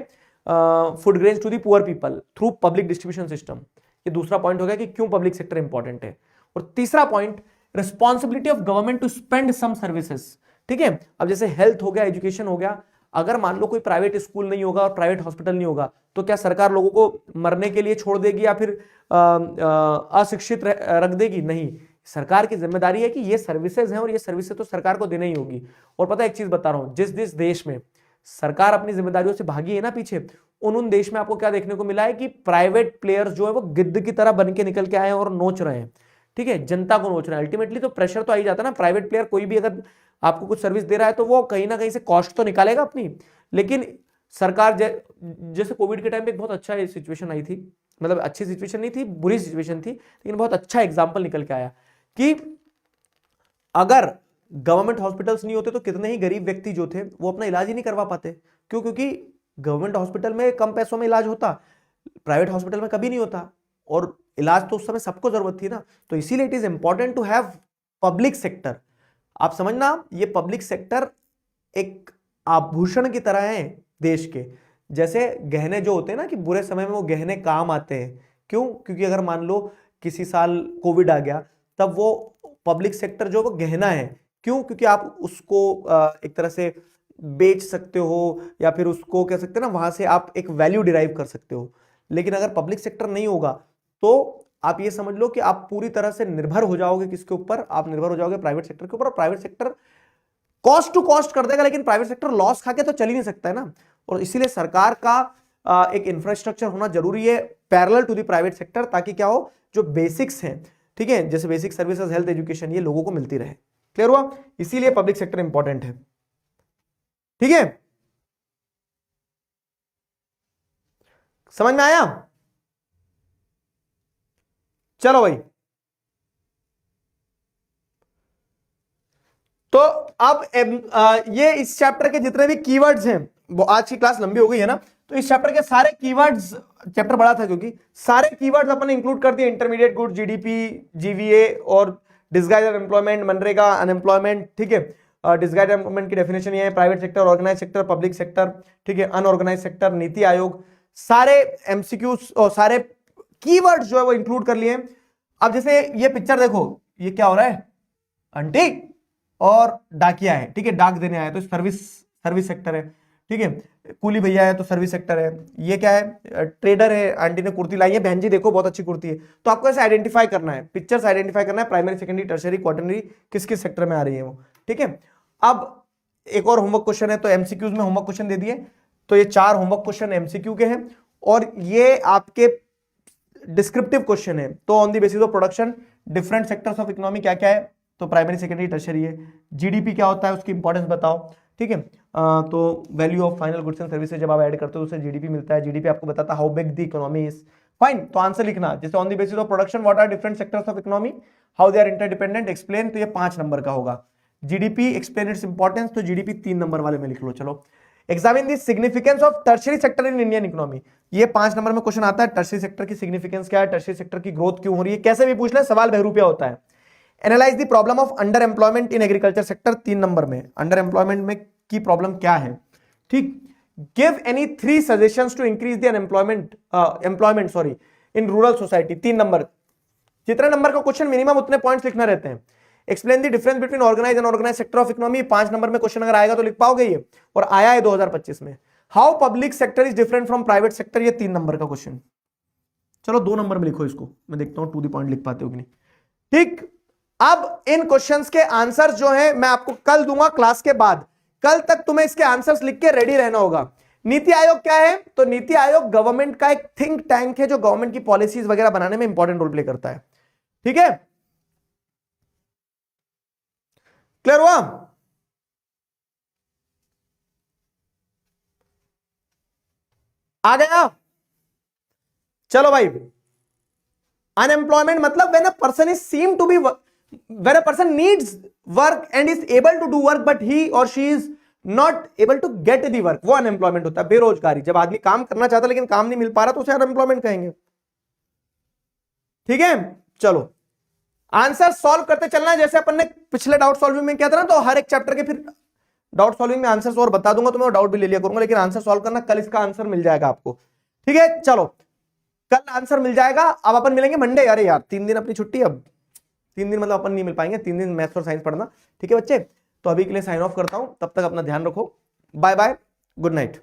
food grains to the poor people through public distribution system. ये दूसरा पॉइंट हो गया कि क्यों पब्लिक सेक्टर इंपॉर्टेंट है। और तीसरा point, responsibility of government to spend some services. ठीक है, अब जैसे हेल्थ हो गया, एजुकेशन हो गया, अगर मान लो कोई प्राइवेट स्कूल नहीं होगा और प्राइवेट हॉस्पिटल नहीं होगा, तो क्या सरकार लोगों को मरने के लिए छोड़ देगी या फिर अशिक्षित रख देगी? नहीं, सरकार की जिम्मेदारी है कि ये सर्विसेज हैं और ये सर्विसेज तो सरकार को देना ही होगी। और पता है एक चीज बता रहा हूं, जिस देश में सरकार अपनी जिम्मेदारियों से भागी है ना पीछे, उन देश में आपको क्या देखने को मिला है कि प्राइवेट प्लेयर्स जो है वो गिद्ध की तरह बन के निकल के आए हैं और नोच रहे हैं। ठीक है, जनता को नोच रहे हैं। अल्टीमेटली तो प्रेशर तो आ ही जाता है ना, प्राइवेट प्लेयर कोई भी अगर आपको कुछ सर्विस दे रहा है तो वो कहीं ना कहीं से कॉस्ट तो निकालेगा अपनी। लेकिन सरकार जैसे कोविड के टाइम पे एक बहुत अच्छा सिचुएशन आई थी, मतलब अच्छी सिचुएशन नहीं थी, बुरी सिचुएशन थी, लेकिन बहुत अच्छा एग्जाम्पल निकल के आया कि अगर गवर्नमेंट हॉस्पिटल्स नहीं होते तो कितने ही गरीब व्यक्ति जो थे वो अपना इलाज ही नहीं करवा पाते। क्यों? क्योंकि गवर्नमेंट हॉस्पिटल में कम पैसों में इलाज होता, प्राइवेट हॉस्पिटल में कभी नहीं होता, और इलाज तो उस समय सबको जरूरत थी ना। तो इसीलिए it is important to have public sector. आप समझना, ये पब्लिक सेक्टर एक आभूषण की तरह है देश के। जैसे गहने जो होते हैं ना कि बुरे समय में वो गहने काम आते हैं। क्यों? क्योंकि अगर मान लो किसी साल कोविड आ गया, तब वो पब्लिक सेक्टर जो वो गहना है। क्यों? क्योंकि आप उसको एक तरह से बेच सकते हो, या फिर उसको कह सकते हैं ना, वहां से आप एक वैल्यू डिराइव कर सकते हो। लेकिन अगर पब्लिक सेक्टर नहीं होगा तो आप ये समझ लो कि आप पूरी तरह से निर्भर हो जाओगे किसके ऊपर? आप निर्भर हो जाओगे प्राइवेट सेक्टर के ऊपर, और private sector cost to cost कर देगा, लेकिन प्राइवेट सेक्टर लॉस खा के तो चल ही नहीं सकता है ना। और इसीलिए सरकार का एक इंफ्रास्ट्रक्चर होना जरूरी है parallel to the private sector, ताकि क्या हो, जो बेसिक्स हैं, ठीक है, जैसे बेसिक सर्विसेज, हेल्थ, एजुकेशन, ये लोगों को मिलती रहे। क्लियर हुआ? इसीलिए पब्लिक सेक्टर इंपॉर्टेंट है। ठीक है, समझ में आया? चलो भाई, तो अब ये इस चैप्टर के जितने भी कीवर्ड्स हैं, वो आज की क्लास लंबी हो गई है ना, तो इस चैप्टर के सारे कीवर्ड्स, चैप्टर बड़ा था क्योंकि सारे कीवर्ड्स अपन ने इंक्लूड कर दिए, इंटरमीडिएट गुड, जीडीपी, जीवीए और डिस्गाइज अनएम्प्लॉयमेंट, मनरेगा, अनएम्प्लॉयमेंट, ठीक है। डिस्गाइज अनएम्प्लॉयमेंट की डेफिनेशन ये है, private sector, organise sector, public sector, ठीक है, अनऑर्गेनाइज सेक्टर, नीति आयोग, सारे एमसीक्यूज और सारे कीवर्ड्स जो है वो इंक्लूड कर लिए। अब जैसे ये पिक्चर देखो, ये क्या हो रहा है, आंटी और डाकिया है, ठीक है, डाक देने आया तो सर्विस सेक्टर है, ठीक है, कूली भैया है तो सर्विस सेक्टर है, ये क्या है, ट्रेडर है, आंटी ने कुर्ती लाई है, बहन जी देखो बहुत अच्छी कुर्ती है। तो आपको ऐसे आइडेंटिफाई करना है, पिक्चर्स आइडेंटिफाई करना है, प्राइमरी, सेकेंडरी, टर्शियरी, क्वार्टरनरी किस किस सेक्टर में आ रही है वो, ठीक है। अब एक और होमवर्क क्वेश्चन है, तो एमसीक्यूज में होमवर्क क्वेश्चन दे दिए, तो ये 4 होमवर्क क्वेश्चन एमसीक्यू के हैं और ये आपके डिस्क्रिप्टिव क्वेश्चन है। तो on the basis of production different sectors of economy क्या क्या है, तो प्राइमरी, सेकेंडरी, टर्शियरी है। जीडीपी क्या होता है, उसकी इंपॉर्टेंस बताओ, ठीक है। तो value of final goods and services जब आप ऐड करते हो उससे जीडीपी मिलता है, जीडीपी आपको बताता है how big the economy is, fine. तो आंसर लिखना, जैसे on the basis of production what are different sectors of economy, how they are interdependent, explain, तो ये 5 नंबर का होगा। जीडीपी, एक्सप्लेन इट्स इंपॉर्टेंस, तो जीडीपी 3 नंबर वाले में लिख लो। चलो, examine the significance of tertiary sector in Indian economy, ये 5 नंबर में क्वेश्चन आता है। टर्शियरी सेक्टर की सिग्निफिकेंस क्या है, टर्शियरी सेक्टर की ग्रोथ क्यों हो रही है, कैसे भी पूछ ले, सवाल बहरूपिया होता है। Analyse the problem of under employment in agriculture sector, 3 number में अंडर एम्प्लॉयमेंट में की प्रॉब्लम क्या है, ठीक। Give any 3 suggestions to increase the employment sorry in rural society, 3 number. जितने नंबर का क्वेश्चन मिनिमम उतने पॉइंट्स लिखना रहते हैं। Explain the difference between organise and organise sector of economy, 5 number में क्वेश्चन अगर आएगा तो लिख पाओगे ये, और आया है 2025 में। How public sector is different from private sector, ये 3 नंबर का क्वेश्चन। चलो 2 नंबर में लिखो इसको, मैं देखता हूं टू द पॉइंट लिख पाते हो कि नहीं, ठीक। अब इन क्वेश्चंस के आंसर्स जो हैं मैं आपको कल दूंगा क्लास के बाद, कल तक तुम्हें इसके आंसर्स लिख के रेडी रहना होगा। नीति आयोग क्या है, तो नीति आयोग गवर्नमेंट का एक थिंक टैंक है जो गवर्नमेंट की पॉलिसीज वगैरह बनाने में इंपॉर्टेंट रोल प्ले करता है, ठीक है। क्लियर हुआ? आ गया? चलो भाई, अनएम्प्लॉयमेंट मतलब when a person is seem to be, when a person needs work and is able to do work but he or she is not able to get the work, वो unemployment होता है। बेरोजगारी, जब आदमी काम करना चाहता है लेकिन काम नहीं मिल पा रहा तो उसे अनएम्प्लॉयमेंट कहेंगे, ठीक है। चलो आंसर सॉल्व करते चलना है, जैसे अपन ने पिछले डाउट सॉल्विंग में किया था ना, तो हर एक चैप्टर के फिर डाउट सॉल्विंग में आंसर्स और बता दूंगा, तो मैं डाउट भी ले लिया करूंगा, लेकिन आंसर सॉल्व करना, कल इसका आंसर मिल जाएगा आपको, ठीक है। चलो कल आंसर मिल जाएगा, अब अपन मिलेंगे मंडे। अरे यार 3 दिन अपनी छुट्टी, अब 3 दिन मतलब अपन नहीं मिल पाएंगे, 3 दिन मैथ्स और साइंस पढ़ना, ठीक है बच्चे। तो अभी के लिए साइन ऑफ करता हूं, तब तक अपना ध्यान रखो, बाय बाय, गुड नाइट।